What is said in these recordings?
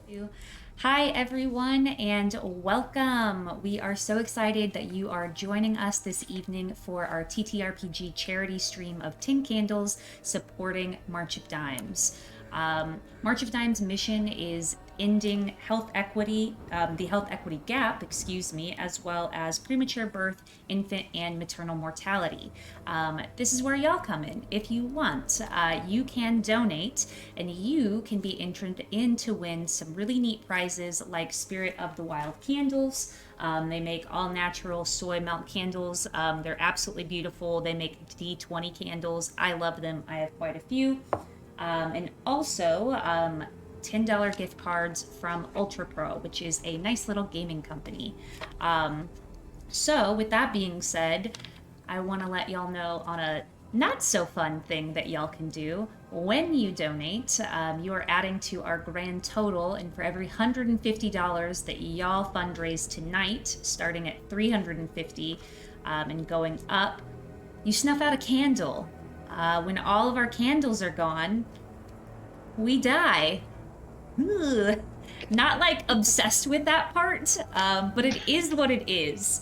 you. Hi, everyone, and welcome. We are so excited that you are joining us this evening for our TTRPG charity stream of Tin Candles supporting March of Dimes. March of Dimes' mission is ending the health equity gap, excuse me, as well as premature birth, infant, and maternal mortality. This is where y'all come in. If you want, you can donate, and you can be entered in to win some really neat prizes like Spirit of the Wild candles. They make all natural soy milk candles. They're absolutely beautiful. They make D20 candles. I love them. I have quite a few. And also, $10 gift cards from Ultra Pro, which is a nice little gaming company. So, with that being said, I want to let y'all know on a not so fun thing that y'all can do. When you donate, you are adding to our grand total, and for every $150 that y'all fundraise tonight, starting at $350 and going up, you snuff out a candle. When all of our candles are gone, we die. Ugh. Not like obsessed with that part, but it is what it is.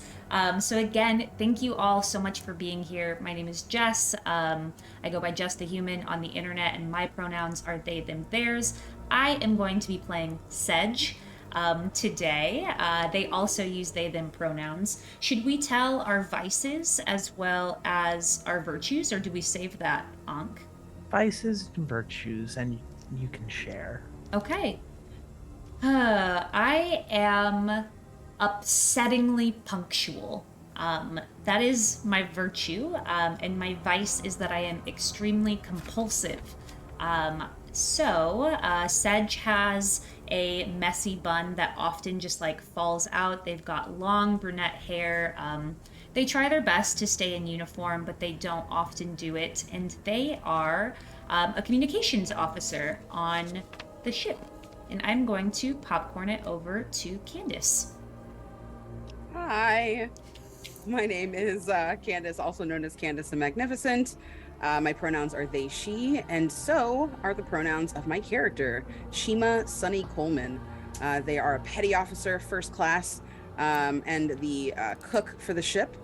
So again, thank you all so much for being here. My name is Jess. I go by Jess the Human on the internet, and my pronouns are they, them, theirs. I am going to be playing Sedge today. They also use they, them pronouns. Should we tell our vices as well as our virtues, or do we save that, Ankh? Vices and virtues, and you can share. Okay. I am upsettingly punctual. That is my virtue, and my vice is that I am extremely compulsive. Sedge has a messy bun that often just like falls out. They've got long brunette hair. They try their best to stay in uniform, but they don't often do it. And they are a communications officer on the ship. And I'm going to popcorn it over to Candace. Hi, my name is Candace, also known as Candace the Magnificent. My pronouns are they, she, and so are the pronouns of my character, Shima Sunny Coleman. They are a petty officer, first class, and the cook for the ship.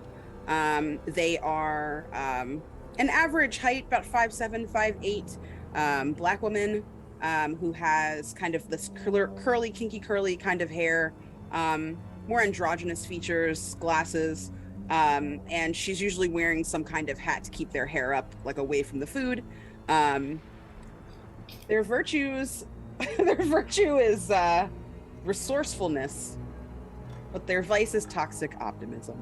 They are an average height, about 5'7", 5'8", Black woman who has kind of this curly, kinky, curly kind of hair. More androgynous features, glasses, and she's usually wearing some kind of hat to keep their hair up, like away from the food. Their virtues, their virtue is resourcefulness, but their vice is toxic optimism.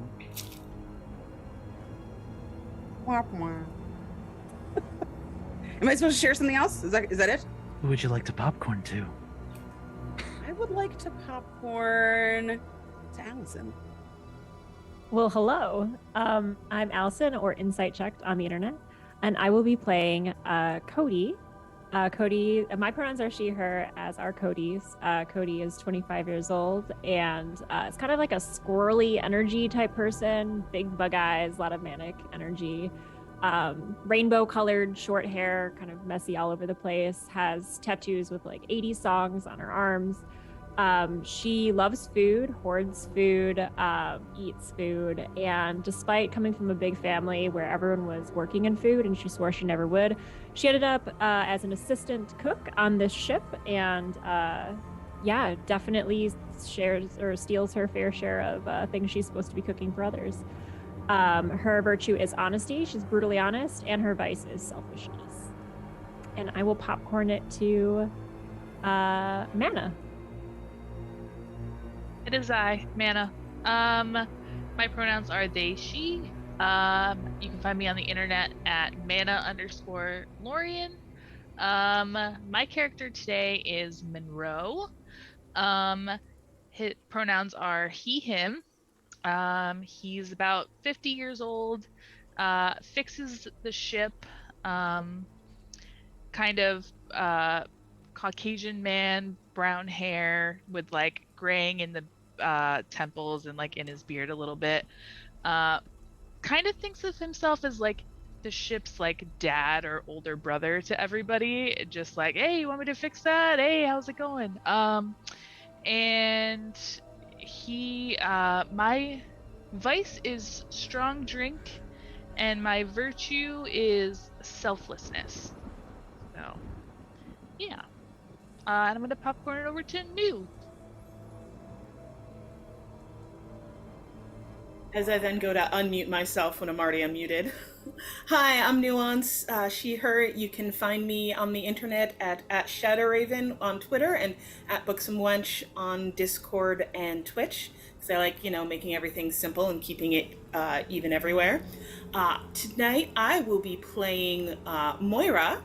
Wah, wah. Am I supposed to share something else? Is that it? Who would you like to popcorn to? I would like to popcorn to Allison. Well, hello. I'm Allison, or Insight Checked on the internet, and I will be playing Cody. Cody, my pronouns are she, her, as are Cody's. Cody is 25 years old, and it's kind of like a squirrely energy type person, big bug eyes, a lot of manic energy. Rainbow colored short hair, kind of messy all over the place, has tattoos with like 80 songs on her arms. She loves food, hoards food, eats food, and despite coming from a big family where everyone was working in food and she swore she never would, she ended up as an assistant cook on this ship, and yeah, definitely shares or steals her fair share of things she's supposed to be cooking for others. Her virtue is honesty. She's brutally honest, and her vice is selfishness. And I will popcorn it to Mana. It is I, Mana. My pronouns are they, she. You can find me on the internet at mana_Lorian. My character today is Monroe. His pronouns are he, him. He's about 50 years old, fixes the ship, kind of Caucasian man, brown hair with like graying in the temples and like in his beard a little bit. Kind of thinks of himself as like the ship's like dad or older brother to everybody, just like, hey, you want me to fix that? Hey, how's it going? And he my vice is strong drink and my virtue is selflessness. So yeah. And I'm gonna popcorn it over to New. As I then go to unmute myself when I'm already unmuted. Hi, I'm Nuance, she, her. You can find me on the internet at Shadowraven on Twitter and at Booksandwench on Discord and Twitch. So I like, making everything simple and keeping it even everywhere. Tonight I will be playing Moira,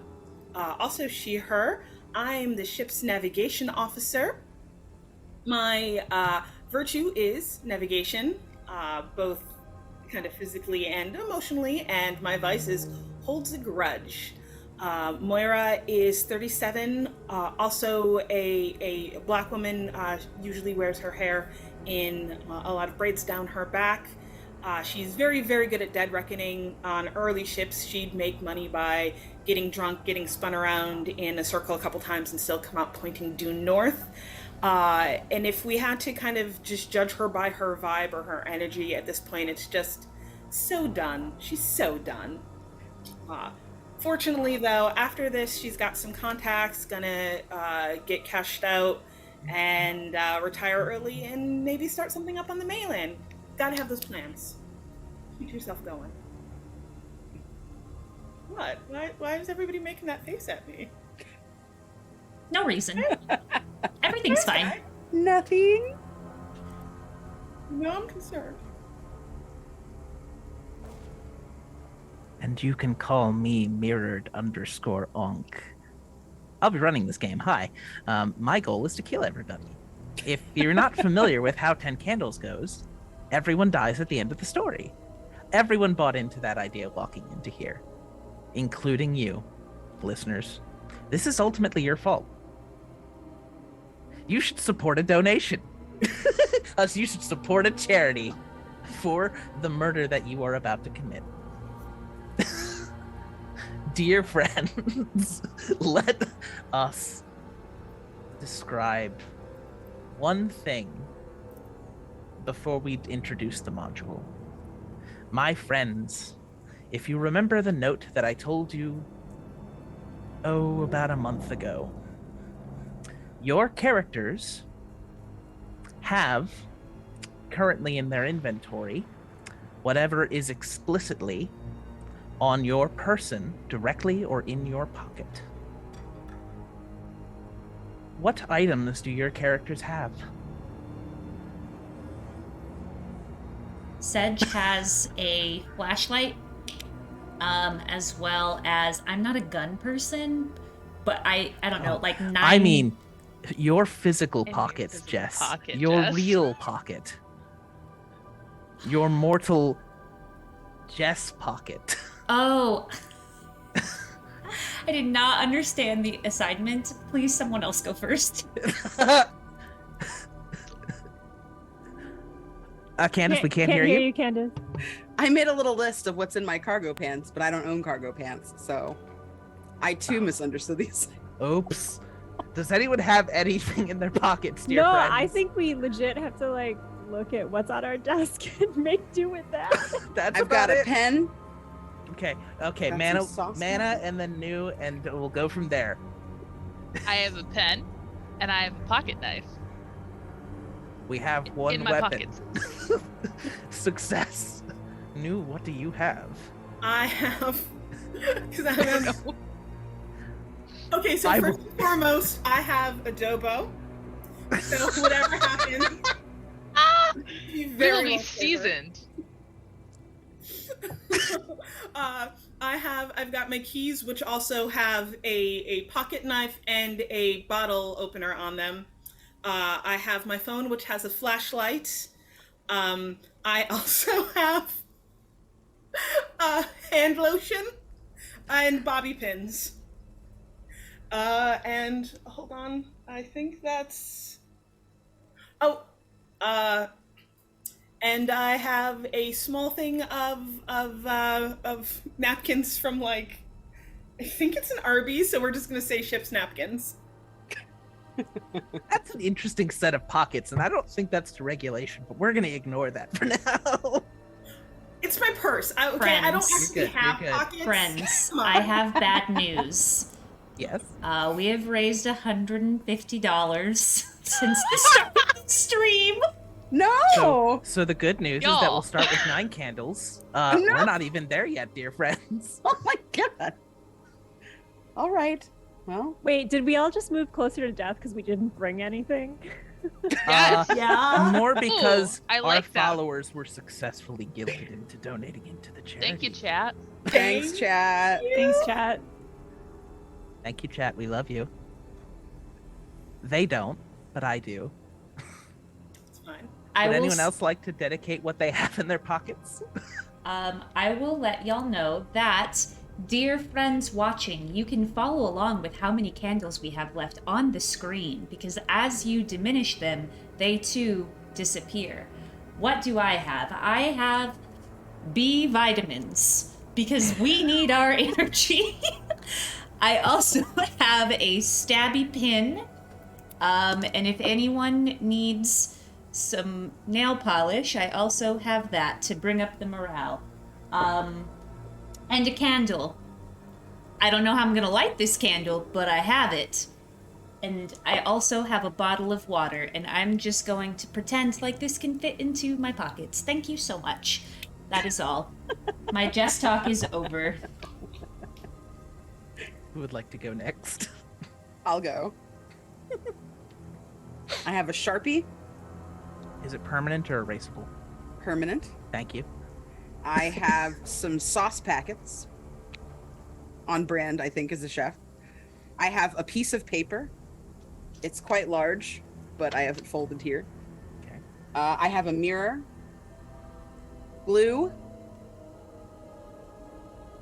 also she, her. I'm the ship's navigation officer. My virtue is navigation, both kind of physically and emotionally, and my vice is holds a grudge. Moira is 37, also a black woman, usually wears her hair in a lot of braids down her back. She's very, very good at dead reckoning. On early ships, she'd make money by getting drunk, getting spun around in a circle a couple times, and still come out pointing due north. And if we had to kind of just judge her by her vibe or her energy at this point, it's just so done. She's so done. Fortunately, though, after this, she's got some contacts, gonna get cashed out and retire early and maybe start something up on the mainland. Gotta have those plans. Keep yourself going. What? Why is everybody making that face at me? No reason. Everything's fine. Nothing. No, I'm concerned. And you can call me mirrored_onk. I'll be running this game. Hi. My goal is to kill everybody. If you're not familiar with how 10 Candles goes, everyone dies at the end of the story. Everyone bought into that idea walking into here, including you, listeners. This is ultimately your fault. You should support a donation. You should support a charity for the murder that you are about to commit. Dear friends, let us describe one thing before we introduce the module. My friends, if you remember the note that I told you, about a month ago, your characters have currently in their inventory whatever is explicitly on your person, directly or in your pocket. What items do your characters have? Sedge has a flashlight, as well as I'm not a gun person, but I don't know, like 9. I mean, your physical In your pockets, physical Jess. pocket, Your Jess. real pocket. Your mortal Jess pocket. Oh. I did not understand the assignment. Please, someone else go first. Candace, we can't hear you. Candace. I made a little list of what's in my cargo pants, but I don't own cargo pants, so I too misunderstood these. Oops. Does anyone have anything in their pockets, dear No, friends? I think we legit have to look at what's on our desk and make do with that. That's I've got about a it. pen. Okay, Got mana, some sauce. and then new, and we'll go from there. I have a pen and I have a pocket knife. We have one in my weapon. pockets. Success. New, what do you have? I have, because I I don't have. know. Okay, so I first will- and foremost, I have adobo. So whatever happens, be We will very be well favored. seasoned. I've got my keys, which also have a pocket knife and a bottle opener on them. I have my phone, which has a flashlight. I also have hand lotion and bobby pins. And hold on, I think that's. Oh, And I have a small thing of napkins from like, I think it's an Arby's, so we're just gonna say ship's napkins. That's an interesting set of pockets, and I don't think that's to regulation, but we're gonna ignore that for now. It's my purse. I don't Friends. actually You're have good. pockets. Friends, Come on. I have bad news. Yes. We have raised $150 since the start of the stream. No. So the good news is that Y'all. we'll start with 9 candles. No. We're not even there yet, dear friends. Oh my god. All right. Well, Wait, did we all just move closer to death because we didn't bring anything? Yes. yeah. More because I our like that. followers were successfully guilted into donating into the charity. Thank you, chat. Thanks, chat. Thanks, chat. Thank you, chat. We love you. They don't, but I do. It's fine. I Would will anyone else like to dedicate what they have in their pockets? I will let y'all know that, dear friends watching, you can follow along with how many candles we have left on the screen, because as you diminish them, they too disappear. What do I have? I have B vitamins, because we need our energy. I also have a stabby pin, and if anyone needs some nail polish, I also have that to bring up the morale. And a candle. I don't know how I'm gonna light this candle, but I have it. And I also have a bottle of water, and I'm just going to pretend like this can fit into my pockets. Thank you so much. That is all. My jest talk is over. Who would like to go next? I'll go. I have a Sharpie, Is it permanent or erasable? permanent. Thank you. I have some sauce packets. On brand, I think, as a chef. I have a piece of paper. It's quite large, but I have it folded here. Okay. I have a mirror, glue,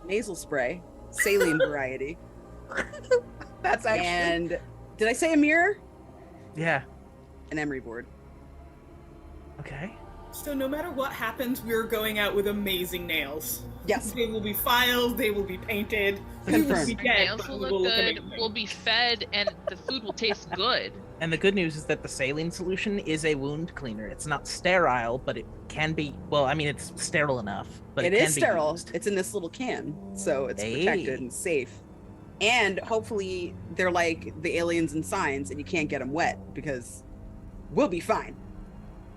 nasal spray, saline variety, That's and did I say a mirror? Yeah. An emery board. Okay. So no matter what happens, we're going out with amazing nails. Yes. They will be filed, they will be painted, we will Confirmed. be Our dead, nails but will we look will look good, amazing. we'll be fed, and the food will taste good. And the good news is that the saline solution is a wound cleaner. It's not sterile, but it can be. Well, I mean, it's sterile enough, but It can is be sterile. used. It's in this little can, so it's Hey. protected and safe. And hopefully they're like the aliens in Signs, and you can't get them wet because we'll be fine.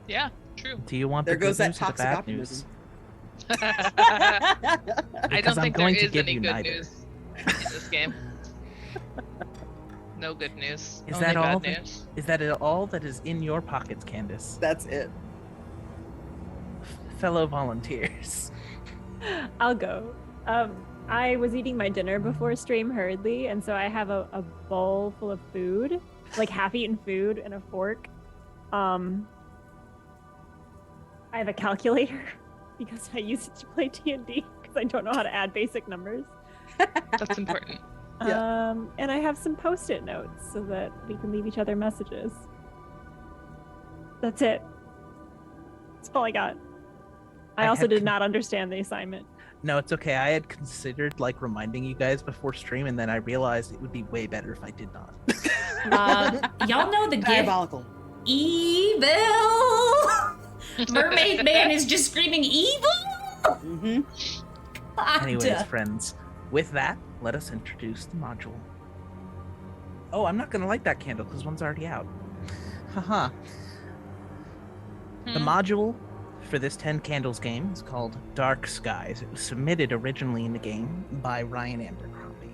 Yeah, true. Do you want There the goes good that news or the toxic bad optimism. news? I Because don't I'm think there going to is give any you good neither. news in this game. No good news. Is Only that all? bad news. Is that all that is in your pockets, Candace? That's it. Fellow volunteers. I'll go. I was eating my dinner before stream hurriedly, and so I have a bowl full of food, like half-eaten food, and a fork. I have a calculator because I use it to play D&D because I don't know how to add basic numbers. That's important. Yeah. And I have some post-it notes so that we can leave each other messages. That's it. That's all I got. I I also had did con- not understand the assignment. No, it's okay. I had considered like reminding you guys before stream, and then I realized it would be way better if I did not. Y'all know the gift. Diabolical. Evil! Mermaid Man is just screaming evil! Mm-hmm. God. Anyways, friends, with that, let us introduce the module. Oh, I'm not gonna light that candle because one's already out. Haha. The Hmm. module for this 10 Candles game is called Dark Skies. It was submitted originally in the game by Ryan Abercrombie.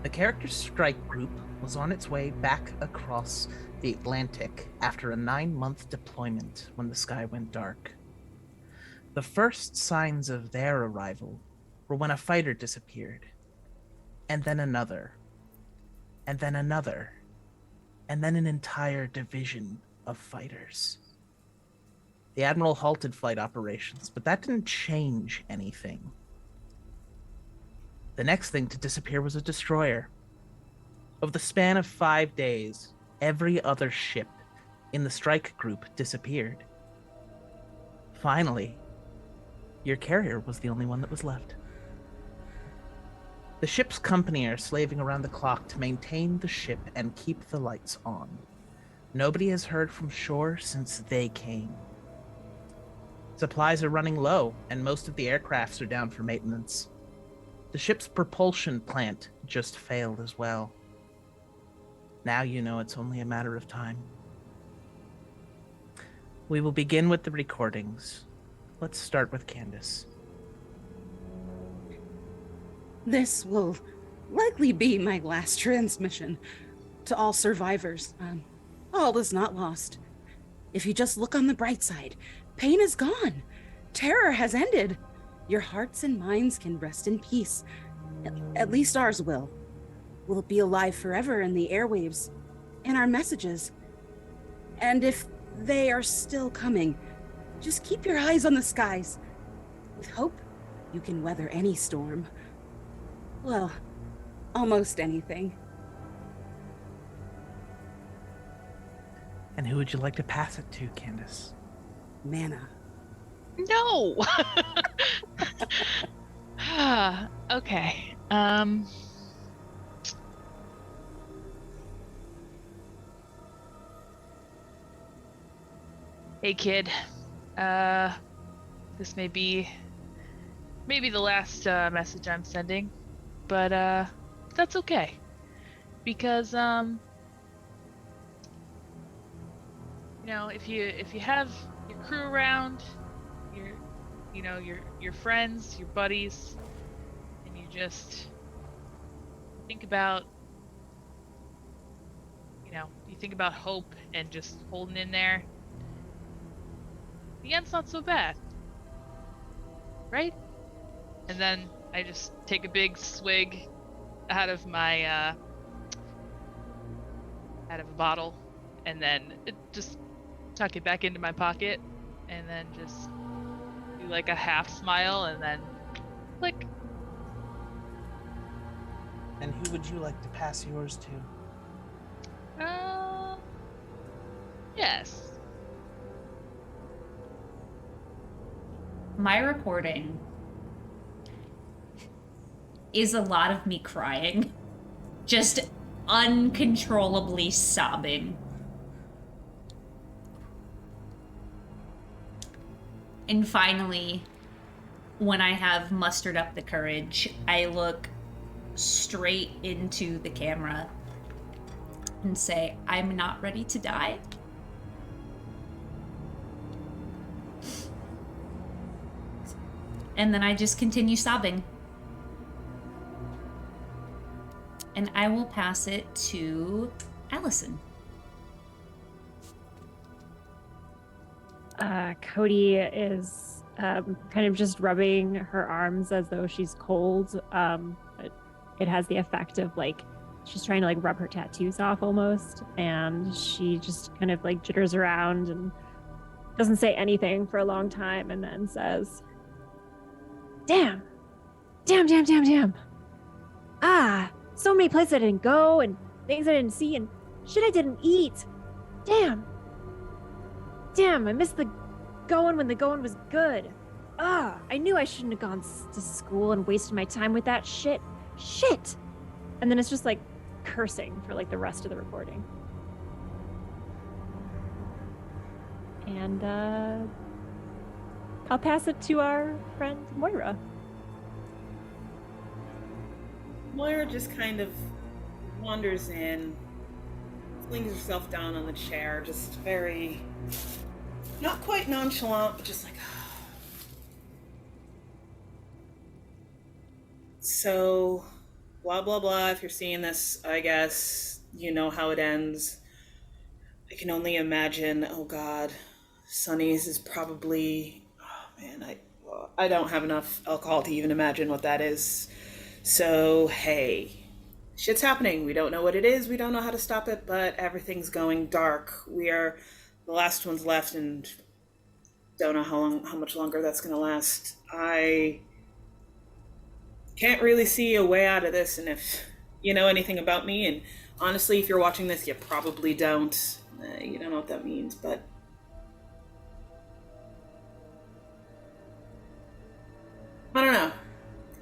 The character strike group was on its way back across the Atlantic after a 9-month deployment when the sky went dark. The first signs of their arrival were when a fighter disappeared, and then another, and then another, and then an entire division of fighters. The Admiral halted flight operations, but that didn't change anything. The next thing to disappear was a destroyer. Over the span of 5 days, every other ship in the strike group disappeared. Finally, your carrier was the only one that was left. The ship's company are slaving around the clock to maintain the ship and keep the lights on. Nobody has heard from shore since they came. Supplies are running low, and most of the aircrafts are down for maintenance. The ship's propulsion plant just failed as well. Now you know it's only a matter of time. We will begin with the recordings. Let's start with Candace. This will likely be my last transmission. To all survivors, all is not lost. If you just look on the bright side, pain is gone. Terror has ended. Your hearts and minds can rest in peace. At least ours will. We'll be alive forever in the airwaves, in our messages. And if they are still coming, just keep your eyes on the skies. With hope, you can weather any storm. Well, almost anything. And who would you like to pass it to, Candace? Mana. No. Okay. Hey kid. This may be the last message I'm sending, but that's okay. Because you know, if you have your crew around, your friends, your buddies, and you just think about, you think about hope and just holding in there, the end's not so bad, right? And then I just take a big swig out of my out of a bottle, and then just tuck it back into my pocket, and then just do like a half smile, and then click. And who would you like to pass yours to? Yes. My recording is a lot of me crying, just uncontrollably sobbing. And finally, when I have mustered up the courage, I look straight into the camera and say, I'm not ready to die. And then I just continue sobbing. And I will pass it to Allison. Cody is kind of just rubbing her arms as though she's cold. But it has the effect of like she's trying to like rub her tattoos off almost, and she just kind of like jitters around and doesn't say anything for a long time, and then says, Damn. So many places I didn't go, and things I didn't see, and shit I didn't eat. Damn, I missed the going when the going was good. I knew I shouldn't have gone to school and wasted my time with that shit. And then it's just like cursing for like the rest of the recording. And I'll pass it to our friend Moira. Moira just kind of wanders in, flings herself down on the chair, just very, not quite nonchalant, but just like, so, blah, blah, blah. If you're seeing this, I guess you know how it ends. I can only imagine, oh God, Sonny's is probably, oh man, I don't have enough alcohol to even imagine what that is. So, hey, shit's happening. We don't know what it is. We don't know how to stop it, but everything's going dark. We are the last ones left, and don't know how much longer that's going to last. I can't really see a way out of this, and if you know anything about me. And honestly, if you're watching this, you probably don't. You don't know what that means, but I don't know.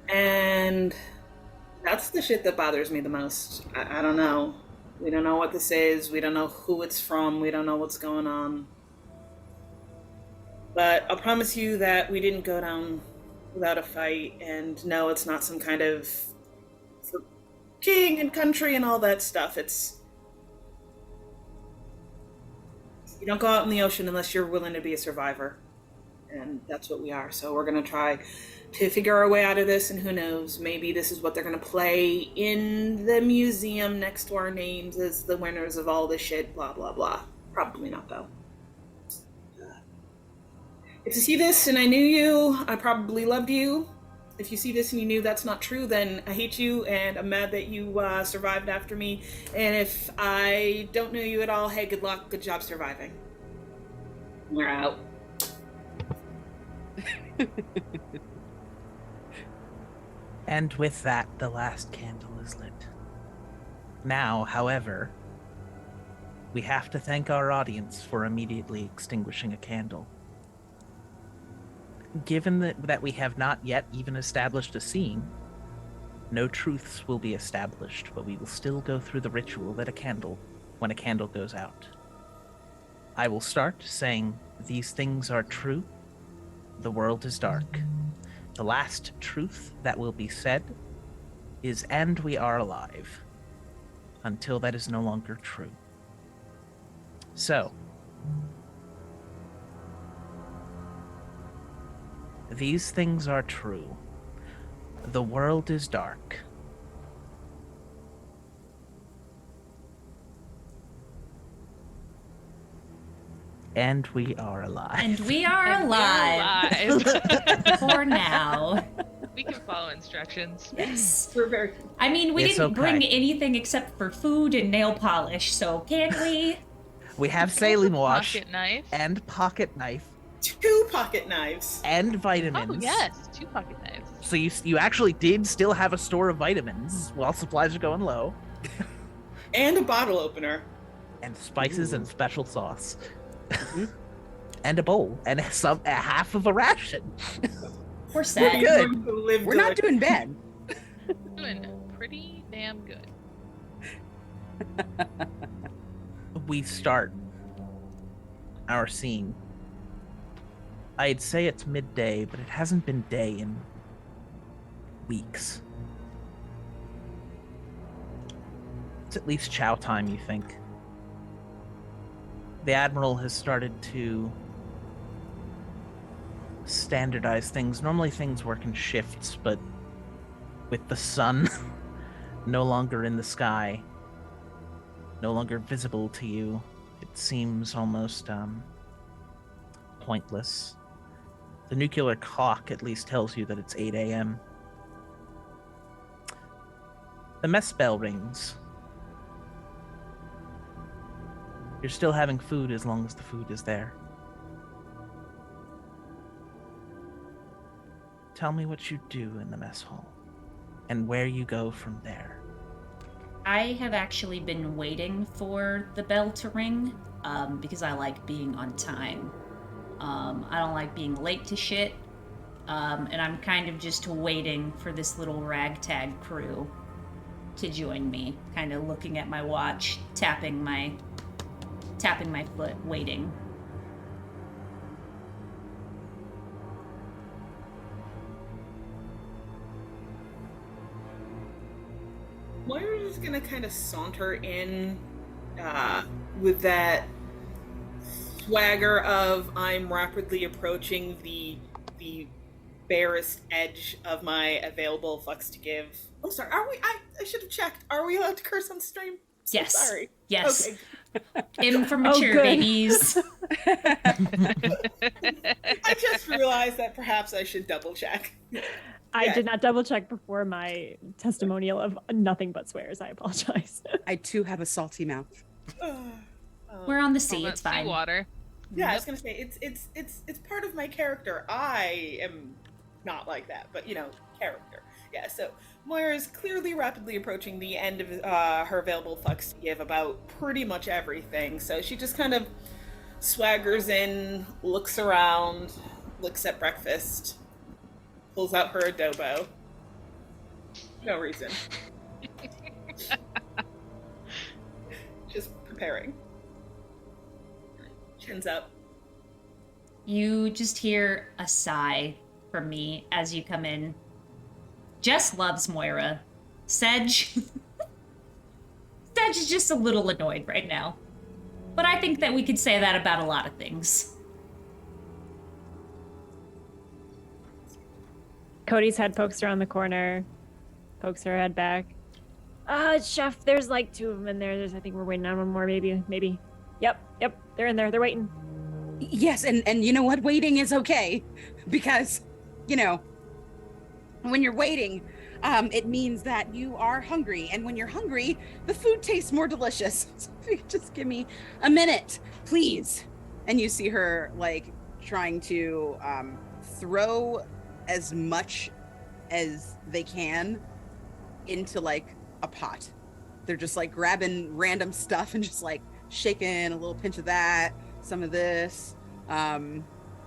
And that's the shit that bothers me the most. I don't know. We don't know what this is. We don't know who it's from. We don't know what's going on. But I'll promise you that we didn't go down without a fight. And no, it's not some kind of king and country and all that stuff. It's... You don't go out in the ocean unless you're willing to be a survivor. And that's what we are. So we're going to try to figure our way out of this, and who knows, maybe this is what they're going to play in the museum next to our names as the winners of all this shit, blah, blah, blah. Probably not, though. If you see this and I knew you, I probably loved you. If you see this and you knew that's not true, then I hate you, and I'm mad that you survived after me. And if I don't know you at all, hey, good luck, good job surviving. We're out. And with that, the last candle is lit. Now, however, we have to thank our audience for immediately extinguishing a candle. Given that we have not yet even established a scene, no truths will be established, but we will still go through the ritual that when a candle goes out. I will start saying, these things are true, the world is dark. The last truth that will be said is, and we are alive, until that is no longer true. So, these things are true. The world is dark. And we are alive. And we are alive. For now. We can follow instructions. Yes. We're very... I mean, we It's didn't bring okay. anything except for food and nail polish, so can we? We have saline wash Pocket knife. and pocket knife 2 pocket knives. and vitamins. Oh yes, 2 pocket knives. So you actually did still have a store of vitamins while supplies are going low. And a bottle opener. And spices Ooh. and special sauce. And a bowl. And a half of a ration. We're set. good. Going to live We're not good. doing bad. Doing pretty damn good. We start our scene. I'd say it's midday, but it hasn't been day in weeks. It's at least chow time, you think. The Admiral has started to standardize things. Normally things work in shifts, but with the sun no longer in the sky, no longer visible to you, it seems almost pointless. The nuclear clock at least tells you that it's 8 a.m. The mess bell rings. You're still having food as long as the food is there. Tell me what you do in the mess hall, and where you go from there. I have actually been waiting for the bell to ring, because I like being on time. I don't like being late to shit, and I'm kind of just waiting for this little ragtag crew to join me, kind of looking at my watch, tapping my foot, waiting. Moira's just gonna kind of saunter in with that swagger of I'm rapidly approaching the barest edge of my available fucks to give. I'm sorry, are we? I should have checked. Are we allowed to curse on stream? So Yes. sorry. Yes. Okay. In for mature good. babies. I just realized that perhaps I should double check. I Yeah. did not double check before my testimonial of nothing but swears. I apologize. I too have a salty mouth. We're on the All sea, that it's fine. seawater. Yeah, I was gonna say it's part of my character. I am not like that, but character. Yeah, so Moira is clearly rapidly approaching the end of her available fucks to give about pretty much everything. So she just kind of swaggers in, looks around, looks at breakfast, pulls out her adobo. No reason. Just preparing. Chins up. You just hear a sigh from me as you come in. Jess loves Moira. Sedge. Sedge is just a little annoyed right now. But I think that we could say that about a lot of things. Cody's head pokes around the corner, pokes her head back. Chef, there's like 2 of them in there. I think we're waiting on one more, maybe. Yep, they're in there. They're waiting. Yes, and you know what? Waiting is okay, because, when you're waiting, it means that you are hungry, and when you're hungry, the food tastes more delicious. So if you could just give me a minute, please. And you see her like trying to throw as much as they can into like a pot. They're just like grabbing random stuff and just like shaking a little pinch of that, some of this,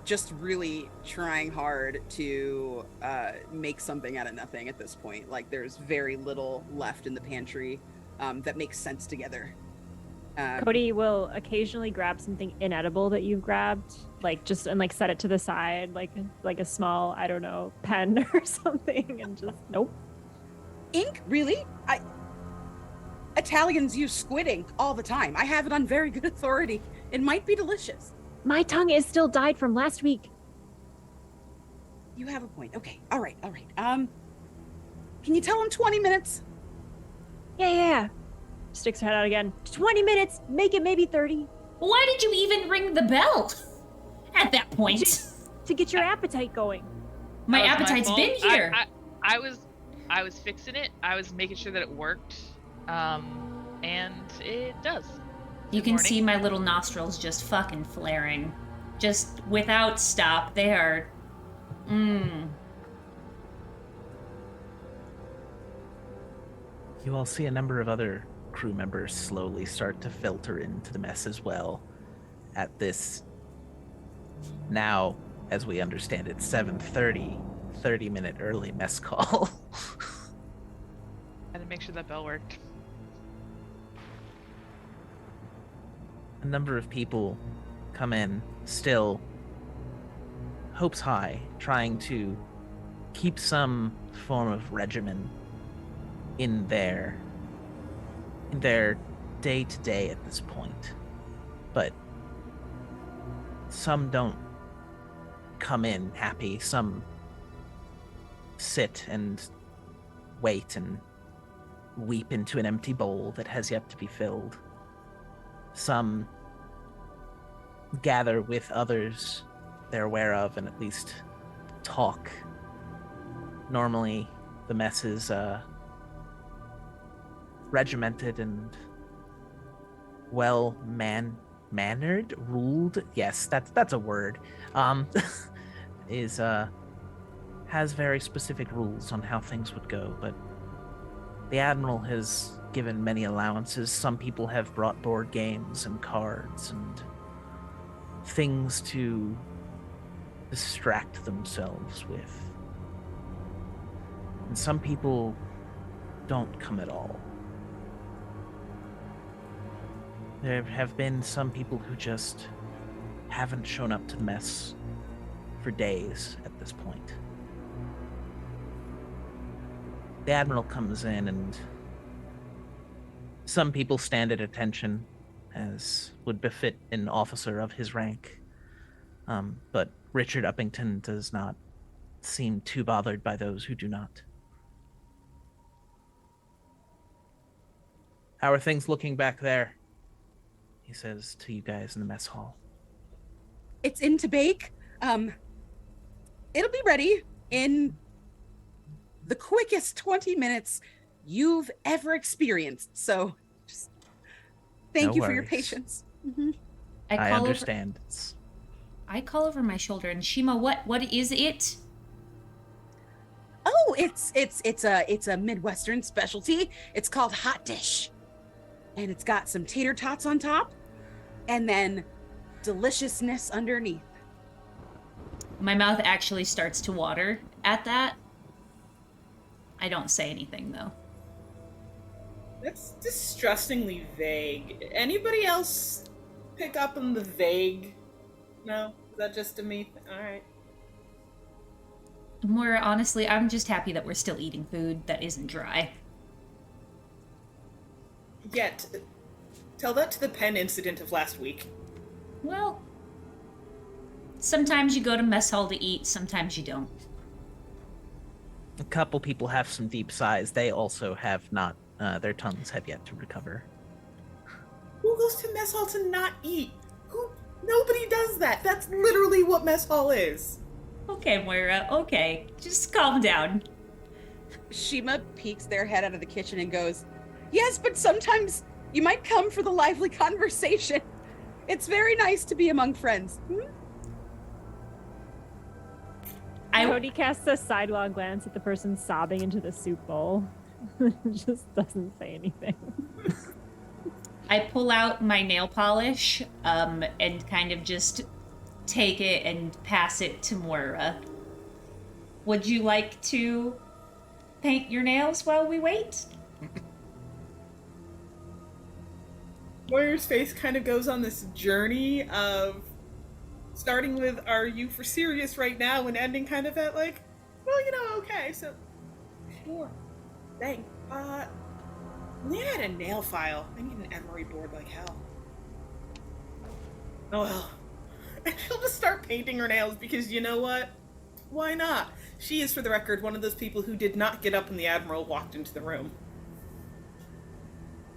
just really trying hard to make something out of nothing at this point. Like there's very little left in the pantry that makes sense together. Cody will occasionally grab something inedible that you've grabbed, like just and like set it to the side, like a small, I don't know, pen or something, and just nope. Ink? Really? Italians use squid ink all the time. I have it on very good authority. It might be delicious. My tongue is still dyed from last week. You have a point. Okay. All right. Can you tell him 20 minutes? Yeah. Sticks her head out again. 20 minutes. Make it maybe 30. Why did you even ring the bell at that point? To get your appetite going. My appetite's been here. I was fixing it. I was making sure that it worked. And it does. You can see my little nostrils just fucking flaring. Just without stop. They are... You all see a number of other crew members slowly start to filter into the mess as well at this, now, as we understand it, 7:30, 30-minute early mess call. And to make sure that bell worked. A number of people come in, still hopes high, trying to keep some form of regimen in their day-to-day at this point. But some don't come in happy. Some sit and wait and weep into an empty bowl that has yet to be filled. Some gather with others they're aware of and at least talk. Normally, the mess is regimented and well mannered, ruled. Yes, that's a word. Has very specific rules on how things would go, but the Admiral has given many allowances. Some people have brought board games and cards and things to distract themselves with. And some people don't come at all. There have been some people who just haven't shown up to the mess for days at this point. The Admiral comes in and some people stand at attention, as would befit an officer of his rank. But Richard Uppington does not seem too bothered by those who do not. How are things looking back there? He says to you guys in the mess hall. It's in to bake. It'll be ready in the quickest 20 minutes you've ever experienced. So just thank you for your patience. Mm-hmm. I understand. I call over my shoulder and Shima, what is it? Oh, it's a Midwestern specialty. It's called hot dish, and it's got some tater tots on top, and then deliciousness underneath. My mouth actually starts to water at that. I don't say anything though. That's distressingly vague. Anybody else pick up on the vague? No? Is that just a me thing? Alright. More honestly, I'm just happy that we're still eating food that isn't dry. Yet, tell that to the pen incident of last week. Well, sometimes you go to mess hall to eat, sometimes you don't. A couple people have some deep sighs. They also have not, their tongues have yet to recover. Who goes to mess hall to not eat? Nobody does that. That's literally what mess hall is. Okay, Moira, okay. Just calm down. Shima peeks their head out of the kitchen and goes, "Yes, but sometimes you might come for the lively conversation. It's very nice to be among friends." Cody casts a sidelong glance at the person sobbing into the soup bowl. Just doesn't say anything. I pull out my nail polish and kind of just take it and pass it to Moira. Would you like to paint your nails while we wait? Moira's face kind of goes on this journey of starting with, are you for serious right now, and ending kind of at like, well, okay, so sure. Dang. We had a nail file. I need an emery board like hell. Oh well. And she'll just start painting her nails because you know what? Why not? She is, for the record, one of those people who did not get up when the Admiral walked into the room.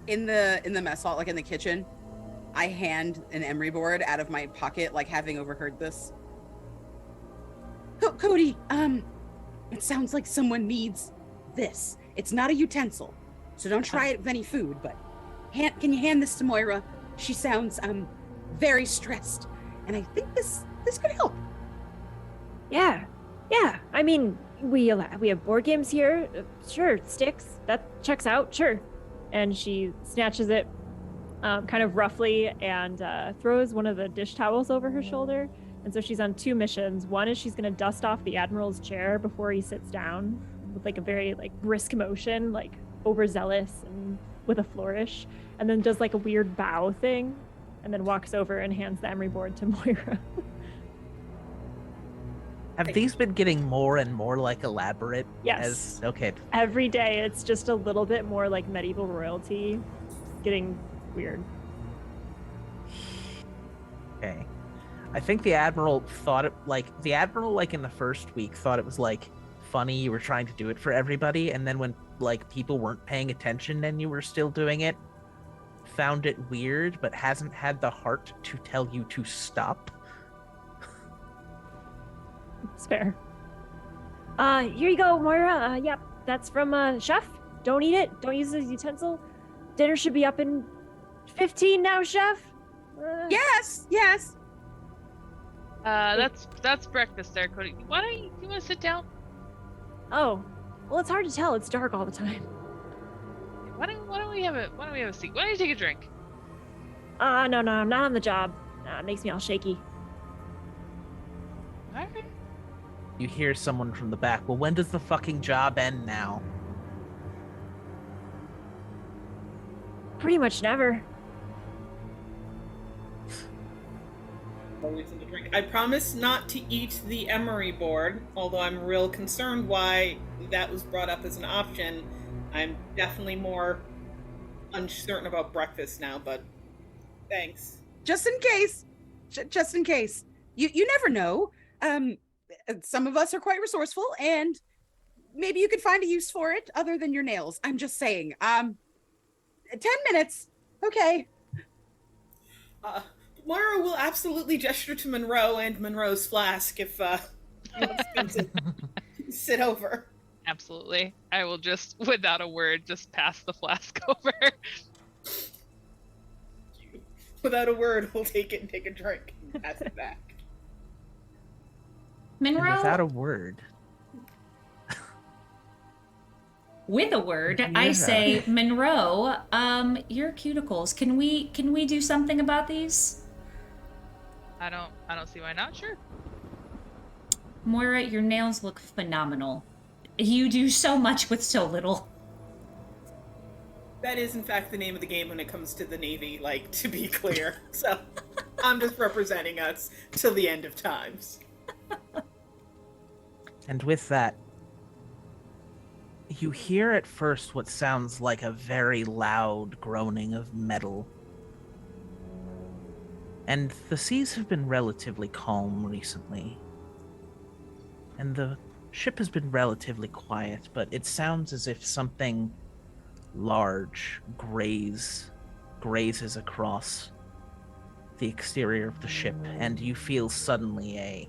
In the mess hall, like in the kitchen, I hand an emery board out of my pocket, like having overheard this. Cody, it sounds like someone needs this. It's not a utensil, so don't try it with any food, but can you hand this to Moira? She sounds very stressed, and I think this could help. Yeah. I mean, we have board games here. Sure, sticks. That checks out. Sure. And she snatches it kind of roughly and throws one of the dish towels over her shoulder. And so she's on two missions. One is she's going to dust off the Admiral's chair before he sits down with like a very like brisk motion, like overzealous and with a flourish. And then does like a weird bow thing and then walks over and hands the emery board to Moira. Have these been getting more and more like elaborate? Yes. Okay. Every day it's just a little bit more like medieval royalty. Getting weird. Okay. I think the Admiral thought it like in the first week thought it was like funny you were trying to do it for everybody, and then when like people weren't paying attention and you were still doing it, found it weird, but hasn't had the heart to tell you to stop. It's fair. Here you go, Moira. Yep, that's from Chef. Don't eat it. Don't use this utensil. Dinner should be up in 15 now, Chef. Yes. That's breakfast there, Cody. Why don't you want to sit down? Oh, well, it's hard to tell. It's dark all the time. Why don't we have a seat? Why don't you take a drink? No, I'm not on the job. It makes me all shaky. All right. You hear someone from the back. Well, when does the fucking job end now? Pretty much never. Always in the drink. I promise not to eat the emery board, although I'm real concerned why that was brought up as an option. I'm definitely more uncertain about breakfast now, but thanks. Just in case. Just in case. You never know. Some of us are quite resourceful, and maybe you could find a use for it other than your nails. I'm just saying. 10 minutes. Okay. Moira will absolutely gesture to Monroe and Monroe's flask if he wants to sit over. Absolutely. I will just, without a word, just pass the flask over. Without a word, we'll take it and take a drink and pass it back. Monroe, Without a word. with a word, I Yeah. say, Monroe, your cuticles. Can we do something about these? I don't see why not. Sure. Moira, your nails look phenomenal. You do so much with so little. That is, in fact, the name of the game when it comes to the Navy, like, to be clear. So I'm just representing us till the end of times. And with that, you hear at first what sounds like a very loud groaning of metal. And the seas have been relatively calm recently. And the ship has been relatively quiet, but it sounds as if something large grazes across the exterior of the ship, and you feel suddenly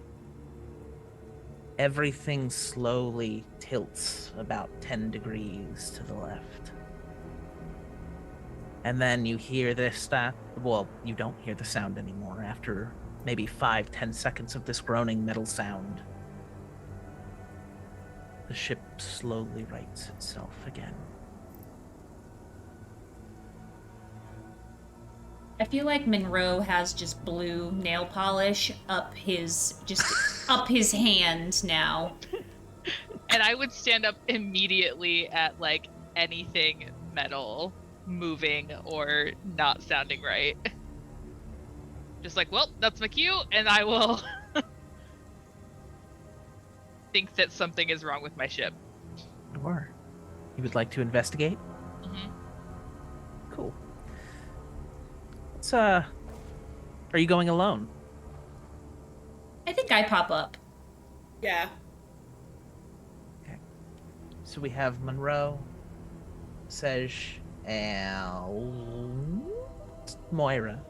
everything slowly tilts about 10 degrees to the left. And then you hear this, you don't hear the sound anymore after maybe 5-10 seconds of this groaning metal sound. The ship slowly rights itself again. I feel like Monroe has just blue nail polish up his hand now. And I would stand up immediately at like anything metal moving or not sounding right. Just like, well, that's my cue, and I will think that something is wrong with my ship. Sure. You would like to investigate? Mm-hmm. Cool. Are you going alone? I think I pop up. Yeah. Okay. So we have Monroe, Sej, and Moira.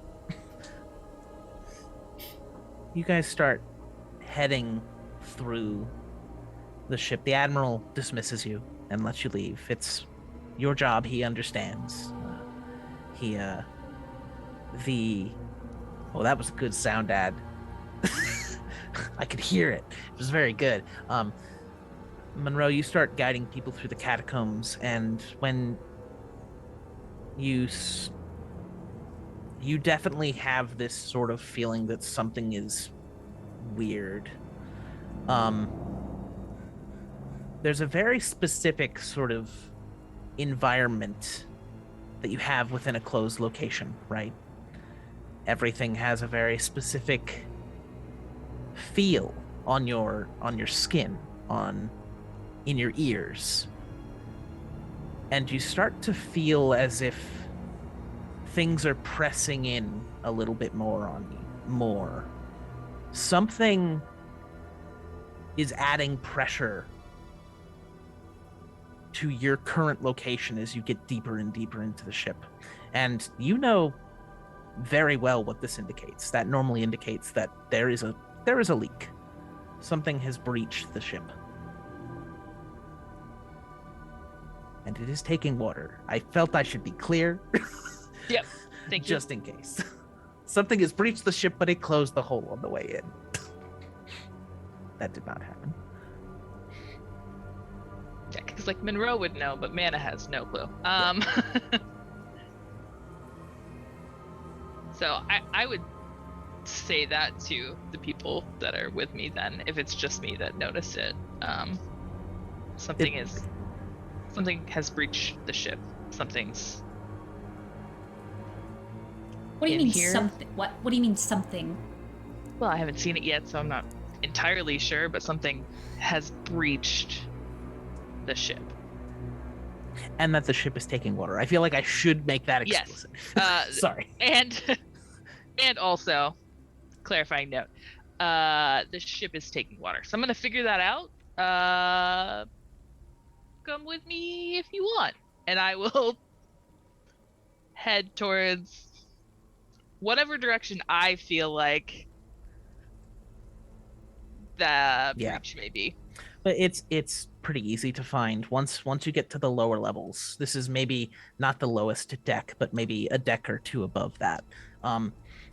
You guys start heading through the ship. The Admiral dismisses you and lets you leave. It's your job, he understands. Oh, that was a good sound ad. I could hear it. It was very good. Monroe, you start guiding people through the catacombs, and when you definitely have this sort of feeling that something is weird. There's a very specific sort of environment that you have within a closed location, right? Everything has a very specific feel on your skin, in your ears. And you start to feel as if things are pressing in a little bit more on you. More. Something is adding pressure to your current location as you get deeper and deeper into the ship. And you know very well what this indicates. That normally indicates that there is a leak. Something has breached the ship. And it is taking water. I felt I should be clear. Yep. Thank you. Just in case. Something has breached the ship, but it closed the hole on the way in. That did not happen. Yeah, because like Monroe would know, but Mana has no clue. So I would say that to the people that are with me then, if it's just me that noticed it. Something has breached the ship. Something's What do you in mean here. something? What do you mean something? Well, I haven't seen it yet, so I'm not entirely sure, but something has breached the ship. And that the ship is taking water. I feel like I should make that Yes. explicit. Sorry. And also, clarifying note, the ship is taking water. So I'm gonna figure that out. Come with me if you want, and I will head towards whatever direction I feel like the breach may be. But it's pretty easy to find once you get to the lower levels. This is maybe not the lowest deck, but maybe a deck or two above that.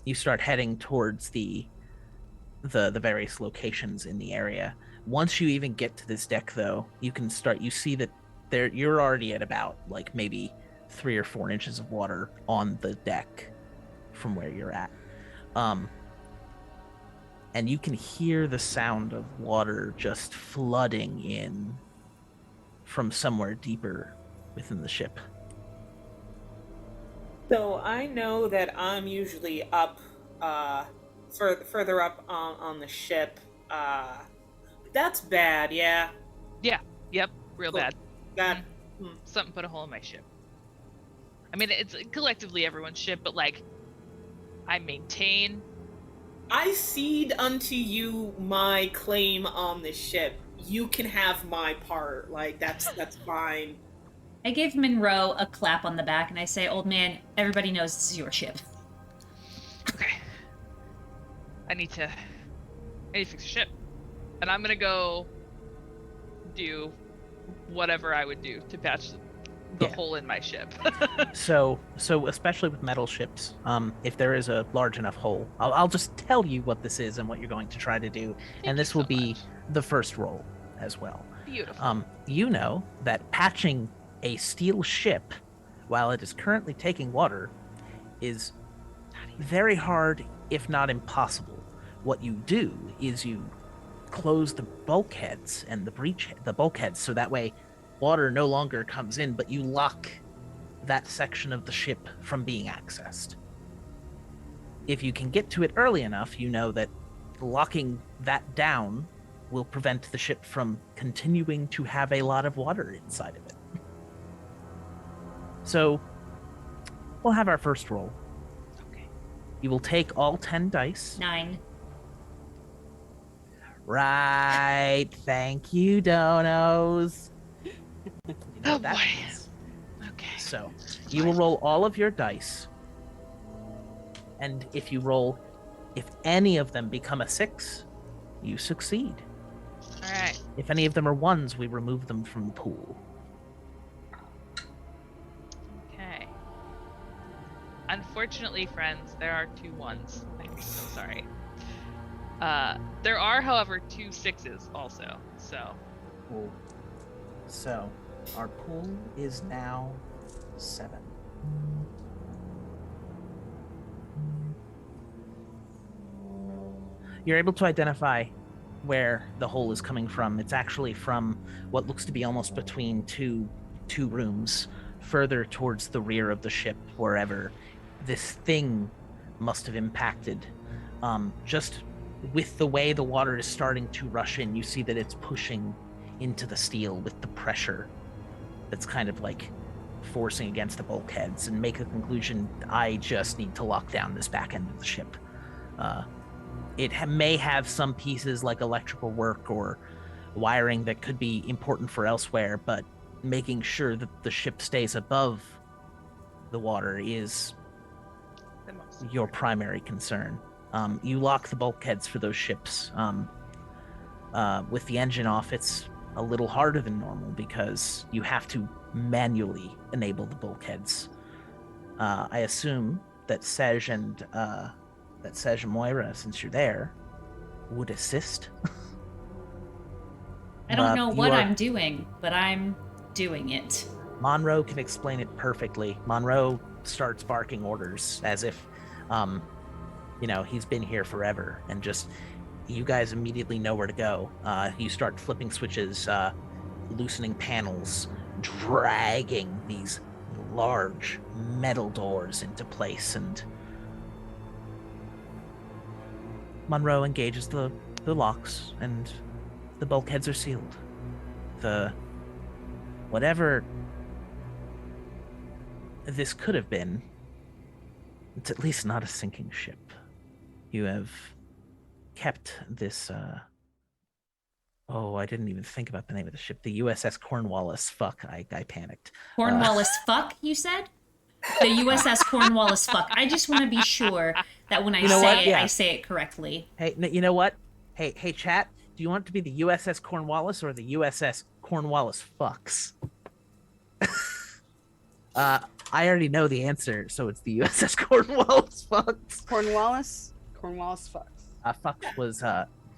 You start heading towards the various locations in the area. Once you even get to this deck, though, you see that you're already at about like maybe 3 or 4 inches of water on the deck from where you're at. And you can hear the sound of water just flooding in from somewhere deeper within the ship. So I know that I'm usually up, further up on the ship. That's bad, yeah. Yeah. Yep. Real Cool. bad. That. Something put a hole in my ship. I mean, it's collectively everyone's ship, but like, I maintain. I cede unto you my claim on the ship. You can have my part. Like that's fine. I give Monroe a clap on the back and I say, "Old man, everybody knows this is your ship." Okay. I need to fix the ship, and I'm gonna go do whatever I would do to patch the hole in my ship. So especially with metal ships, if there is a large enough hole, I'll just tell you what this is and what you're going to try to do, and this will be the first roll as well. Beautiful. You know that patching a steel ship while it is currently taking water is very hard, if not impossible. What you do is you close the bulkheads and the bulkheads so that way water no longer comes in, but you lock that section of the ship from being accessed. If you can get to it early enough, you know that locking that down will prevent the ship from continuing to have a lot of water inside of it. So, we'll have our first roll. Okay. You will take all 10 dice. 9. Right. Thank you, Donos. You know what that boy. means. Okay. So, you will roll all of your dice. And if any of them become a 6, you succeed. All right. If any of them are 1s, we remove them from the pool. Okay. Unfortunately, friends, there are 2 1s. I'm so sorry. There are, however, 2 6s also. So. Cool. So, our pool is now 7. You're able to identify where the hole is coming from. It's actually from what looks to be almost between two rooms, further towards the rear of the ship, wherever this thing must have impacted. Just with the way the water is starting to rush in, you see that it's pushing into the steel with the pressure that's kind of like forcing against the bulkheads, and make a conclusion, I just need to lock down this back end of the ship. It may have some pieces like electrical work or wiring that could be important for elsewhere, but making sure that the ship stays above the water is your primary concern. You lock the bulkheads for those ships. With the engine off, it's a little harder than normal because you have to manually enable the bulkheads. I assume that Sej and Moira, since you're there, would assist. I don't know what I'm doing, but I'm doing it. Monroe can explain it perfectly. Monroe starts barking orders as if, he's been here forever, and just you guys immediately know where to go. You start flipping switches, loosening panels, dragging these large metal doors into place, and Monroe engages the locks, and the bulkheads are sealed. Whatever this could have been, it's at least not a sinking ship. You have kept this, I didn't even think about the name of the ship. The USS Cornwallis. Fuck, I panicked. Cornwallis fuck, you said? The USS Cornwallis fuck. I just want to be sure that when I I say it correctly. Hey, you know what? Hey, chat, do you want it to be the USS Cornwallis or the USS Cornwallis fucks? I already know the answer, so it's the USS Cornwallis fucks. Cornwallis fucks.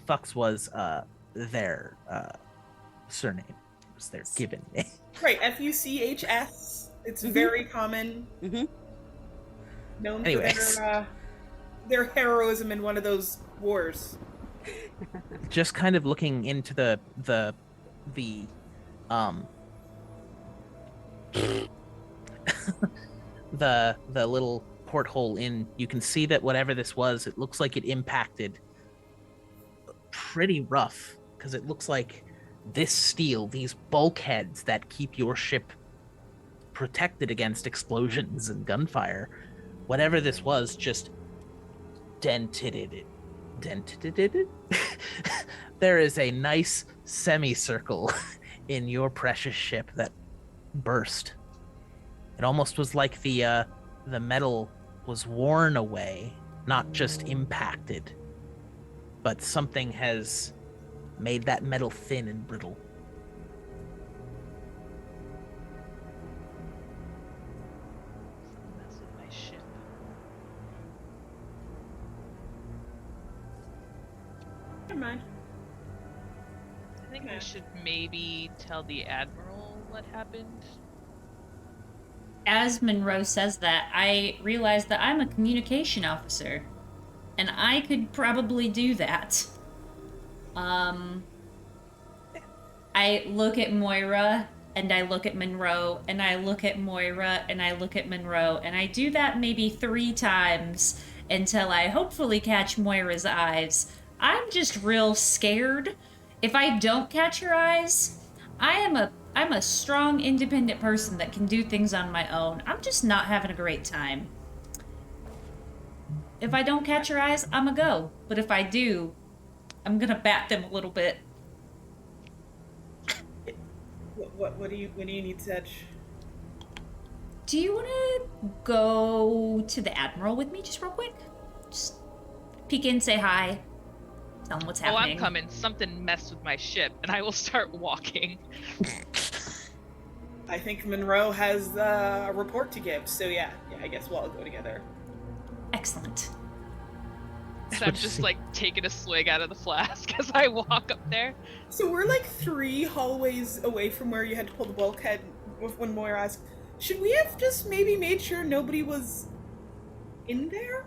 Fucks was their surname. names they're given me. Right, FUCHS. It's very common. Known Anyways. for their heroism in one of those wars. Just kind of looking into the the little porthole in, you can see that whatever this was, it looks like it impacted pretty rough, because it looks like this steel, these bulkheads that keep your ship protected against explosions and gunfire, whatever this was, just dented it. There is a nice semicircle in your precious ship that burst. It almost was like the metal was worn away, not just impacted, but something has made that metal thin and brittle. Mess with my ship. Never mind. I think we should maybe tell the Admiral what happened. As Monroe says that, I realize that I'm a communication officer, and I could probably do that. I look at Moira, and I look at Monroe, and I look at Moira, and I look at Monroe, and I do that maybe 3 times until I hopefully catch Moira's eyes. I'm just real scared. If I don't catch her eyes, I'm a strong, independent person that can do things on my own. I'm just not having a great time. If I don't catch her eyes, I'm a go. But if I do, I'm gonna bat them a little bit. What do you need, Sedge? Do you want to go to the Admiral with me just real quick? Just peek in, say hi, tell him what's happening. Oh, I'm coming. Something messed with my ship, and I will start walking. I think Monroe has a report to give, so yeah, I guess we'll all go together. Excellent. So I'm just like taking a swig out of the flask as I walk up there. So we're like 3 hallways away from where you had to pull the bulkhead when Moira asked, should we have just maybe made sure nobody was in there?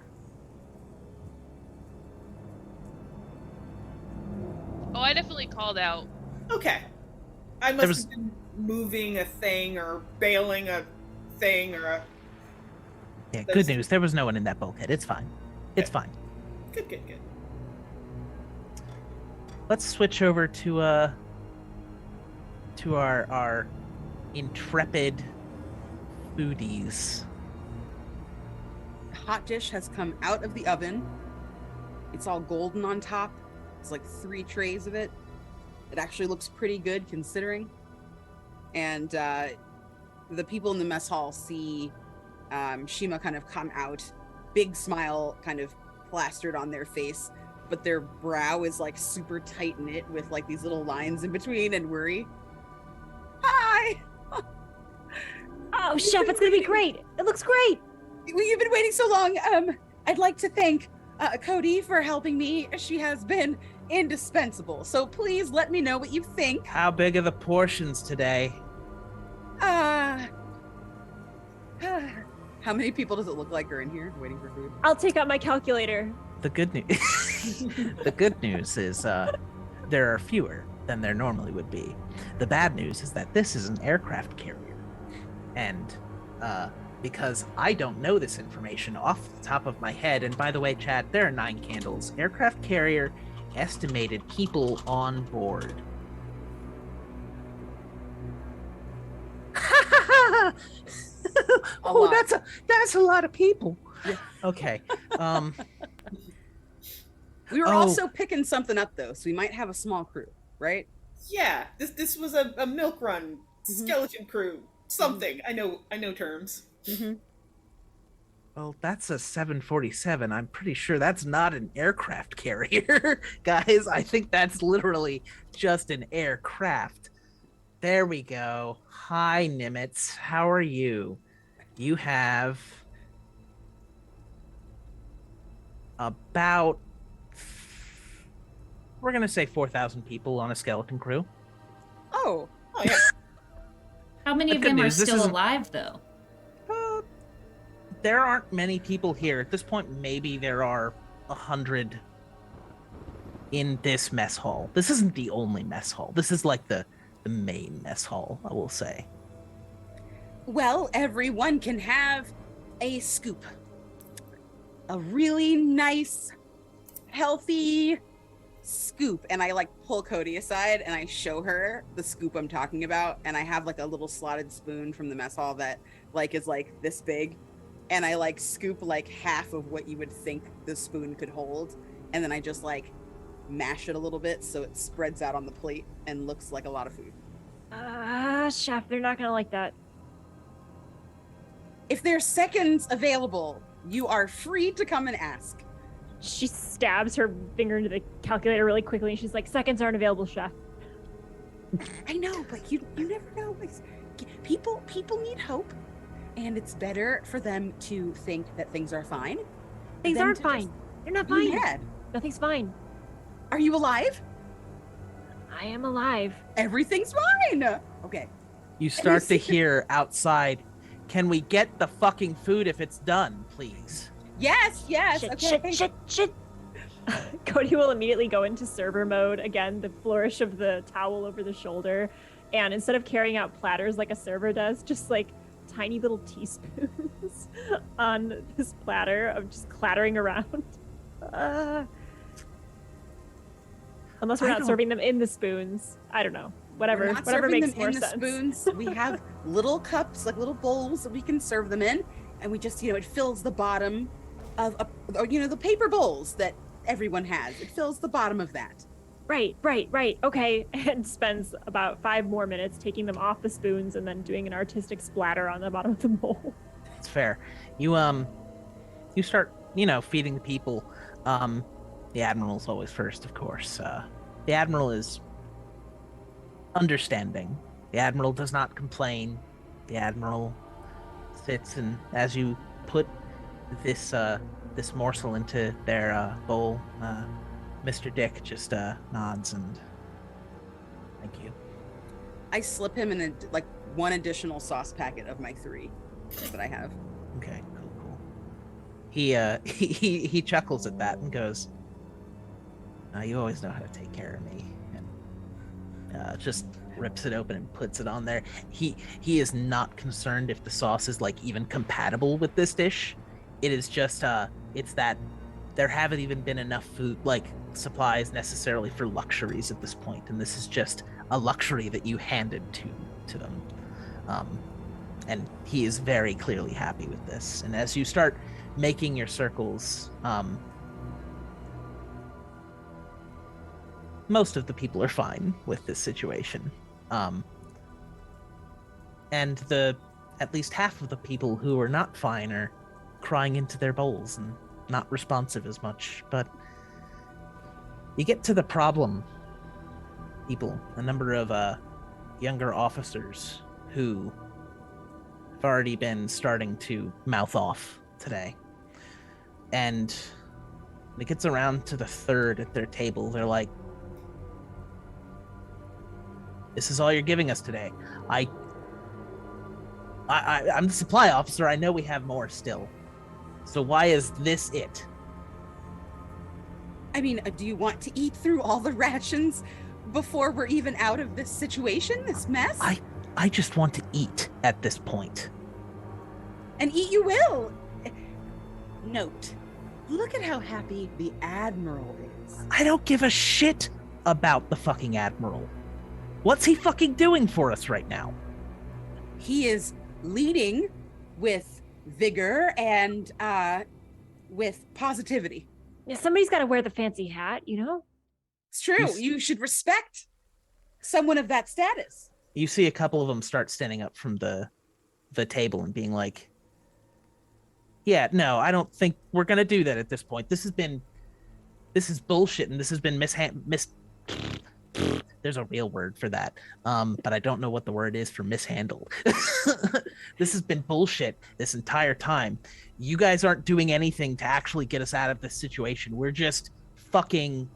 Oh, I definitely called out. Okay. I must have been moving a thing or bailing a thing or a... Yeah, good news. There was no one in that bulkhead. It's fine. It's fine. Good. Let's switch over to our intrepid foodies. The hot dish has come out of the oven. It's all golden on top. It's like 3 trays of it. It actually looks pretty good considering. And the people in the mess hall see Shima kind of come out, big smile kind of plastered on their face, but their brow is like super tight knit with like these little lines in between and worry. Hi! Oh, Chef, it's gonna be great. It looks great. You've been waiting so long. I'd like to thank Cody for helping me. She has been indispensable. So please let me know what you think. How big are the portions today? How many people does it look like are in here waiting for food? I'll take out my calculator. The good news the good news is there are fewer than there normally would be. The bad news is that this is an aircraft carrier. And because I don't know this information off the top of my head, and by the way, Chad, there are 9 candles. Aircraft carrier, estimated people on board. Oh, that's a lot of people. Yeah. Okay. We were also picking something up though, so we might have a small crew, right? Yeah, this was a milk run, skeleton crew, something. I know terms. Well, that's a 747. I'm pretty sure that's not an aircraft carrier. Guys, I think that's literally just an aircraft. There we go. Hi, Nimitz. How are you? You have about, we're going to say 4,000 people on a skeleton crew. Oh, Oh yeah. How many The of good them are news, this still isn't- alive, though? There aren't many people here at this point. Maybe there are 100 in this mess hall. This isn't the only mess hall. This is like the main mess hall, I will say. Well, everyone can have a scoop. A really nice, healthy scoop. And I like pull Cody aside and I show her the scoop I'm talking about. And I have like a little slotted spoon from the mess hall that like is like this big. And I like scoop like half of what you would think the spoon could hold. And then I just like mash it a little bit so it spreads out on the plate and looks like a lot of food. Chef, they're not gonna like that. If there's seconds available, you are free to come and ask. She stabs her finger into the calculator really quickly and she's like, seconds aren't available, chef. I know, but you never know. People need hope, and it's better for them to think that things are fine. Things than aren't to fine. just They're not be fine. mad. Nothing's fine. Are you alive? I am alive. Everything's fine. Okay. You start to see- hear outside, can we get the fucking food if it's done, please? Yes. Shit, Okay. shit. Cody will immediately go into server mode again, the flourish of the towel over the shoulder. And instead of carrying out platters like a server does, just like tiny little teaspoons on this platter of just clattering around. Unless we're I not don't- serving them in the spoons. I don't know. Whatever. We're not Whatever serving makes them more in the sense. spoons. We have little cups, like little bowls that we can serve them in, and we just, it fills the bottom of the paper bowls that everyone has. It fills the bottom of that. Right. Okay. And spends about 5 more minutes taking them off the spoons and then doing an artistic splatter on the bottom of the bowl. It's fair. You start, feeding the people. The Admiral's always first, of course. The Admiral is understanding. The Admiral does not complain. The Admiral sits, and as you put this morsel into their bowl, Mr. Dick just nods and thank you. I slip him in one additional sauce packet of my 3 that I have. Okay, cool. He chuckles at that and goes, "You always know how to take care of me," and just rips it open and puts it on there. He is not concerned if the sauce is even compatible with this dish. It is just it's that there haven't even been enough food supplies necessarily for luxuries at this point, and this is just a luxury that you handed to them. And he is very clearly happy with this. And as you start making your circles, most of the people are fine with this situation. And at least half of the people who are not fine are crying into their bowls and not responsive as much. But you get to the problem people, a number of younger officers who have already been starting to mouth off today. And when it gets around to the third at their table, they're like, "This is all you're giving us today. I'm the supply officer. I know we have more still. So why is this it?" I mean, do you want to eat through all the rations before we're even out of this situation, this mess? I just want to eat at this point. And eat you will. Note, look at how happy the Admiral is. I don't give a shit about the fucking Admiral. What's he fucking doing for us right now? He is leading with vigor and with positivity. Yeah, somebody's got to wear the fancy hat, It's true. You should respect someone of that status. You see a couple of them start standing up from the table and being like, "Yeah, no, I don't think we're gonna do that at this point. This is bullshit, and this has been there's a real word for that, but I don't know what the word is for mishandled. This has been bullshit this entire time. You guys aren't doing anything to actually get us out of this situation. We're just fucking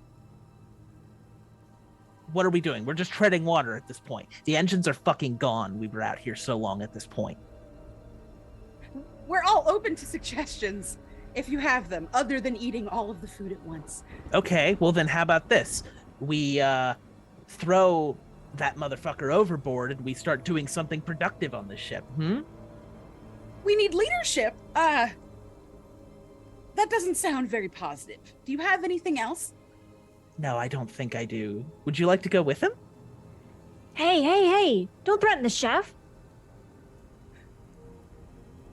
what are we doing? We're just treading water at this point. The engines are fucking gone. We were out here so long at this point. We're all open to suggestions if you have them, other than eating all of the food at once. Okay, well then how about this? We throw that motherfucker overboard and we start doing something productive on this ship. We need leadership. That doesn't sound very positive. Do you have anything else? No, I don't think I do. Would you like to go with him? Hey, don't threaten the chef.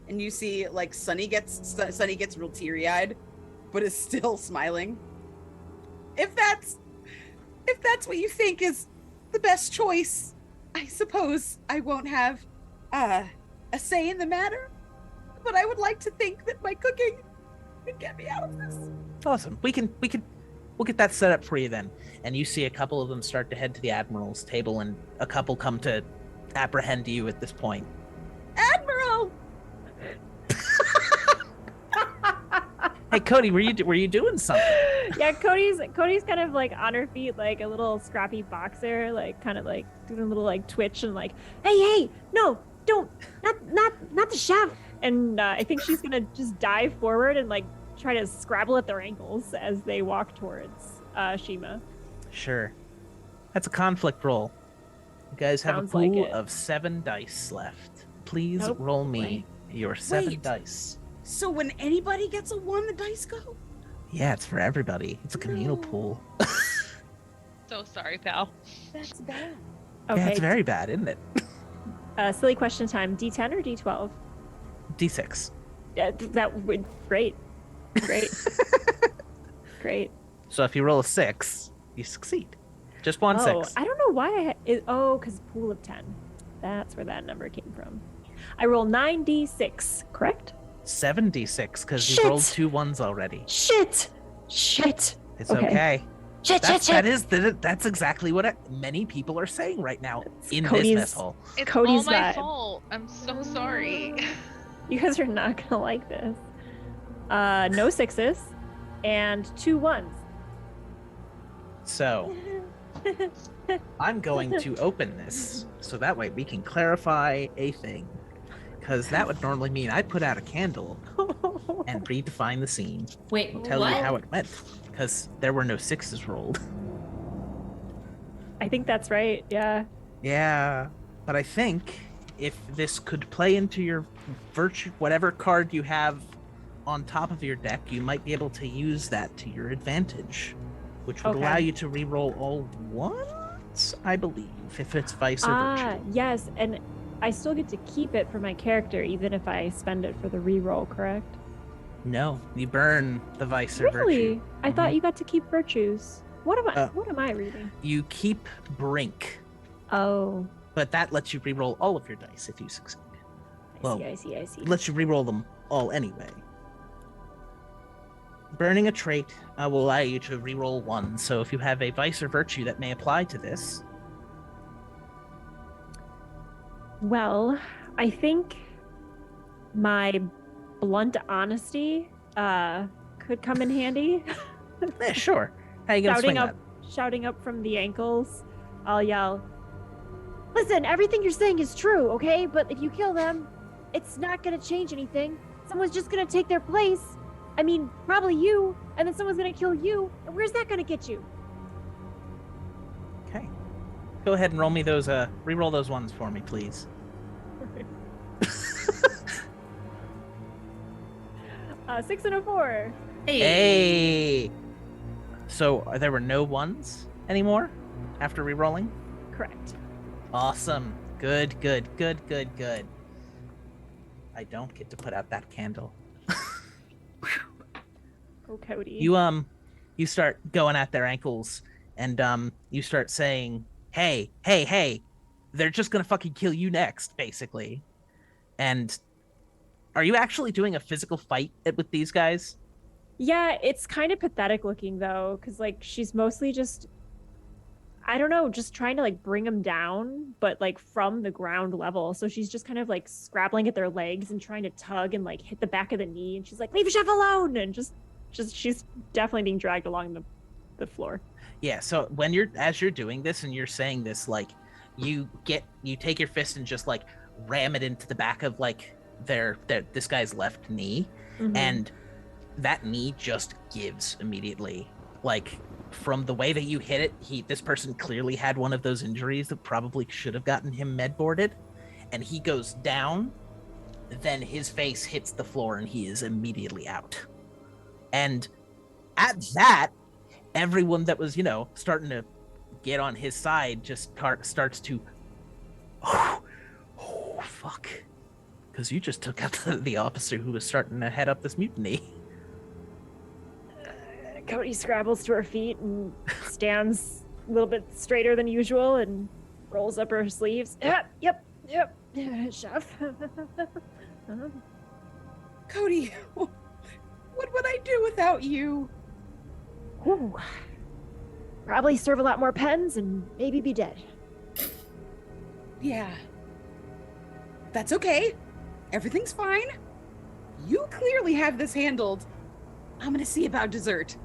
And you see, like, Sunny gets real teary-eyed, but is still smiling. If that's what you think is the best choice, I suppose I won't have a say in the matter. But I would like to think that my cooking could get me out of this. Awesome. We'll get that set up for you then. And you see a couple of them start to head to the Admiral's table, and a couple come to apprehend you at this point. Admiral! Hey, Cody, were you doing something? Yeah, Cody's kind of like on her feet, like a little scrappy boxer, like kind of like doing a little like twitch and like, hey, no, don't, not the chef. And I think she's gonna just dive forward and like try to scrabble at their ankles as they walk towards Shima. Sure. That's a conflict roll. You guys have Sounds a like pool it. of 7 dice left. Please Nope. roll me your 7 Wait. dice. So when anybody gets a 1, the dice go? Yeah, it's for everybody. It's a communal No. pool. So sorry, pal. That's bad. Okay, Yeah, it's very bad, isn't it? silly question time. D10 or D12? D6. That would great. So if you roll a 6, you succeed. Just one 6. I don't know why because pool of 10. That's where that number came from. I roll 9d6, correct? 7d6 because Shit. you rolled 2 1s already. Shit. It's Okay. okay. Shit. That's exactly what many people are saying right now in Cody's- this mess hall. It's Cody's all my vibe. fault. I'm so sorry. You guys are not gonna like this. No 6s and 2 1s. So I'm going to open this so that way we can clarify a thing. Because that would normally mean I put out a candle and redefine the scene. Wait, Tell what? you how it went. Because there were no 6s rolled. I think that's right. Yeah. Yeah, but I think if this could play into your virtue, whatever card you have on top of your deck, you might be able to use that to your advantage, which would Okay. allow you to re-roll all once, I believe, if it's vice or virtue. Yes, and I still get to keep it for my character even if I spend it for the reroll, correct? No, you burn the vice or Really? virtue. I thought Mhm. you got to keep virtues. What am I? Uh, what am I reading? You keep brink, Oh, but that lets you re-roll all of your dice if you succeed. Well, I see. Lets you re-roll them all anyway. Burning a trait will allow you to re-roll 1, so if you have a vice or virtue that may apply to this, Well, I think my blunt honesty could come in handy. sure. How you gonna swing that? Shouting up from the ankles, I'll yell, "Listen, everything you're saying is true, okay? But if you kill them, it's not gonna change anything. Someone's just gonna take their place. I mean, probably you, and then someone's gonna kill you. And where's that gonna get you?" Okay. Go ahead and roll me those, re-roll those ones for me, please. 6 and a 4. Hey! So, there were no 1s anymore after re-rolling? Correct. Awesome. Good. I don't get to put out that candle. Oh, Cody. You start going at their ankles, and you start saying, hey, they're just gonna fucking kill you next, basically. And are you actually doing a physical fight with these guys? Yeah, it's kind of pathetic looking though, because like she's mostly just, I don't know, just trying to like bring them down, but like from the ground level. So she's just kind of like scrabbling at their legs and trying to tug and like hit the back of the knee. And she's like, "Leave Chef alone!" And just she's definitely being dragged along the floor. Yeah, so as you're doing this and you're saying this, like you take your fist and just like ram it into the back of like this guy's left knee, and that knee just gives immediately. Like from the way that you hit it, this person clearly had one of those injuries that probably should have gotten him med boarded, and he goes down, then his face hits the floor and he is immediately out. And at that, everyone that was, starting to get on his side just starts to, oh fuck. Because you just took out the officer who was starting to head up this mutiny. Cody scrabbles to her feet and stands a little bit straighter than usual and rolls up her sleeves. Yep, chef. Cody, what would I do without you? Ooh. Probably serve a lot more pens and maybe be dead. Yeah. That's okay. Everything's fine. You clearly have this handled. I'm gonna see about dessert.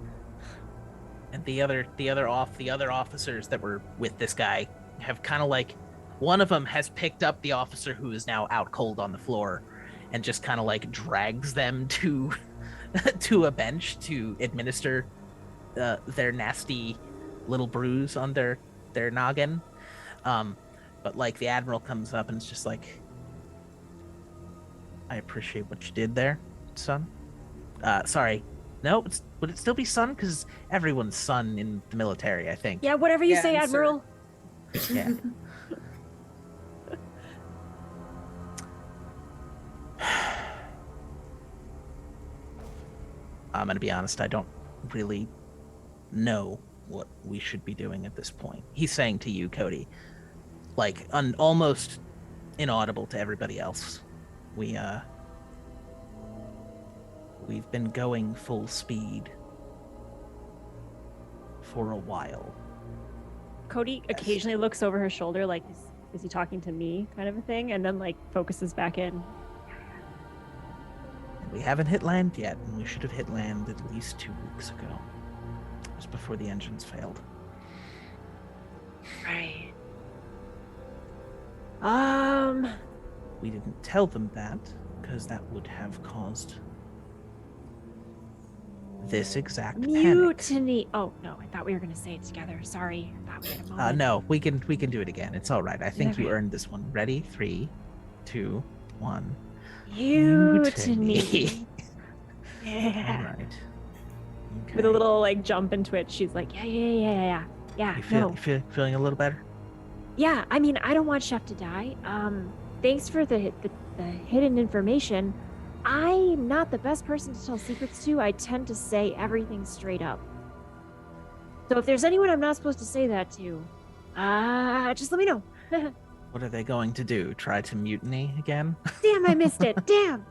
And the other officers that were with this guy have kind of like, one of them has picked up the officer who is now out cold on the floor and just kind of like drags them to a bench to administer their nasty little bruise on their noggin. But like the Admiral comes up and it's just like, I appreciate what you did there, son. Sorry. No, would it still be son? Because everyone's son in the military, I think. Yeah, whatever you say, Admiral. Yeah. I'm going to be honest, I don't really know what we should be doing at this point. He's saying to you, Cody, like almost inaudible to everybody else. We've been going full speed for a while. Cody occasionally looks over her shoulder like, is he talking to me kind of a thing, and then like focuses back in. We haven't hit land yet, and we should have hit land at least 2 weeks ago. It was before the engines failed. Right. We didn't tell them that, because that would have caused this exact mutiny. Oh no, I thought we were gonna say it together. Sorry, I thought we had a moment. No, we can do it again. It's all right. I think you earned this one. Ready? 3, 2, 1. Mutiny. Yeah. All right. Okay. With a little like jump and twitch, she's like, yeah. You feeling a little better? Yeah, I mean, I don't want Chef to die. Thanks for the hidden information. I'm not the best person to tell secrets to. I tend to say everything straight up. So if there's anyone I'm not supposed to say that to, just let me know. What are they going to do? Try to mutiny again? Damn, I missed it. Damn.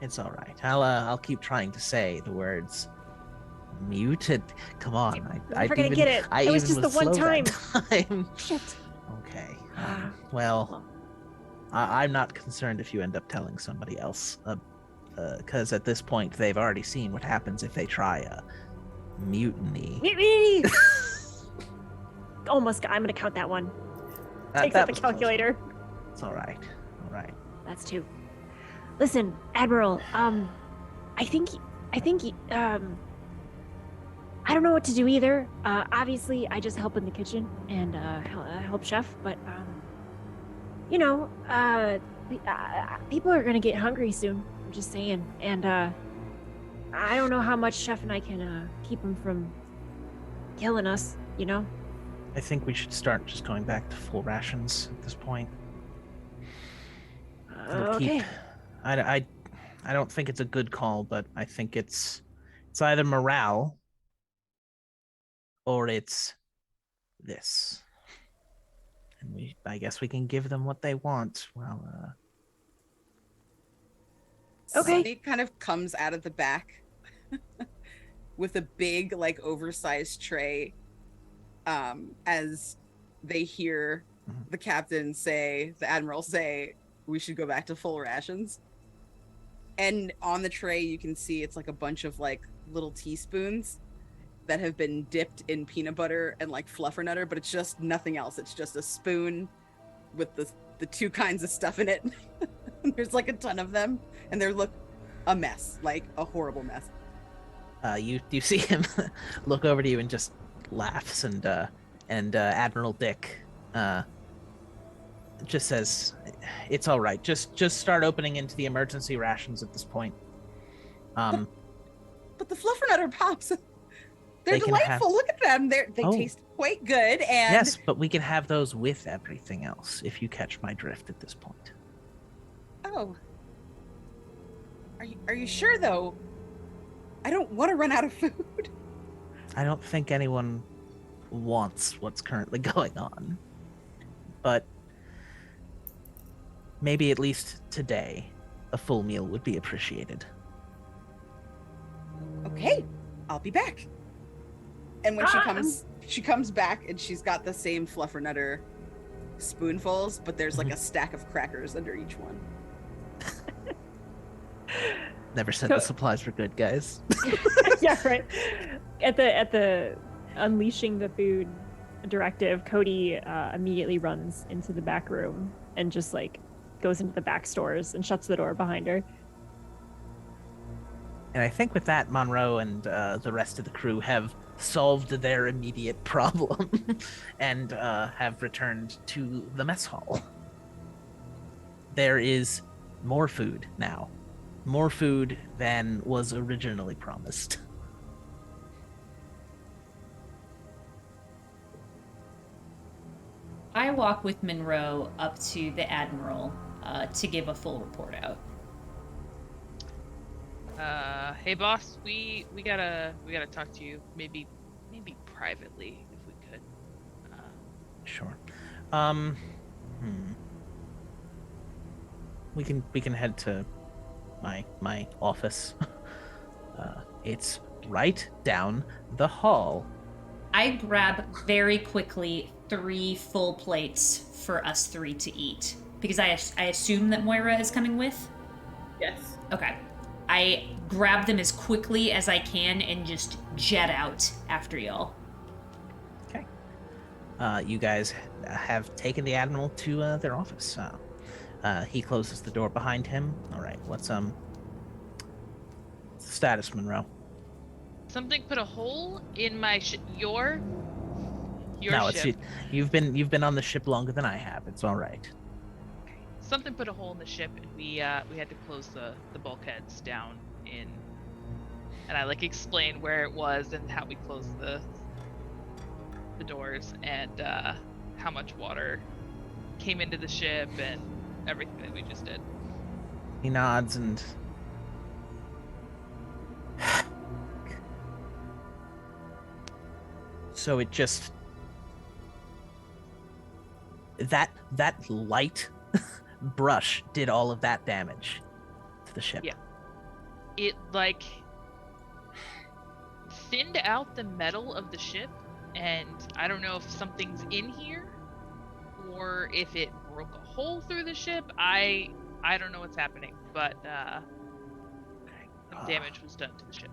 It's all right. I'll keep trying to say the words muted. Come on. I'm never gonna get it. It was just the one time. Shit. Okay. Well, I'm not concerned if you end up telling somebody else, because at this point they've already seen what happens if they try a mutiny. Mutiny! Almost. I'm gonna count that one. Takes out the calculator. It's all right. That's 2. Listen, Admiral. I think. I don't know what to do either. Obviously, I just help in the kitchen and help Chef, but people are gonna get hungry soon. I'm just saying, and I don't know how much Chef and I can keep them from killing us. I think we should start just going back to full rations at this point. Okay. I don't think it's a good call, but I think it's either morale or it's this. And I guess we can give them what they want. Well, okay. Sunny kind of comes out of the back with a big, like, oversized tray, as they hear the the Admiral say, we should go back to full rations. And on the tray, you can see it's like a bunch of like little teaspoons that have been dipped in peanut butter and like fluffernutter, but it's just nothing else. It's just a spoon with the two kinds of stuff in it. There's like a ton of them, and they look a mess, like a horrible mess. You see him look over to you and just laughs, and Admiral Dick just says, "It's all right. Just start opening into the emergency rations at this point." But the fluffernutter pops, they're They can delightful. Look at them. They Oh. taste quite good. And Yes, but we can have those with everything else, if you catch my drift at this point. Oh, are you sure though? I don't want to run out of food. I don't think anyone wants what's currently going on. But maybe at least today, a full meal would be appreciated. Okay, I'll be back. And when she comes back, and she's got the same fluffernutter spoonfuls, but there's like a stack of crackers under each one. Never said the supplies were good, guys. Yeah, right. At the unleashing the food directive, Cody immediately runs into the back room and just like goes into the back stores and shuts the door behind her. And I think with that, Monroe and the rest of the crew have solved their immediate problem and have returned to the mess hall. There is more food now. More food than was originally promised. I walk with Monroe up to the Admiral to give a full report out. Hey boss, we gotta talk to you. Maybe privately if we could. Sure. We can head to my office. It's right down the hall. I grab very quickly 3 full plates for us 3 to eat because I assume that Moira is coming with. Yes. Okay. I grab them as quickly as I can and just jet out after y'all. Okay. You guys have taken the Admiral to their office. He closes the door behind him. All right. What's the status, Monroe? Something put a hole in my your No, ship. you've been on the ship longer than I have. It's all right. Something put a hole in the ship, and we had to close the bulkheads down in. And I like explain where it was and how we closed the doors and how much water came into the ship and everything that we just did. He nods and so it just that light brush did all of that damage to the ship. Yeah. It like thinned out the metal of the ship, and I don't know if something's in here or if it broke a hole through the ship. I don't know what's happening, but some damage was done to the ship.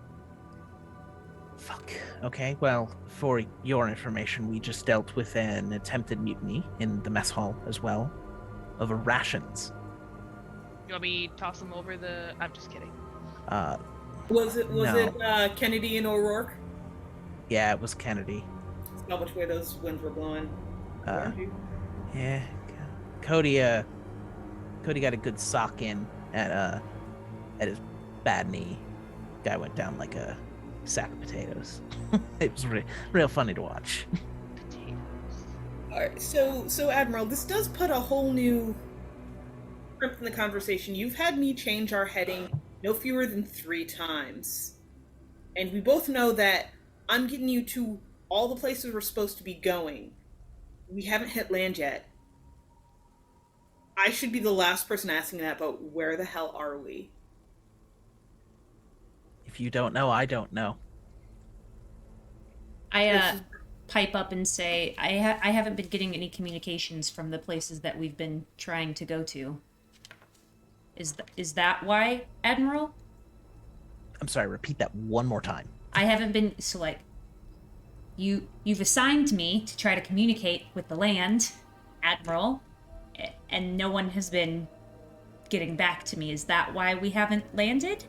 Fuck. Okay, well, for your information, we just dealt with an attempted mutiny in the mess hall as well, over rations. You want me to toss them over the... I'm just kidding. Was it No. Kennedy and O'Rourke? Yeah, it was Kennedy. That's not which way those winds were blowing. Yeah, Cody got a good sock in at his bad knee. Guy went down like a sack of potatoes. It was real funny to watch. Potatoes. All right, so Admiral, this does put a whole new crimp in the conversation. You've had me change our heading no fewer than 3 times, and we both know that I'm getting you to all the places we're supposed to be going. We haven't hit land yet. I should be the last person asking that, but where the hell are we? If you don't know, I don't know. I pipe up and say, I haven't been getting any communications from the places that we've been trying to go to. Is that why, Admiral? I'm sorry, repeat that one more time. I haven't been so like you've assigned me to try to communicate with the land, Admiral, and no one has been getting back to me. Is that why we haven't landed?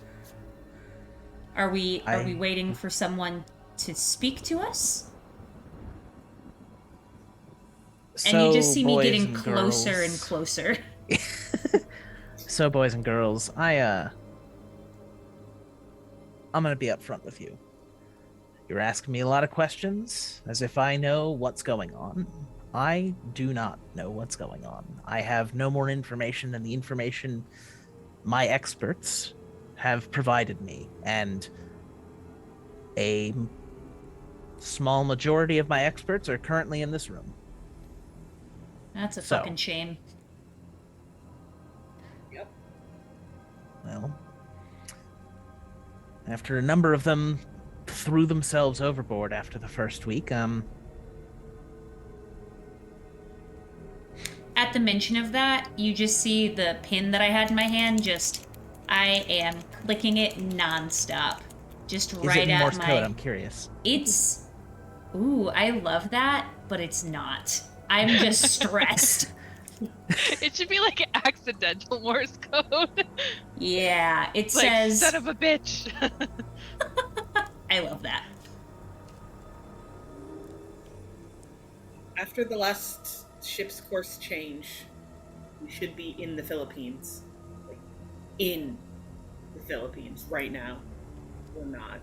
Are we waiting for someone to speak to us? And you just see me getting closer and closer. So, boys and girls, I'm gonna be upfront with you. You're asking me a lot of questions, as if I know what's going on. I do not know what's going on. I have no more information than the information my experts have provided me, and a small majority of my experts are currently in this room. That's a fucking shame. Yep. Well, after a number of them threw themselves overboard after the first week, At the mention of that, you just see the pin that I had in my hand, I am clicking it nonstop. Just right is it at Morse my... code? I'm curious. It's... Ooh, I love that, but it's not. I'm just stressed. It should be like accidental Morse code. Yeah, it Like, says... son of a bitch. I love that. After the last ship's course change, we should be in the Philippines. Like, in the Philippines right now. We're not.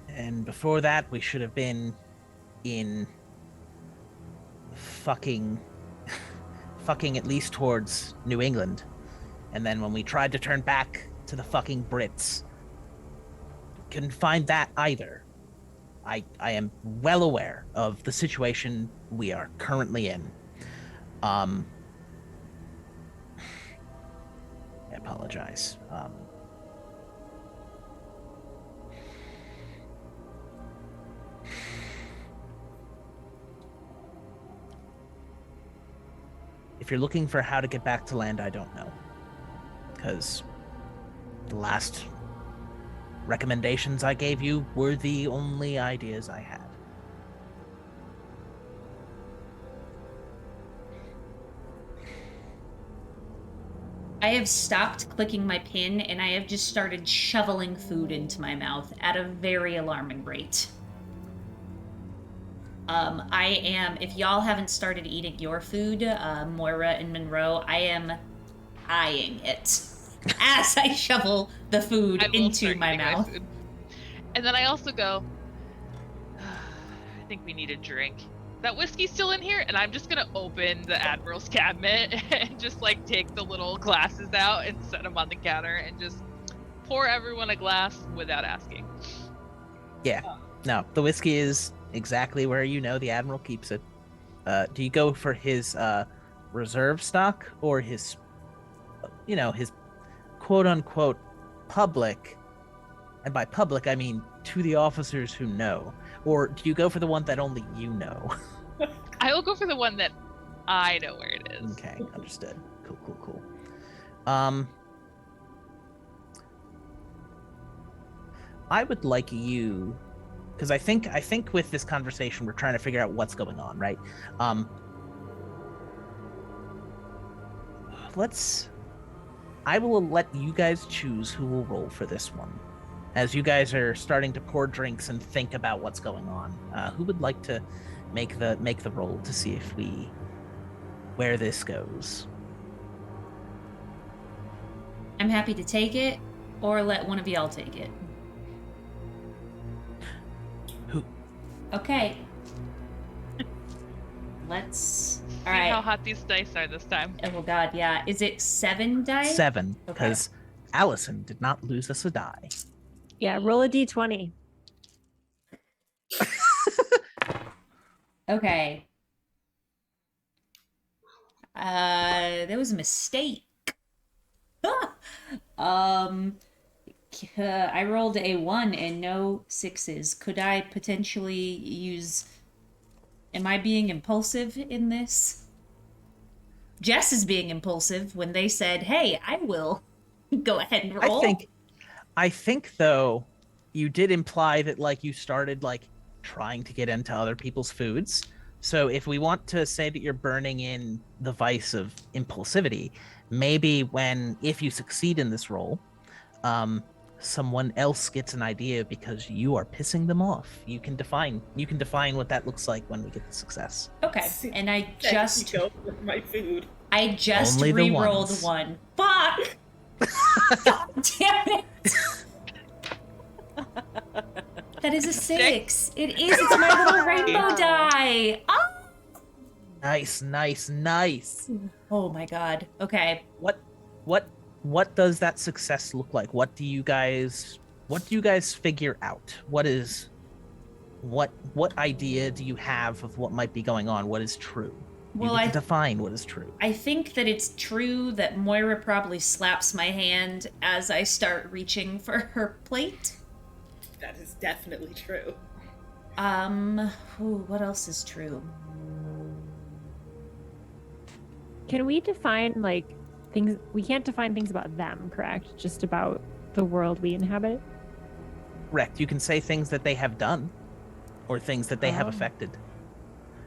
And before that, we should have been in fucking at least towards New England. And then when we tried to turn back to the fucking Brits, couldn't find that either. I am well aware of the situation we are currently in. I apologize. If you're looking for how to get back to land, I don't know. Because the last recommendations I gave you were the only ideas I had. I have stopped clicking my pin, and I have just started shoveling food into my mouth at a very alarming rate. If y'all haven't started eating your food, Moira and Monroe, I am eyeing it as I shovel the food into my mouth. And then I also go, I think we need a drink. That whiskey's still in here, and I'm just gonna open the Admiral's cabinet and just like take the little glasses out and set them on the counter and just pour everyone a glass without asking. Yeah, no, the whiskey is exactly where the Admiral keeps it. Do you go for his reserve stock or his, his quote-unquote public, and by public I mean to the officers who know, or do you go for the one that only you know? I will go for the one that I know where it is. Okay, understood. Cool. I would like you, because I think with this conversation we're trying to figure out what's going on, right? I will let you guys choose who will roll for this one. As you guys are starting to pour drinks and think about what's going on, who would like to make the roll to see where this goes? I'm happy to take it, or let one of y'all take it. Who? Okay. Let's... See Alright. how hot these dice are this time. Oh god, yeah. Is it 7 dice? 7, because Allison did not lose us a die. Yeah, roll a d20. Okay. There was a mistake. I rolled a 1 and no 6s. Could I potentially use... Am I being impulsive in this? Jess is being impulsive when they said, hey, I will go ahead and roll. I think though, you did imply that like you started like trying to get into other people's foods. So if we want to say that you're burning in the vice of impulsivity, maybe if you succeed in this role, um, someone else gets an idea because you are pissing them off. You can define what that looks like when we get the success. Okay, and I just go for my food. Only the re-rolled ones. one. Fuck! God damn it! That is a 6. It is. It's my little rainbow die. Oh! Nice. Oh my god. Okay. What does that success look like? What do you guys figure out? What idea do you have of what might be going on? What is true? Well, you get to define what is true. I think that it's true that Moira probably slaps my hand as I start reaching for her plate. That is definitely true. What else is true? Can we define like things? We can't define things about them, correct? Just about the world we inhabit. Correct. You can say things that they have done, or things that they have affected.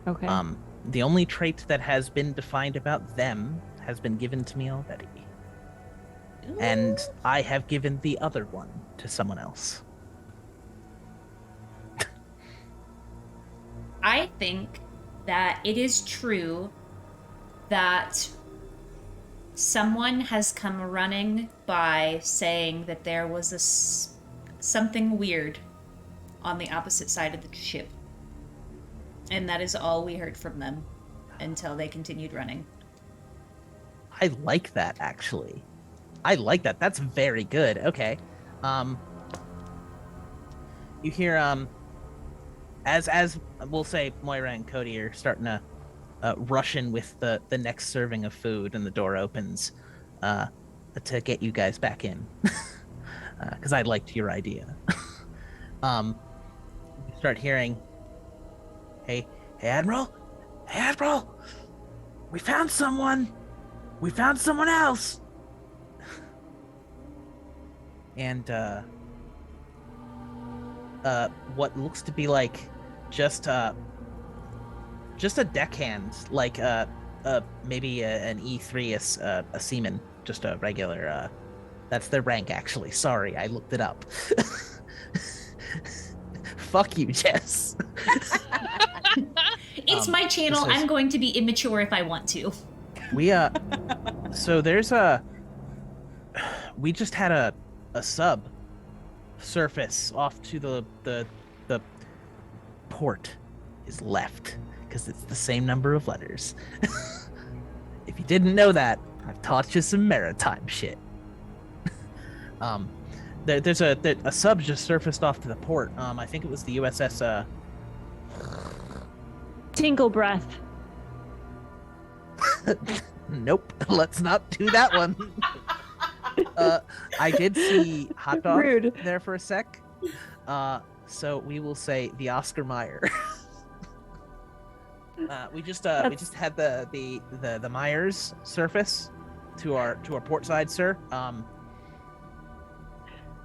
Okay. The only trait that has been defined about them has been given to me already, and I have given the other one to someone else. I think that it is true that someone has come running by saying that there was something weird on the opposite side of the ship. And that is all we heard from them until they continued running. I like that, actually. I like that. That's very good. Okay. You hear as we'll say, Moira and Cody are starting to rush in with the next serving of food, and the door opens to get you guys back in, because I liked your idea. You start hearing, hey Admiral, we found someone else. And what looks to be like just a deckhand, like maybe an E3, a seaman, just a regular. That's their rank, actually. Sorry, I looked it up. Fuck you, Jess. It's my channel. I'm going to be immature if I want to. So we just had a sub surface off to the port is left, because it's the same number of letters. If you didn't know that, I've taught you some maritime shit. There's a sub just surfaced off to the port. I think it was the USS Tinkle breath. Nope, let's not do that one. I did see hot dog Rude. there for a sec. So we will say the Oscar Mayer. We just had the Myers surface to our port side, sir.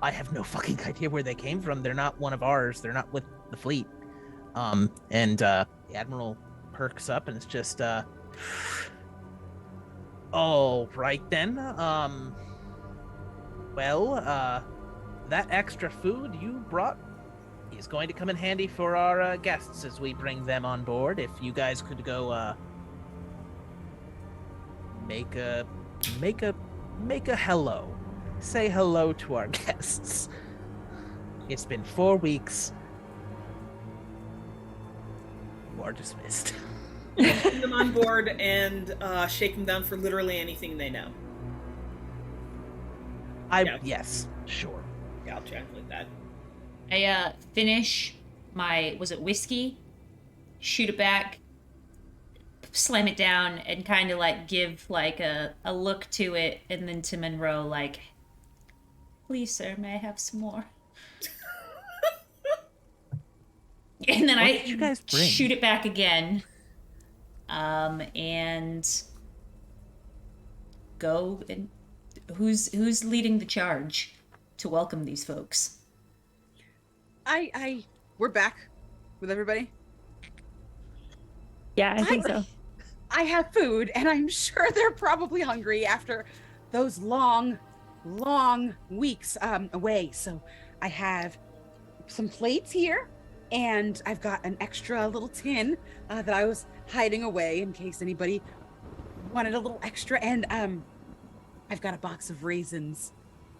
I have no fucking idea where they came from. They're not one of ours. They're not with the fleet. And the Admiral perks up, and it's just all right then. Well, that extra food you brought is going to come in handy for our guests as we bring them on board. If you guys could go make a hello. Say hello to our guests. It's been 4 weeks. You are dismissed. Bring them on board and shake them down for literally anything they know. Yes, sure. Yeah, I'll check with that. I finish my, was it whiskey? Shoot it back, slam it down, and kind of like give like a look to it, and then to Monroe like, please sir, may I have some more? And then What I did you guys bring? shoot it back again, and go. And who's leading the charge? to welcome these folks? We're back with everybody. Yeah, I think so. I have food, and I'm sure they're probably hungry after those long weeks away. So I have some plates here, and I've got an extra little tin that I was hiding away in case anybody wanted a little extra, and I've got a box of raisins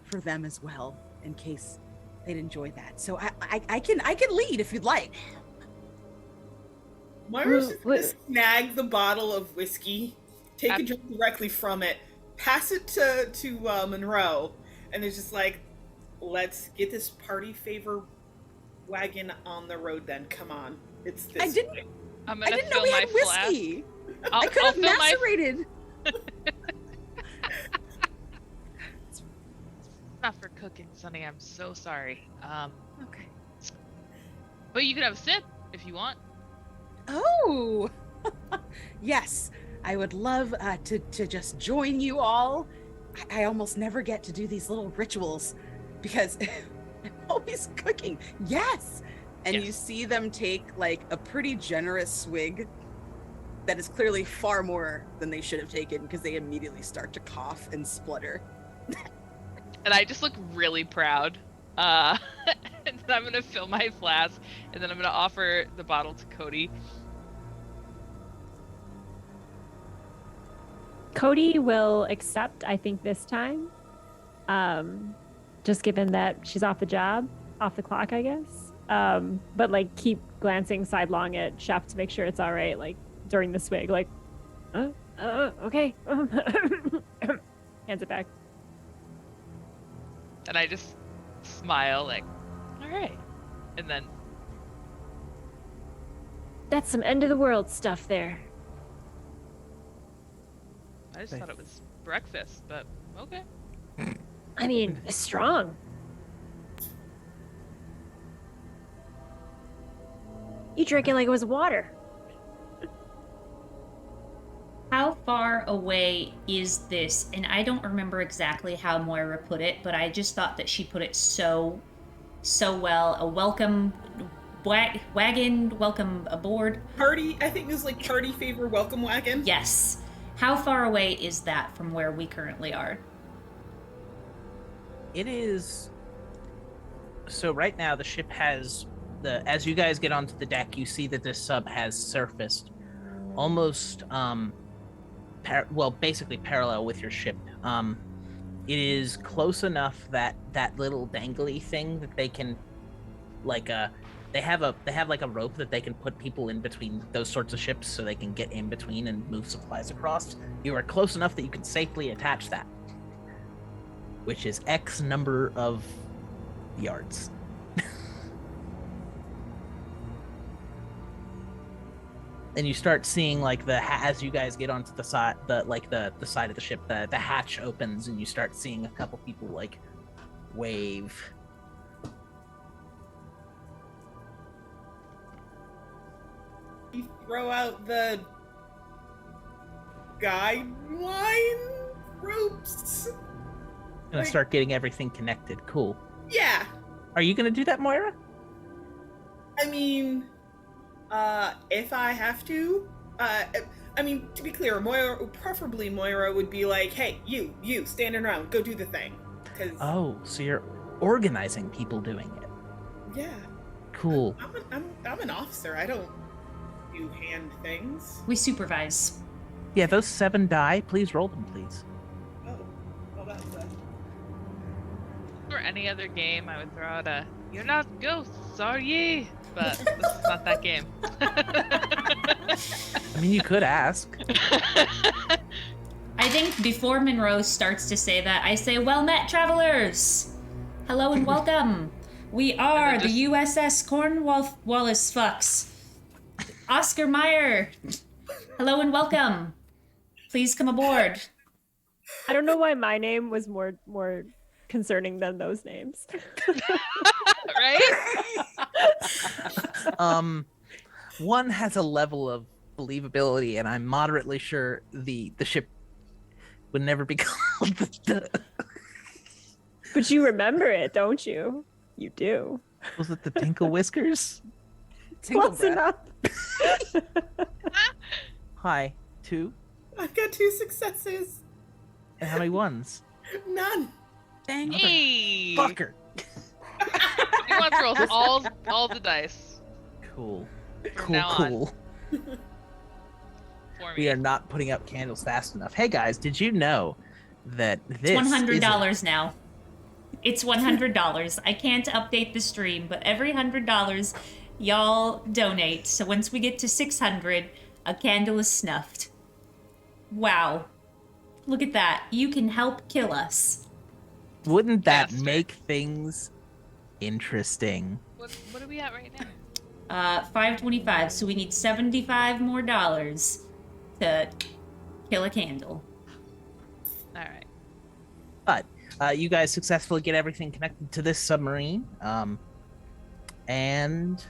for them as well in case they'd enjoy that. So I can lead if you'd like. Moira's just gonna snag the bottle of whiskey, take a drink directly from it, pass it to Monroe, and it's just like, let's get this party favor wagon on the road. Then come on, it's this. I'm gonna I didn't know fill we my had whiskey. I'll I could have fill my- macerated. Not for cooking, Sonny. I'm so sorry. Okay. But you could have a sip if you want. Oh, yes. I would love to just join you all. I almost never get to do these little rituals because I'm always cooking. Yes. And Yes. you see them take like a pretty generous swig that is clearly far more than they should have taken because they immediately start to cough and splutter. And I just look really proud. And then I'm gonna fill my flask, and then I'm gonna offer the bottle to Cody. Cody will accept, I think, this time. Just given that she's off the clock, I guess. But like keep glancing sidelong at Chef to make sure it's all right, like during the swig, like, okay. Hands it back. And I just smile, like, all right. And then That's some end of the world stuff there. I just thought it was breakfast, but okay. I mean, it's strong. You drink it like it was water. How far away is this? And I don't remember exactly how Moira put it, but I just thought that she put it so well. A welcome wagon, welcome aboard. Party, I think it was like party favor welcome wagon. Yes. How far away is that from where we currently are? It is. So right now the ship has as you guys get onto the deck, you see that this sub has surfaced almost basically parallel with your ship. It is close enough that that little dangly thing that they can they have like a rope that they can put people in between those sorts of ships so they can get in between and move supplies across. You are close enough that you can safely attach that, which is X number of yards. And you start seeing like as you guys get onto the side, the side of the ship, the hatch opens and you start seeing a couple people like wave. You throw out the guideline ropes. And start getting everything connected. Cool. Yeah. Are you gonna do that, Moira? I mean, if I have to, I mean, to be clear, preferably Moira would be like, hey, you standing around, go do the thing. Oh, so you're organizing people doing it. Yeah. Cool. I'm an officer. I don't do hand things. We supervise. Yeah, those 7 die. Please roll them, please. Oh, well, that's For any other game, I would throw out a "You're not ghosts, are ye?" But this is not that game. I mean, you could ask. I think before Monroe starts to say that, I say, well met, travelers! Hello and welcome. We are the USS Cornwallis Fucks. Oscar Meyer. Hello and welcome. Please come aboard. I don't know why my name was more concerning than those names. Right? One has a level of believability, and I'm moderately sure the ship would never be called But you remember it, don't you? You do. Was it the Tinkle Whiskers? Tinkle Close breath. enough. Hi, 2. I got 2 successes. And how many ones? None. Dang. Hey! Fucker. Nuance rolls all the dice Cool. from now on Cool. for me. We are not putting up candles fast enough. Hey guys, did you know that this It's $100 is now. It's $100. I can't update the stream, but every $100 y'all donate. So once we get to 600, a candle is snuffed. Wow. Look at that. You can help kill us. Wouldn't that Faster. make things interesting? What are we at right now? 525. So we need 75 more dollars to kill a candle. All right. But you guys successfully get everything connected to this submarine, and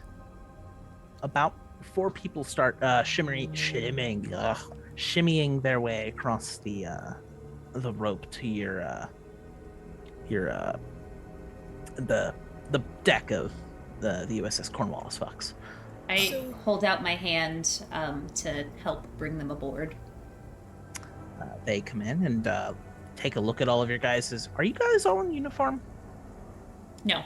about 4 people start shimmying their way across the rope to the deck of the USS Cornwallis Fox. I So- hold out my hand to help bring them aboard. They come in and take a look at all of your guys'. Are you guys all in uniform? No.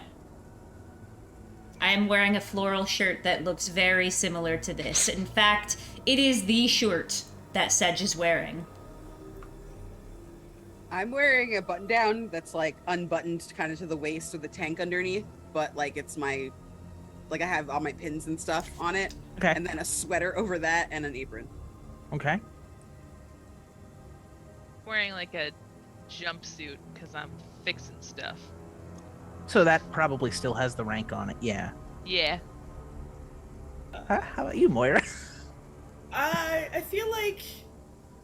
I'm wearing a floral shirt that looks very similar to this. In fact, it is the shirt that Sedge is wearing. I'm wearing a button down that's like unbuttoned kind of to the waist with the tank underneath, but like it's my, like I have all my pins and stuff on it. Okay. And then a sweater over that and an apron. Okay. Wearing like a jumpsuit because I'm fixing stuff. So that probably still has the rank on it. Yeah. Yeah. How about you, Moira? I feel like,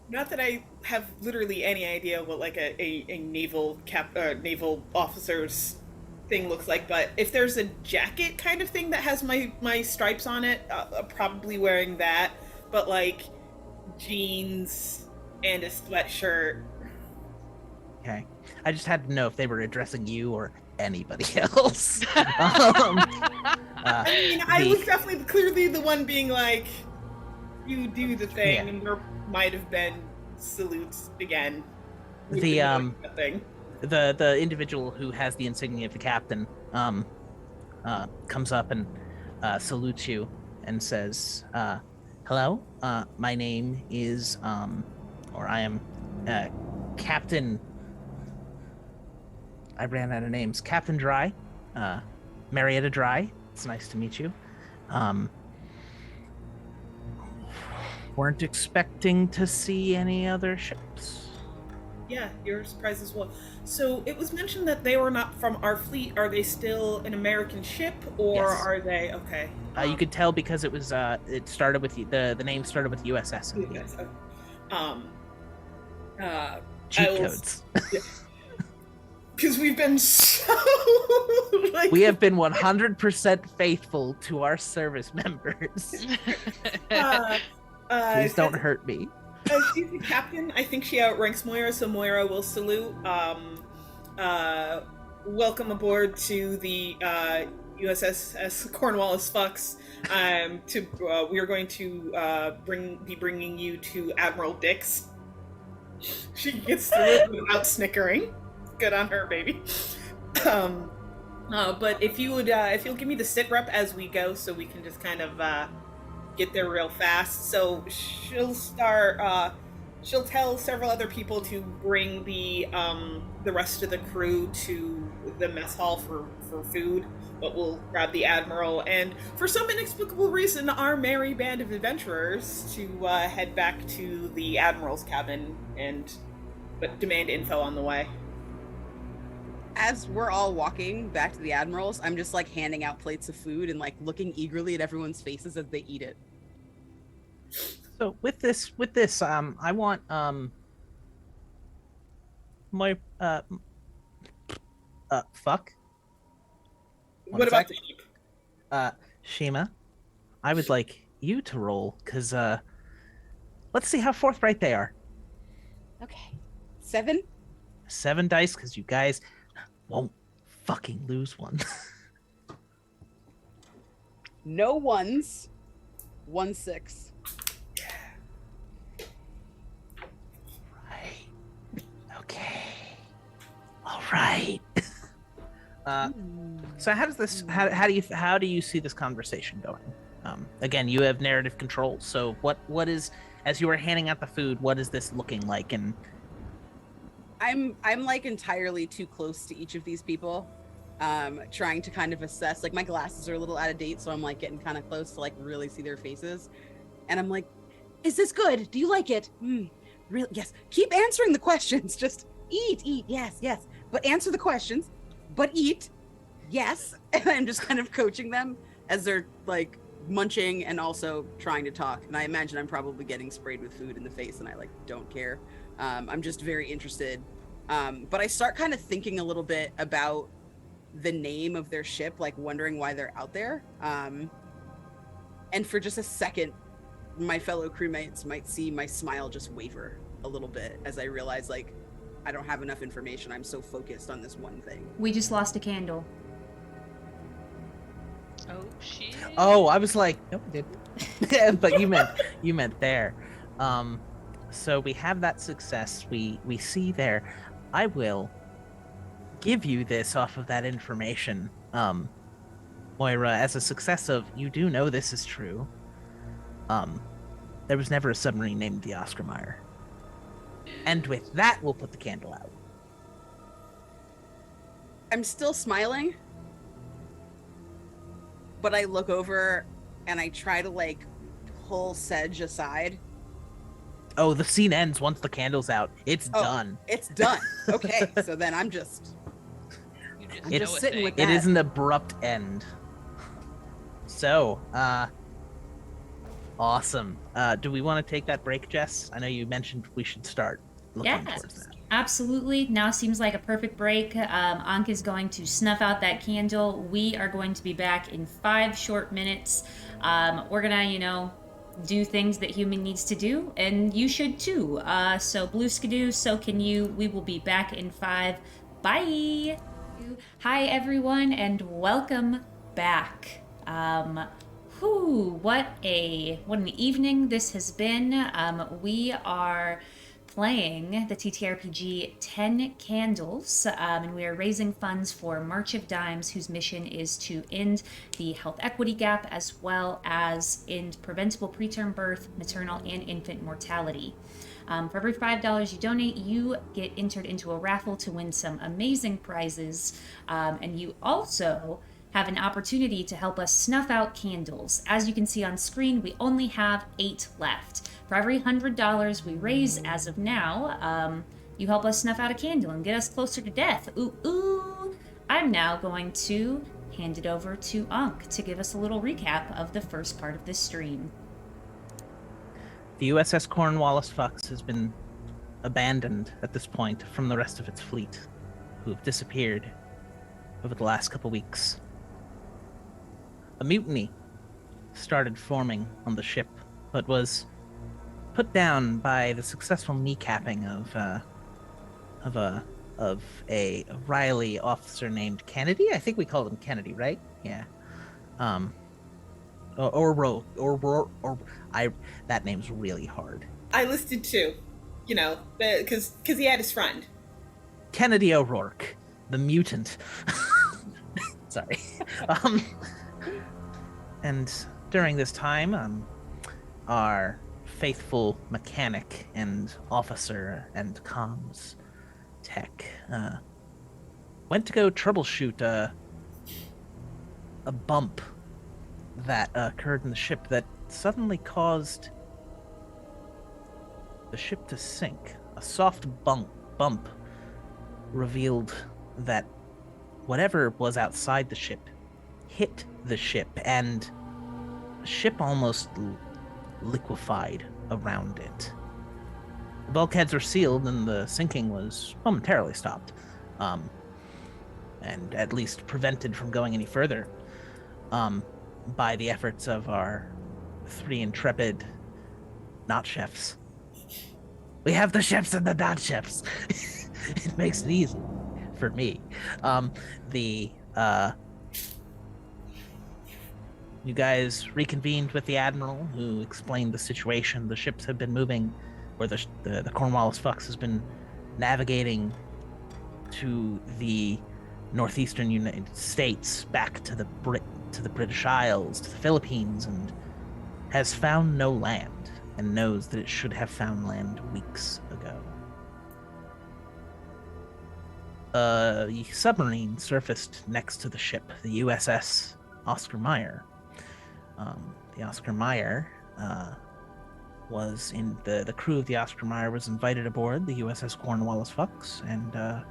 not that I have literally any idea what like a naval officer's thing looks like, but if there's a jacket kind of thing that has my stripes on it, I'm probably wearing that. But like jeans and a sweatshirt. Okay. I just had to know if they were addressing you or anybody else. I mean, I the- was definitely clearly the one being like, you do the thing, Yeah. and there might have been salutes again. We've The, been doing that thing. the individual who has the insignia of the captain comes up and salutes you and says, hello, my name is or I am Captain, I ran out of names, Captain Dry, Marietta Dry. It's nice to meet you. Weren't expecting to see any other ships. Yeah, you're surprised as well. So it was mentioned that they were not from our fleet. Are they still an American ship, or Yes. are they okay? You could tell because it was it started with the name started with USS and Yes, cheat I will- codes. because we've been so like We have been 100% faithful to our service members. Please don't hurt me. She's the captain. I think she outranks Moira, so Moira will salute. Welcome aboard to the USS Cornwallis Fox. We are going to be bringing you to Admiral Dix. She gets through it without snickering. Good on her, baby. But if you'll give me the sit rep as we go, so we can just kind of get there real fast. So she'll start. She'll tell several other people to bring the rest of the crew to the mess hall for food. But we'll grab the admiral, and for some inexplicable reason, our merry band of adventurers to head back to the admiral's cabin but demand info on the way. As we're all walking back to the admiral's, I'm just like handing out plates of food and like looking eagerly at everyone's faces as they eat it. So with this, I want my fuck. What about the sheep? Shima, I would like you to roll because let's see how forthright they are. Okay. 7? 7 dice because you guys won't fucking lose one. No ones. 1-6. Right. Okay. All right. So how does this? How do you see this conversation going? Again, you have narrative control. So what is, as you are handing out the food, what is this looking like? And I'm like entirely too close to each of these people, trying to kind of assess. Like my glasses are a little out of date, so I'm like getting kind of close to like really see their faces, and I'm like, "Is this good? Do you like it? Really? Yes. Keep answering the questions. Just eat. Yes. But answer the questions. But eat. Yes." And I'm just kind of coaching them as they're like munching and also trying to talk. And I imagine I'm probably getting sprayed with food in the face, and I like don't care. I'm just very interested. But I start kind of thinking a little bit about the name of their ship, like wondering why they're out there. And for just a second, my fellow crewmates might see my smile just waver a little bit as I realize like I don't have enough information. I'm so focused on this one thing. We just lost a candle. Oh shit. oh, I was like, nope, I did. But you meant there. So we have that success. We see there. I will give you this off of that information, Moira, as a success of you do know this is true. There was never a submarine named the Oscar Mayer. And with that, we'll put the candle out. I'm still smiling, but I look over and I try to like pull Sedge aside. Oh, the scene ends once the candle's out. It's done. It's done. Okay, so then I'm just You I'm know just a sitting thing. with It that. is an abrupt end. So, awesome. Do we want to take that break, Jess? I know you mentioned we should start looking Yeah. towards that. Absolutely. Now seems like a perfect break. Ankh is going to snuff out that candle. We are going to be back in 5 short minutes. We're gonna, do things that human needs to do, and you should too. So blue skidoo, so can you. We will be back in 5. Bye. Hi everyone, and welcome back. What an evening this has been. We are playing the TTRPG 10 Candles, and we are raising funds for March of Dimes, whose mission is to end the health equity gap as well as end preventable preterm birth, maternal, and infant mortality. For every $5 you donate, you get entered into a raffle to win some amazing prizes, and you also have an opportunity to help us snuff out candles. As you can see on screen, we only have 8 left. For every $100 we raise as of now, you help us snuff out a candle and get us closer to death. Ooh. I'm now going to hand it over to Ankh to give us a little recap of the first part of this stream. The USS Cornwallis Fox has been abandoned at this point from the rest of its fleet, who have disappeared over the last couple weeks. A mutiny started forming on the ship, but was put down by the successful kneecapping of a Riley officer named Kennedy. I think we called him Kennedy, right? Yeah. That name's really hard. I listed 2, because he had his friend. Kennedy O'Rourke, the mutant. Sorry. And during this time, our faithful mechanic and officer and comms tech went to go troubleshoot a bump that occurred in the ship that suddenly caused the ship to sink. A soft bump revealed that whatever was outside the ship hit the ship, and the ship almost liquefied around it. The bulkheads were sealed and the sinking was momentarily stopped, and at least prevented from going any further by the efforts of our 3 intrepid not chefs. We have the chefs and the not chefs. It makes it easy. for me. The You guys reconvened with the admiral, who explained the situation. The ships have been moving, or the Cornwallis Fox has been navigating to the northeastern United States, back to the British Isles, to the Philippines, and has found no land, and knows that it should have found land weeks ago. A submarine surfaced next to the ship, the USS Oscar Mayer. The Oscar Mayer was in the crew of the Oscar Mayer was invited aboard the USS Cornwallis Fox, and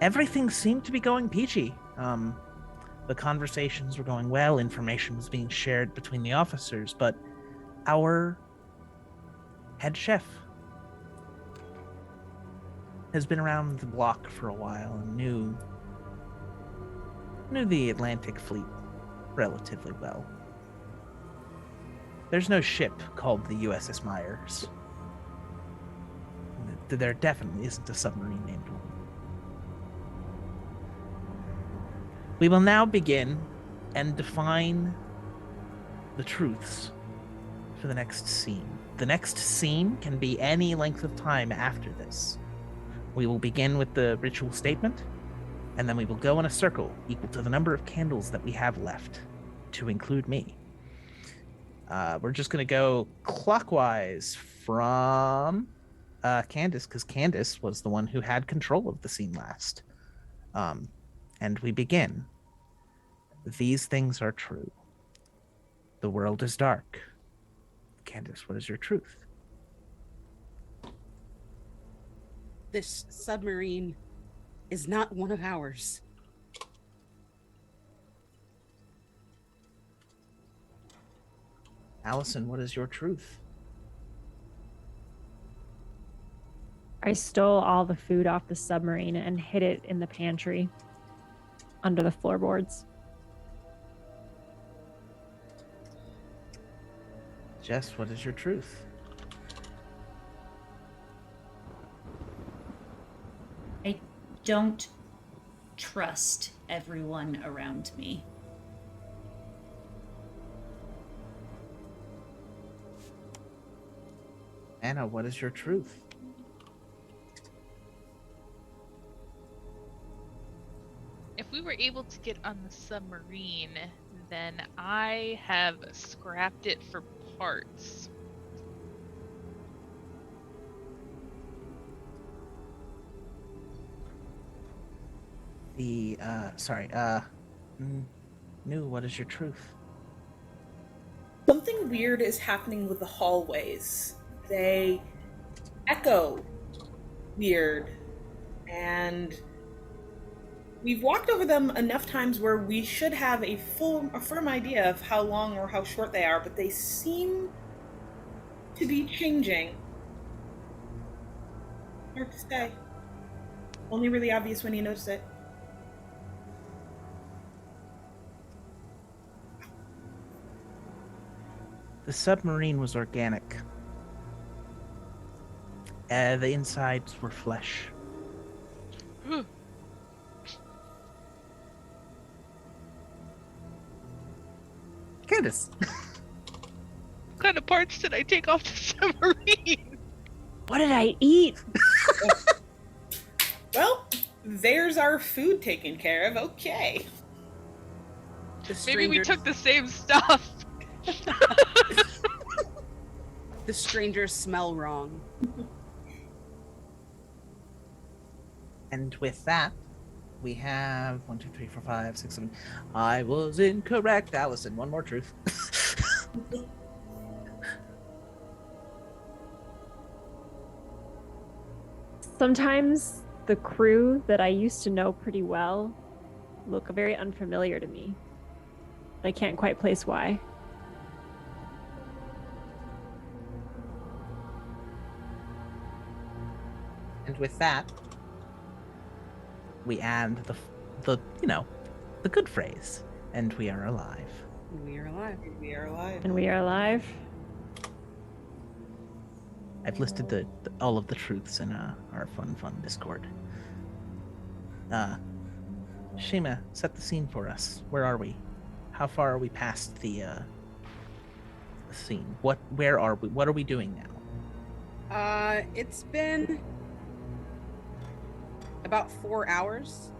everything seemed to be going peachy. The conversations were going well, information was being shared between the officers, but our head chef has been around the block for a while and knew the Atlantic Fleet relatively well. There's no ship called the USS Myers. There definitely isn't a submarine named one. We will now begin and define the truths for the next scene. The next scene can be any length of time after this. We will begin with the ritual statement, and then we will go in a circle equal to the number of candles that we have left, to include me. We're just going to go clockwise from Candace, because Candace was the one who had control of the scene last. And we begin. These things are true. The world is dark. Candace, what is your truth? This submarine is not one of ours. Allison, what is your truth? I stole all the food off the submarine and hid it in the pantry under the floorboards. Jess, what is your truth? I don't trust everyone around me. Anna, what is your truth? If we were able to get on the submarine, then I have scrapped it for parts. New, what is your truth? Something weird is happening with the hallways. They echo weird, and we've walked over them enough times where we should have a firm idea of how long or how short they are, but they seem to be changing. Hard to say. Only really obvious when you notice it. The submarine was organic. The insides were flesh. Candace. What kind of parts did I take off the submarine? What did I eat? Well, there's our food taken care of. Okay. Maybe we took the same stuff. The strangers smell wrong. And with that, we have 1, 2, 3, 4, 5, 6, 7. I was incorrect, Allison. One more truth. Sometimes the crew that I used to know pretty well look very unfamiliar to me. I can't quite place why. And with that, we add the good phrase, and we are alive. We are alive. We are alive. And we are alive. I've listed all of the truths in our fun Discord. Shima, set the scene for us. Where are we? How far are we past the scene? Where are we? What are we doing now? It's been about 4 hours.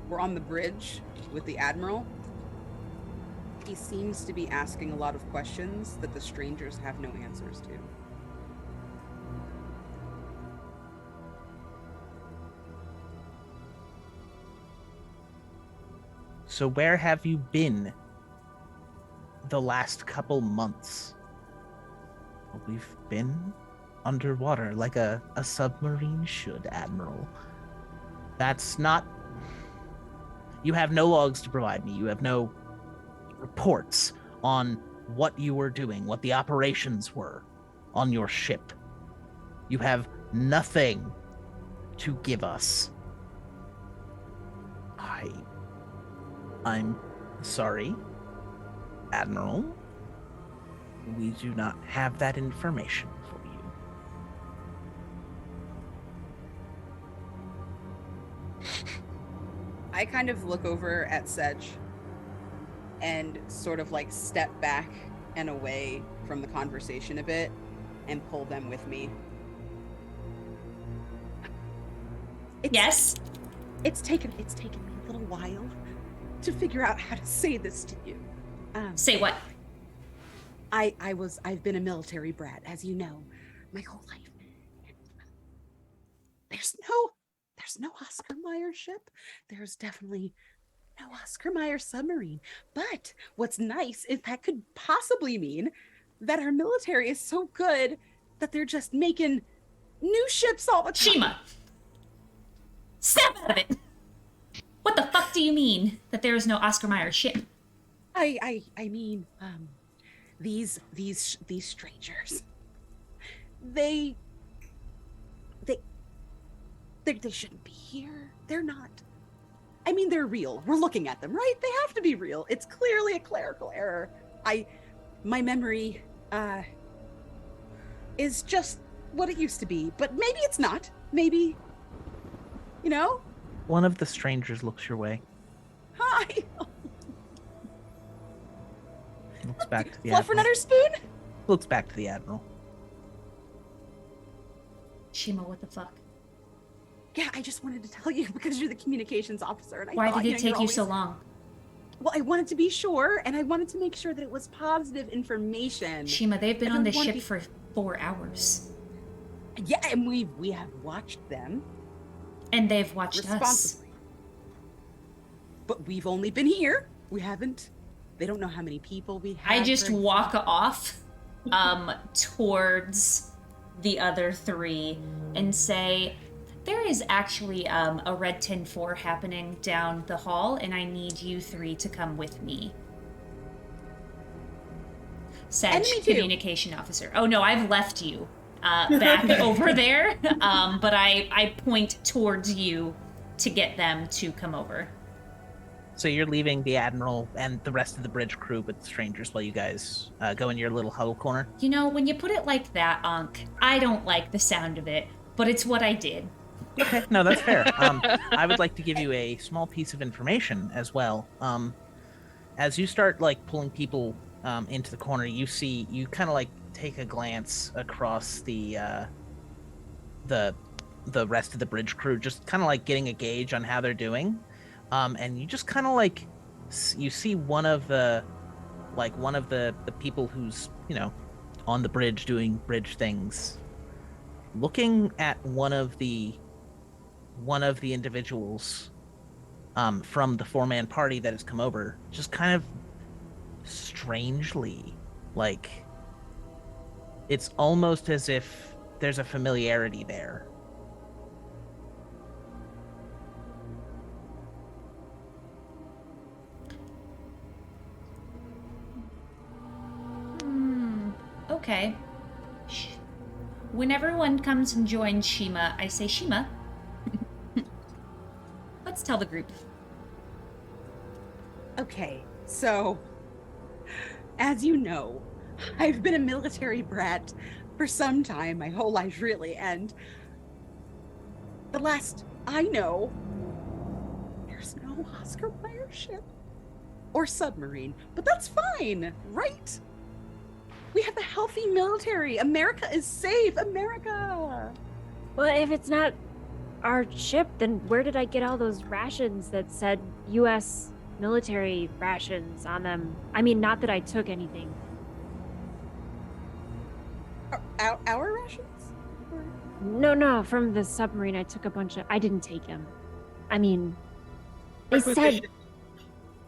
We're on the bridge with the Admiral. He seems to be asking a lot of questions that the strangers have no answers to. So where have you been the last couple months? We've been underwater like a submarine should, Admiral. That's not... You have no logs to provide me. You have no reports on what you were doing, what the operations were on your ship. You have nothing to give us. I'm sorry, Admiral. We do not have that information for you. I kind of look over at Sedge and sort of like step back and away from the conversation a bit and pull them with me. Yes? It's taken me a little while to figure out how to say this to you. Say what? I've been a military brat, as you know, my whole life. There's no Oscar Mayer ship. There's definitely no Oscar Mayer submarine. But what's nice is that could possibly mean that our military is so good that they're just making new ships all the time. Shima! Snap out of it! What the fuck do you mean that there is no Oscar Mayer ship? I mean, these strangers. They shouldn't be here. They're not. I mean, they're real. We're looking at them, right? They have to be real. It's clearly a clerical error. My memory, is just what it used to be, but maybe it's not. Maybe, you know? One of the strangers looks your way. Hi. Looks back to the Fluff for Admiral. another spoon? Looks back to the Admiral. Shima, what the fuck? Yeah, I just wanted to tell you because you're the communications officer, and Why thought, did it you're take you so always- long? Well, I wanted to be sure, and I wanted to make sure that it was positive information. Shima, they've been I on don't the wanna ship be- for 4 hours. Yeah, and we have watched them And they've watched us. responsibly. But we've only been here. We haven't. They don't know how many people we have. I just walk off towards the other three and say, there is actually a Red 10-4 happening down the hall, and I need you three to come with me. Sedge, And me too. communication officer. Oh no, I've left you back over there, but I point towards you to get them to come over. So you're leaving the Admiral and the rest of the bridge crew with the strangers while you guys go in your little huddle corner? You know, when you put it like that, Ankh, I don't like the sound of it, but it's what I did. Okay, no, that's fair. I would like to give you a small piece of information as well. As you start like pulling people into the corner, you kind of like take a glance across the rest of the bridge crew, just kind of like getting a gauge on how they're doing, and you just kind of like you see one of the people who's on the bridge doing bridge things, looking at one of the individuals from the 4-man party that has come over, just kind of strangely, like it's almost as if there's a familiarity there. Okay. When everyone comes and joins Shima, I say, Shima, let's tell the group. Okay, so as you know, I've been a military brat for some time, my whole life really, and the last I know, There's no Oscar Mayer ship or submarine, but that's fine, right? We have a healthy military. America is safe. America. Well, if it's not our ship, then where did I get all those rations that said U.S. military rations on them? I mean, not that I took anything. Our rations? No, from the submarine, I took a bunch of. I didn't take them. I mean, they said.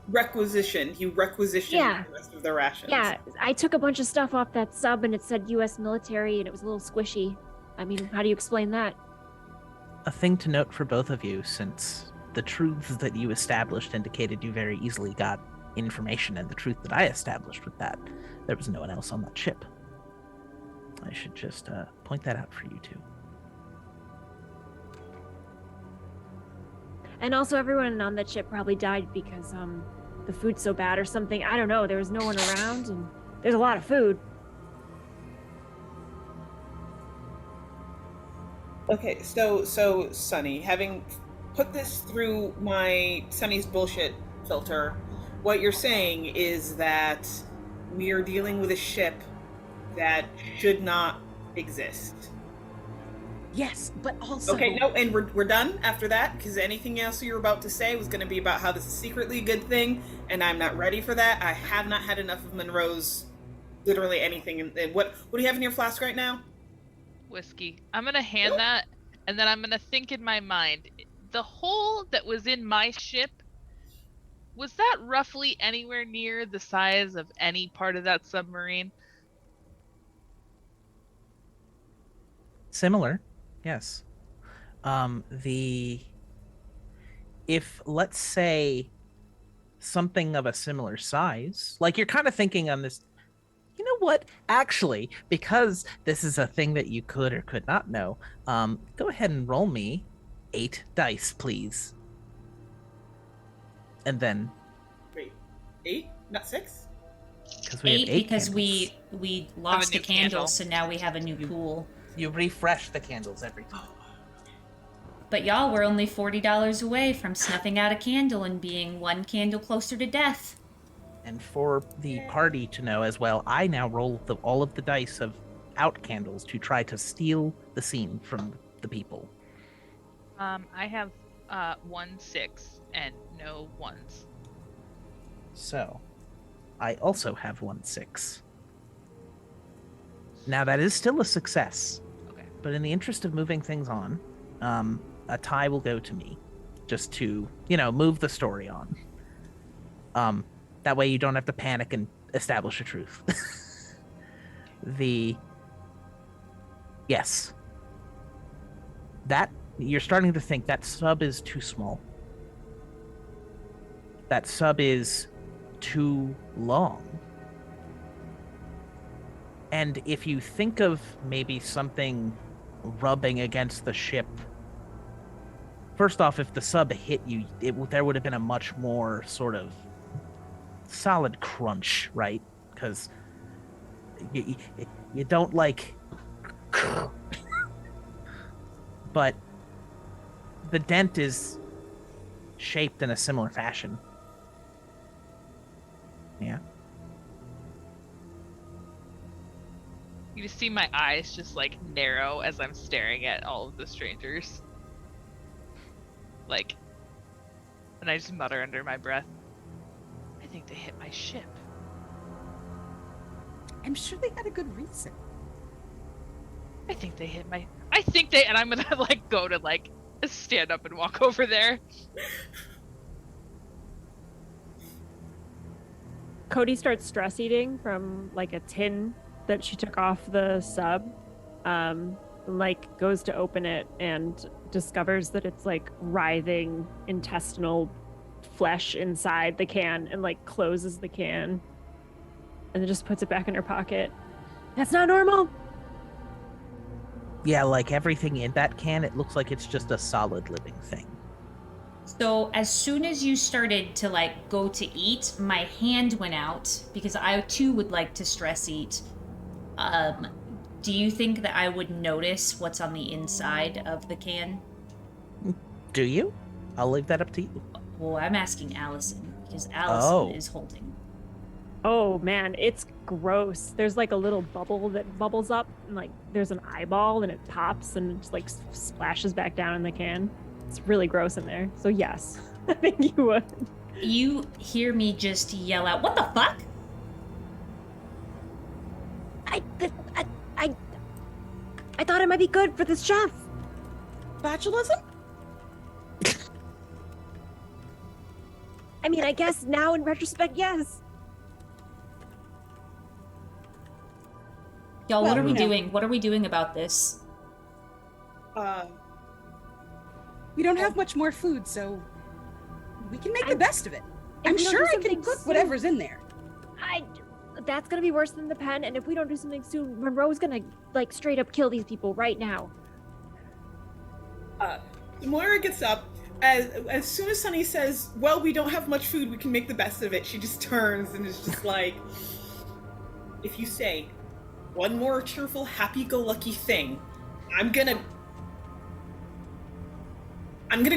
Requisition. You requisitioned the rest of the rations. Yeah, I took a bunch of stuff off that sub, and it said U.S. military, and it was a little squishy. I mean, how do you explain that? A thing to note for both of you, since the truths that you established indicated you very easily got information, and the truth that I established with that, there was no one else on that ship. I should just point that out for you two. And also, everyone on that ship probably died because the food's so bad or something. I don't know. There was no one around, and there's a lot of food. Okay, so Sunny, having put this through my Sunny's bullshit filter, what you're saying is that we are dealing with a ship that should not exist. Yes, but also... Okay, no, and we're done after that, because anything else you were about to say was going to be about how this is secretly a good thing, and I'm not ready for that. I have not had enough of Monroe's literally anything. And what do you have in your flask right now? Whiskey. I'm gonna hand that, and then I'm gonna think in my mind. The hole that was in my ship, was that roughly anywhere near the size of any part of that submarine? Similar, yes. If let's say something of a similar size, like you're kind of thinking on this, you know what? Actually, because this is a thing that you could or could not know, go ahead and roll me 8 dice, please. And then... Wait, 8? Not 6? Because we 8 have 8 because candles. we lost a new candle, candle. so now we have a new pool. You refresh the candles every time. But y'all, we're only $40 away from snuffing out a candle and being one candle closer to death. And for the party to know as well, I now roll all of the dice of out candles to try to steal the scene from the people. I have 1 6 and no 1s. So, I also have 1 6. Now that is still a success. Okay. But in the interest of moving things on, a tie will go to me, just to, move the story on. That way you don't have to panic and establish a truth. Yes. That, you're starting to think that sub is too small. That sub is too long. And if you think of maybe something rubbing against the ship, first off, if the sub hit you, there would have been a much more sort of solid crunch, right? Because you don't like... But the dent is shaped in a similar fashion. Yeah. You just see my eyes just like narrow as I'm staring at all of the strangers. Like, and I just mutter under my breath, I think they hit my ship. I'm sure they had a good reason. I think they, and I'm gonna like go to like stand up and walk over there. Cody starts stress eating from like a tin that she took off the sub. Like goes to open it and discovers that it's like writhing intestinal flesh inside the can, and like closes the can and then just puts it back in her pocket. That's not normal. Yeah, like everything in that can, it looks like it's just a solid living thing. So as soon as you started to like go to eat, my hand went out because I too would like to stress eat. Do you think that I would notice what's on the inside of the can? Do you? I'll leave that up to you. Well, I'm asking Allison because Allison Oh. is holding. Oh man, it's gross. There's like a little bubble that bubbles up, and like there's an eyeball, and it pops and just like splashes back down in the can. It's really gross in there. So yes, I think you would. You hear me just yell out, "What the fuck?" I thought it might be good for this chef. Botulism? I mean, I guess now in retrospect, yes. Y'all, Well, what are we you know. doing? What are we doing about this? We don't have much more food, so we can make the I'm- best of it. If I'm we don't sure do I can something cook soon- whatever's in there. That's gonna be worse than the pen, and if we don't do something soon, Monroe's gonna like straight up kill these people right now. Moira gets up. As soon as Sunny says, well, we don't have much food, we can make the best of it, she just turns and is just like, if you say one more cheerful, happy-go-lucky thing, I'm gonna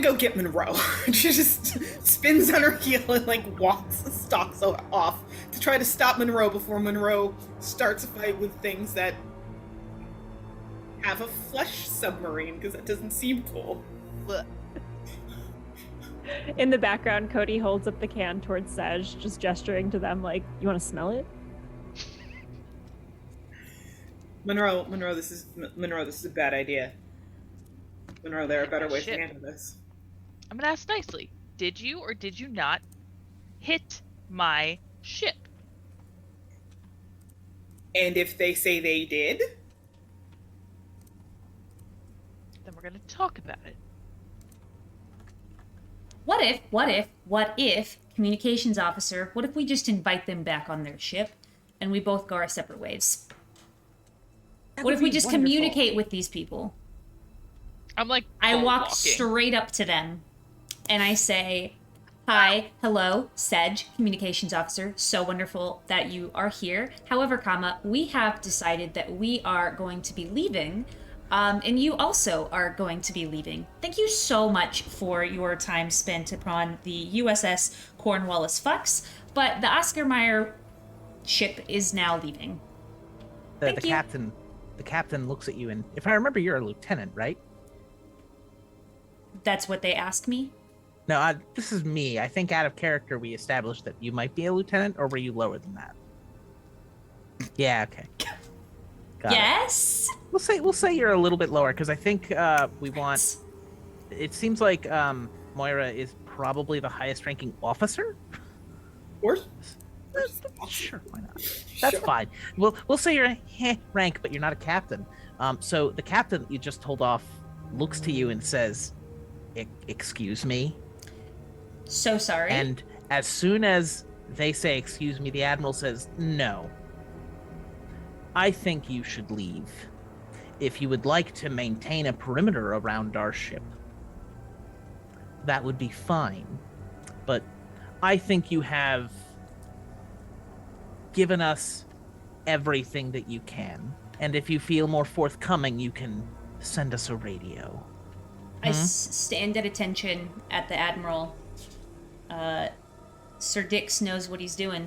go get Monroe. She just spins on her heel and like stalks off to try to stop Monroe before Monroe starts a fight with things that have a flesh submarine, because that doesn't seem cool. In the background, Cody holds up the can towards Sej, just gesturing to them like, "You want to smell it?" Monroe, this is a bad idea. Monroe, there are better ways to Shit. handle this. I'm gonna ask nicely. Did you or did you not hit my ship? And if they say they did, Then we're gonna talk about it. What if, communications officer, what if we just invite them back on their ship and we both go our separate ways? That What would if we be just wonderful. communicate with these people? I'm like, I walk walking. straight up to them and I say, "Hi, hello, Sej, communications officer. So wonderful that you are here. However, we have decided that we are going to be leaving, and you also are going to be leaving. Thank you so much for your time spent upon the USS Cornwallis Fucks, but the Oscar Mayer ship is now leaving." The Thank you. captain looks at you, and if I remember, you're a lieutenant, right? That's what they ask me. No, this is me. I think out of character, we established that you might be a lieutenant, or were you lower than that? Yeah, okay. Got it. Yes. We'll say you're a little bit lower, because I think we want. It seems like Moira is probably the highest ranking officer. or Sure, why not? That's fine. We'll say you're a rank, but you're not a captain. So the captain you just told off looks to you and says, "Excuse me." So sorry. And as soon as they say "excuse me," the admiral says, "No. I think you should leave. If you would like to maintain a perimeter around our ship, that would be fine. But I think you have given us everything that you can. And if you feel more forthcoming, you can send us a radio." I stand at attention at the Admiral. Sir Dix knows what he's doing.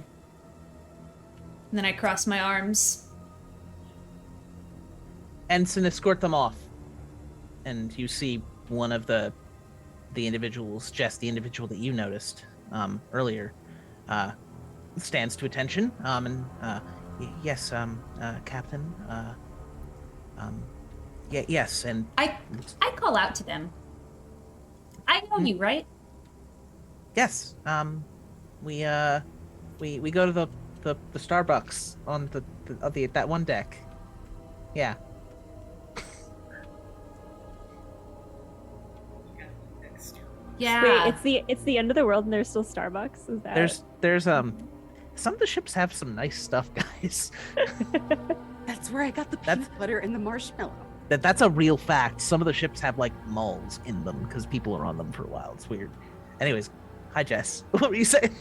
And then I cross my arms. Ensign, escort them off. And you see one of the individuals, Jess, the individual that you noticed earlier, stands to attention. Yes, Captain. Yes, and I call out to them. I know you, right? yes, we go to the Starbucks on that one deck. Yeah. Yeah. Wait, it's the end of the world and there's still Starbucks? Is that There's some of the ships have some nice stuff, guys. That's where I got the peanut butter and the marshmallow. That's a real fact. Some of the ships have like malls in them because people are on them for a while. It's weird. Anyways, hi Jess. What were you saying?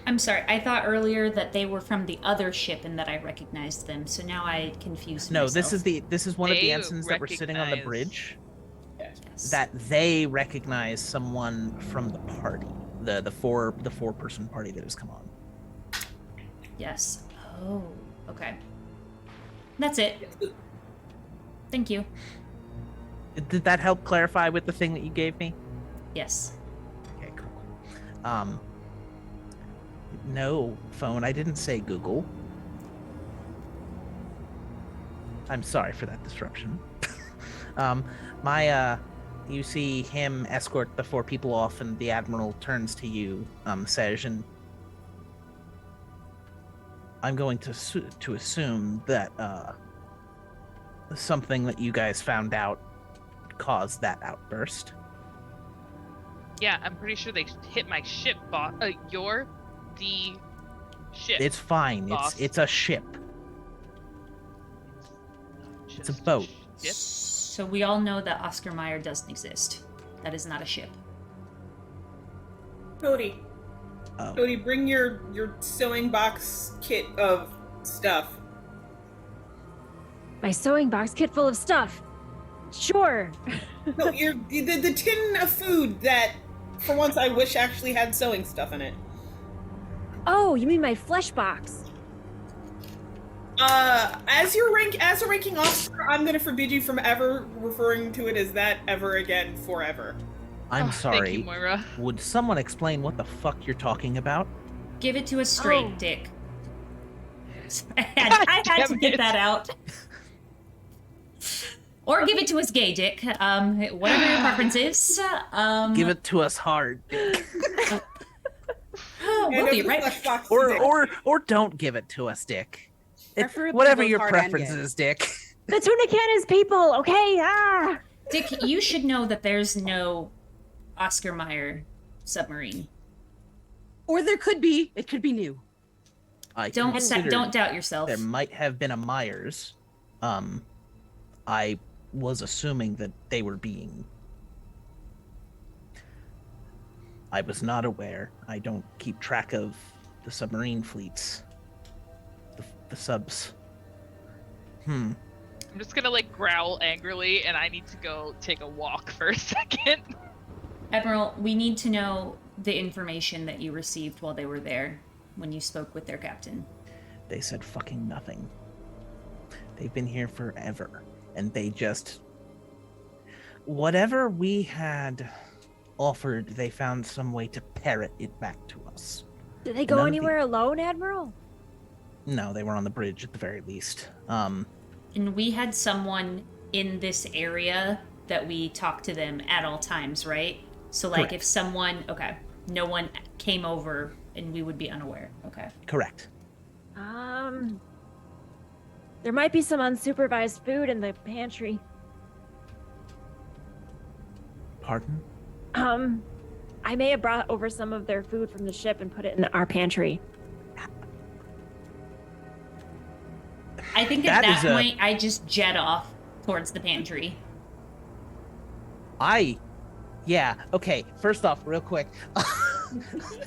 I'm sorry. I thought earlier that they were from the other ship and that I recognized them. So now I confused No, myself. this is one of the They ensigns that were sitting on the recognize- bridge. Yes. that they recognize someone from the party, the four person party that has come on. Yes. Oh, okay. That's it. Thank you. Did that help clarify with the thing that you gave me? Yes. Okay, cool. No, phone, I didn't say Google. I'm sorry for that disruption. You see him escort the 4 people off, and the Admiral turns to you, Sej, and I'm going to assume that, something that you guys found out caused that outburst. Yeah, I'm pretty sure they hit my ship, boss. The ship. It's fine. Boss. It's a ship. It's a boat. Ship? So we all know that Oscar Mayer doesn't exist. That is not a ship. Cody, Oh. Cody, bring your sewing box kit of stuff. My sewing box kit full of stuff. Sure. No, the tin of food that, for once, I wish actually had sewing stuff in it. Oh, you mean my flesh box? As a ranking officer, I'm gonna forbid you from ever referring to it as that ever again, forever. I'm sorry. Thank you, Moira. Would someone explain what the fuck you're talking about? Give it to us straight, Oh. Dick. I had to get that out. Or give it to us gay, Dick. Whatever your preference is. Give it to us hard, We'll be right flesh back. box today. or don't give it to us, Dick. Preferably Whatever both your hard and preference gay. is, Dick. The tuna can is people, okay? Ah! Dick, you should know that there's no Oscar Mayer submarine. Or there could be. It could be new. I Don't considered don't doubt yourself. there might have been a Myers. I was assuming that they were being. I was not aware. I don't keep track of the submarine fleets. The subs. I'm just gonna growl angrily, and I need to go take a walk for a second. Admiral, we need to know the information that you received while they were there when you spoke with their captain. They said fucking nothing. They've been here forever, and they just. Whatever we had offered, they found some way to parrot it back to us. Did they go None of the- anywhere alone, Admiral? No, they were on the bridge at the very least. And we had someone in this area that we talked to them at all times, right? So Correct. if someone, no one came over and we would be unaware. Okay. Correct. There might be some unsupervised food in the pantry. Pardon? I may have brought over some of their food from the ship and put it in our pantry. I think at That that is point, I just jet off towards the pantry. Yeah, okay. First off, real quick.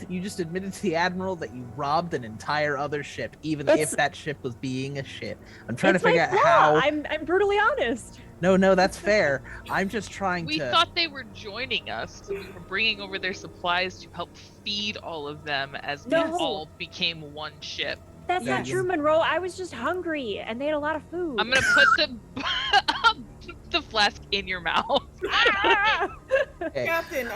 You just admitted to the Admiral that you robbed an entire other ship, even if that ship was being a shit. I'm trying to It's my figure out flaw. how. I'm brutally honest. No, that's fair. I'm just trying We to. thought they were joining us, so we were bringing over their supplies to help feed all of them as we No. all became one ship. That's Yeah, not you- true, Monroe. I was just hungry, and they had a lot of food. I'm gonna put the flask in your mouth. Ah! Okay. Captain,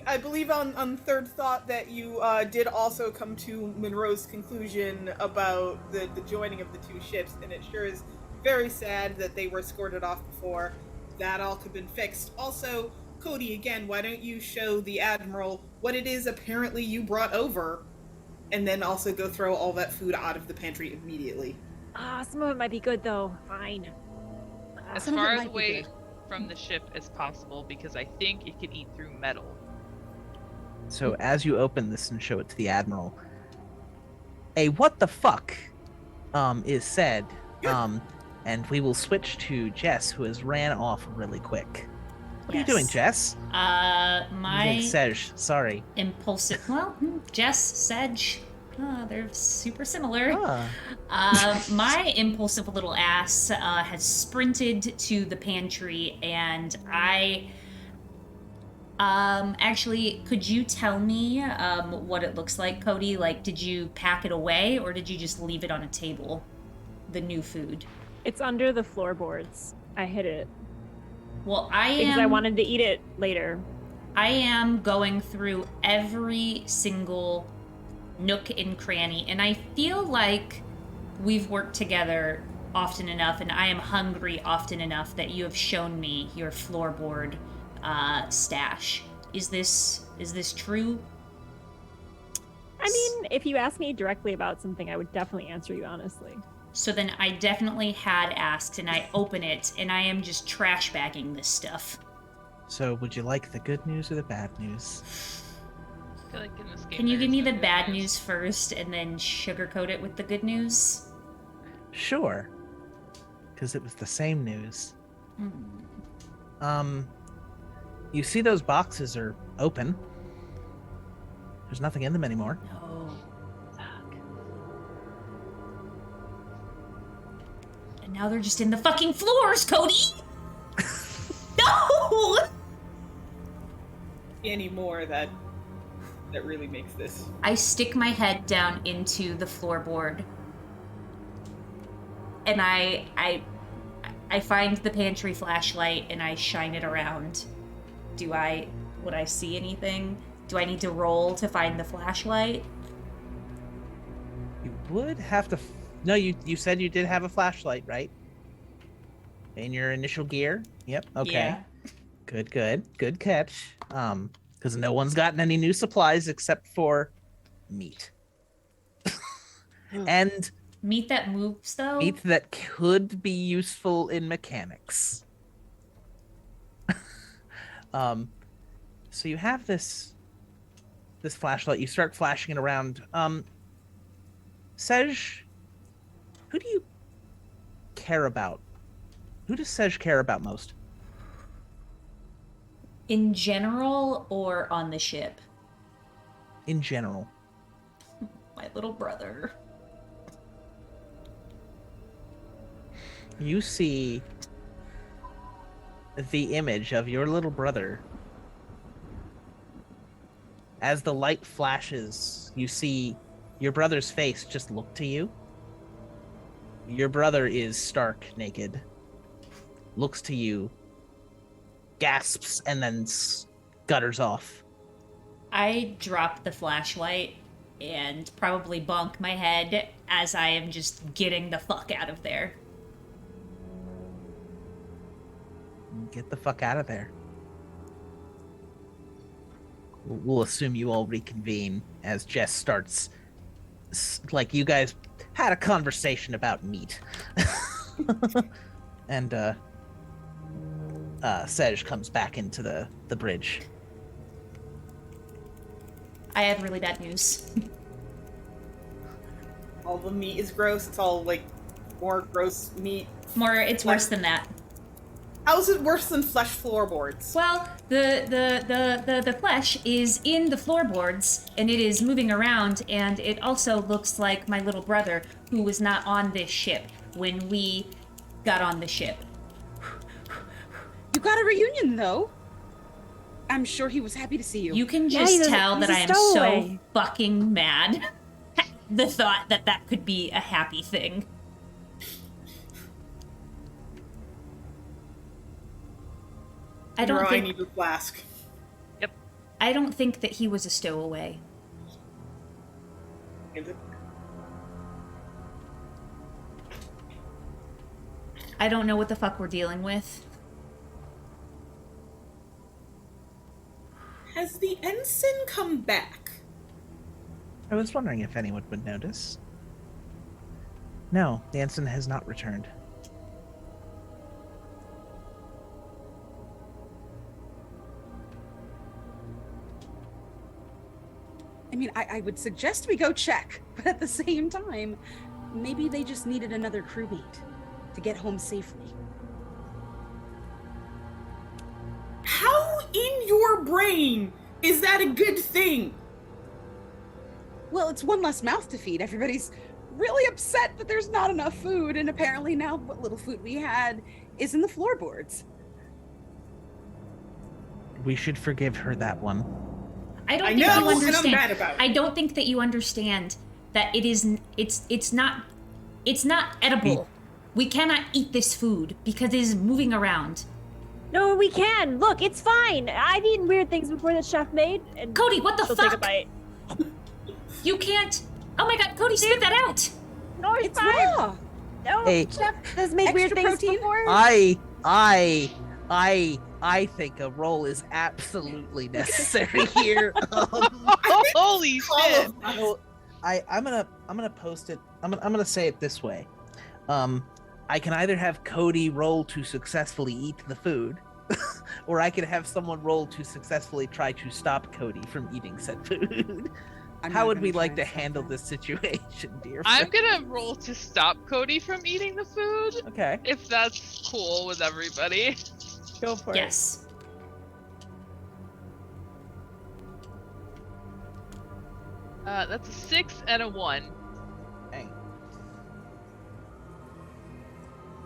I believe on third thought that you did also come to Monroe's conclusion about the joining of the two ships, and it sure is very sad that they were escorted off before that all could have been fixed. Also, Cody, again, why don't you show the Admiral what it is apparently you brought over, and then also go throw all that food out of the pantry immediately. Some of it might be good, though. Fine. As Some of it far might be away good. from the ship as possible, because I think it could eat through metal. So as you open this and show it to the Admiral, a what the fuck is said, and we will switch to Jess, who has ran off really quick. What are you doing, Yes. Jess? My Sej, sorry. impulsive. Well, Jess, Sedge, they're super similar. Ah. My impulsive little ass has sprinted to the pantry, and I Actually, could you tell me what it looks like, Cody? Like, did you pack it away or did you just leave it on a table? The new food. It's under the floorboards. I hid it Well, because I wanted to eat it later. I am going through every single nook and cranny, and I feel like we've worked together often enough, and I am hungry often enough that you have shown me your floorboard stash. Is this true? I mean, if you ask me directly about something, I would definitely answer you honestly. So then I definitely had asked, and I open it, and I am just trash bagging this stuff. So, would you like the good news or the bad news? I feel like in this game Can you there give is me no the good bad news first, and then sugarcoat it with the good news? Sure. Because it was the same news. You see those boxes are open. There's nothing in them anymore. No. Fuck. And now they're just in the fucking floors, Cody! No! Any more that really makes this. I stick my head down into the floorboard, and I find the pantry flashlight and I shine it around. Would I see anything? Do I need to roll to find the flashlight? You would have to. No, you said you did have a flashlight, right? In your initial gear. Yep. Okay. Yeah. Good catch. Because no one's gotten any new supplies except for meat. And Meat that moves, though? meat that could be useful in mechanics. So you have this flashlight. You start flashing it around. Sej, who do you care about? Who does Sej care about most? In general or on the ship? In general. My little brother. You see the image of your little brother. As the light flashes, you see your brother's face just look to you. Your brother is stark naked, looks to you, gasps, and then scutters off. I drop the flashlight and probably bonk my head as I am just getting the fuck out of there. Get the fuck out of there. We'll assume you all reconvene as Jess starts. Like, you guys had a conversation about meat. And Sej comes back into the bridge. I have really bad news. All the meat is gross. It's all like more gross meat. It's worse than that. How is it worse than flesh floorboards? Well, the flesh is in the floorboards, and it is moving around, and it also looks like my little brother, who was not on this ship when we got on the ship. You got a reunion, though. I'm sure he was happy to see you. You can just tell that I am so stowaway. fucking mad. The thought that could be a happy thing. I need a flask. I don't think that he was a stowaway. I don't know what the fuck we're dealing with. Has the ensign come back? I was wondering if anyone would notice. No, the ensign has not returned. I mean, I would suggest we go check, but at the same time, maybe they just needed another crewmate to get home safely. How in your brain is that a good thing? Well, it's one less mouth to feed. Everybody's really upset that there's not enough food, and apparently now what little food we had is in the floorboards. We should forgive her that one. I don't I think know, you and I'm understand. mad about it. I don't think that you understand that it's not edible. We cannot eat this food because it is moving around. No, we can. Look, it's fine. I've eaten weird things before that chef made. And Cody, what the she'll take a fuck? bite. You can't. Oh my god, Cody, spit that out. No, It's fine. raw. No, Hey. chef has made weird Extra things protein? before. I think a roll is absolutely necessary here. Holy shit! I'm gonna post it. I'm gonna say it this way. I can either have Cody roll to successfully eat the food, or I can have someone roll to successfully try to stop Cody from eating said food. I'm How not would gonna we try like and to stop handle that. this situation, dear I'm friend? gonna roll to stop Cody from eating the food, Okay. if that's cool with everybody. Go for it. Yes. That's a 6 and a 1. Hey.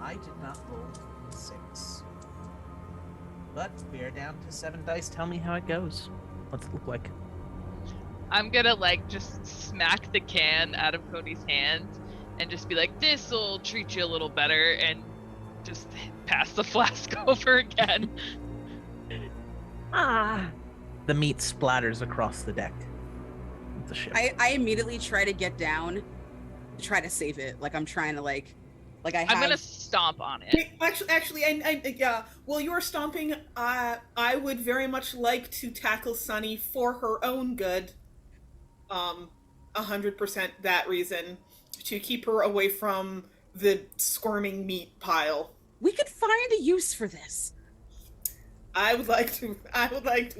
I did not roll 6. But we are down to 7 dice. Tell me how it goes. What's it look like? I'm gonna like just smack the can out of Cody's hand and just be like, this'll treat you a little better, and just pass the flask over again. Ah, The meat splatters across the deck of the ship. I immediately try to get down to try to save it. Like I'm trying to like I have. I'm gonna stomp on it. Wait, actually, yeah. While you're stomping, I would very much like to tackle Sunny for her own good. 100% that reason, to keep her away from the squirming meat pile. We could find a use for this. I would like to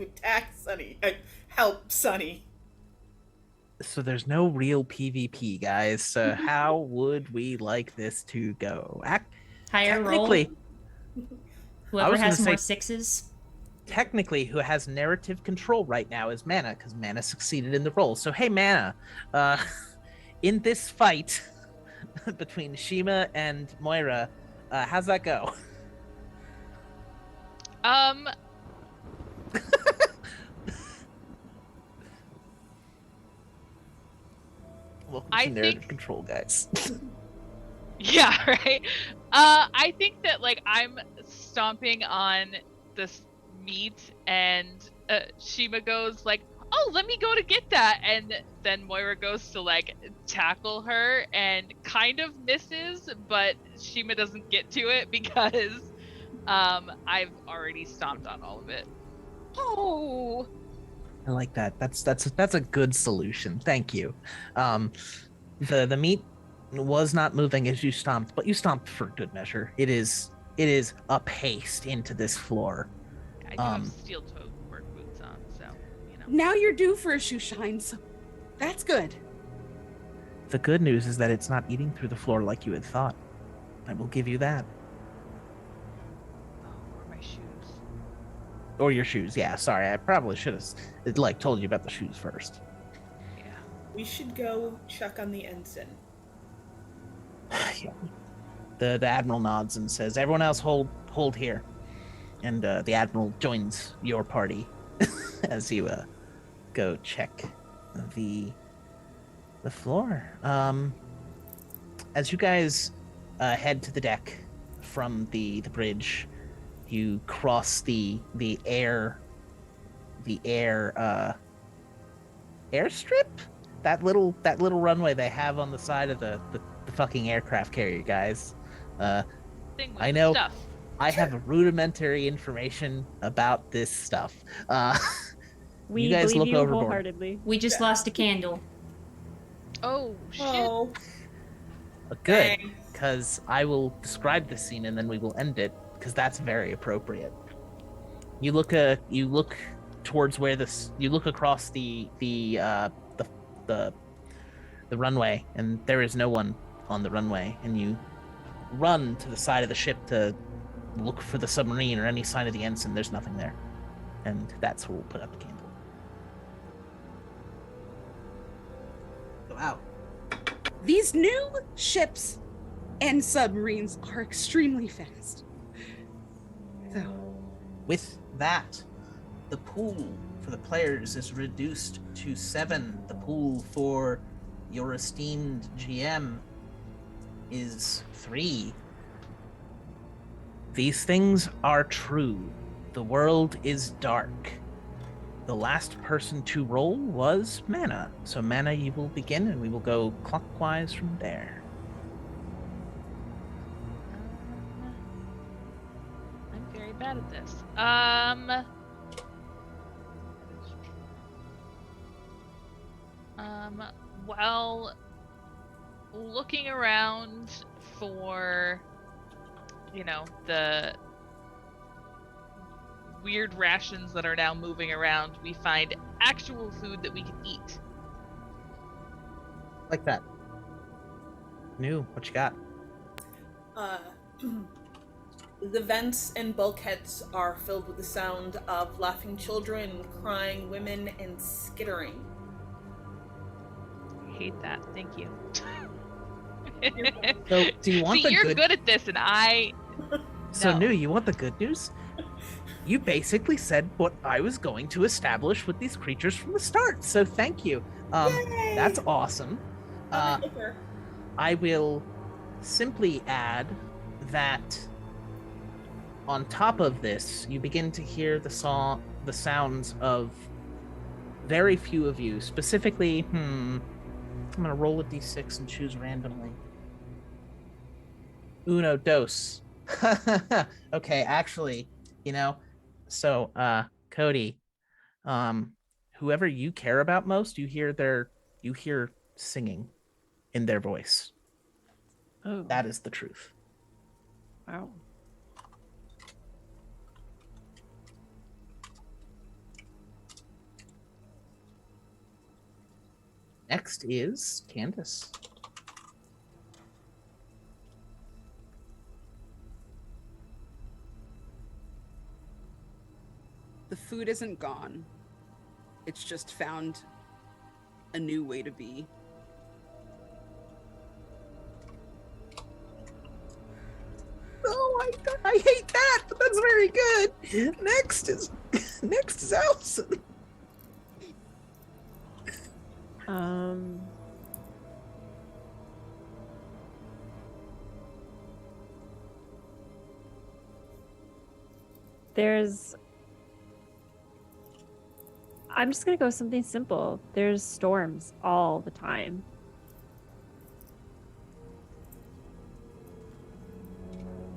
attack Sunny, help Sunny. So there's no real PvP, guys. So how would we like this to go? Higher roll. Technically, Whoever was has gonna more say- 6s. technically, who has narrative control right now is Mana, because Mana succeeded in the roll. So hey, Mana, in this fight between Shima and Moira, how's that go? Welcome I to narrative think- control, guys. Yeah, right. I think that like I'm stomping on this meat, and Shima goes like, "Oh, let me go to get that," and then Moira goes to like tackle her and kind of misses, but Shima doesn't get to it because I've already stomped on all of it. Oh, I like that. That's a good solution. Thank you. The meat was not moving as you stomped, but you stomped for good measure. It is a paste into this floor. I do have steel-toed work boots on, so you know. now you're due for a shoe shine, so that's good. The good news is that it's not eating through the floor like you had thought. I will give you that. Oh, or my shoes. Or your shoes. Yeah, sorry. I probably should have told you about the shoes first. Yeah. We should go check on the ensign. Yeah. The admiral nods and says, "Everyone else hold here." And the admiral joins your party as you go check the floor. As you guys head to the deck from the bridge, you cross the airstrip, that little runway they have on the side of the fucking aircraft carrier, guys. Thing with I the know. stuff. I have rudimentary information about this stuff. we You guys believe look you overboard. wholeheartedly. We just lost a candle. Oh shit. Oh, Good, dang. because I will describe this scene and then we will end it, because that's very appropriate. You look towards where you look across the runway, and there is no one on the runway, and you run to the side of the ship to look for the submarine or any sign of the ensign. There's nothing there, and that's where we'll put up the candle. Wow. These new ships and submarines are extremely fast. So, With that, the pool for the players is reduced to 7. The pool for your esteemed GM is 3. These things are true. The world is dark. The last person to roll was Mana. So Mana, you will begin, and we will go clockwise from there. I'm very bad at this. While looking around for, the weird rations that are now moving around, we find actual food that we can eat. Like that. New, what you got? The vents and bulkheads are filled with the sound of laughing children, crying women, and skittering. Hate that. Thank you. So, do you want See, the you're good... good at this, and I. So, No. New, you want the good news? You basically said what I was going to establish with these creatures from the start. So, thank you. Yay! That's awesome. I'm a hipper. I will simply add that on top of this, you begin to hear the sounds of very few of you. Specifically, I'm gonna roll a d6 and choose randomly. Uno, dos. Okay, actually, so Cody, whoever you care about most, you hear singing in their voice. Oh, That is the truth. wow. Next is Candace. The food isn't gone. It's just found a new way to be. Oh, I hate that, but that's very good. Next is Allison. I'm just gonna go with something simple. There's storms all the time.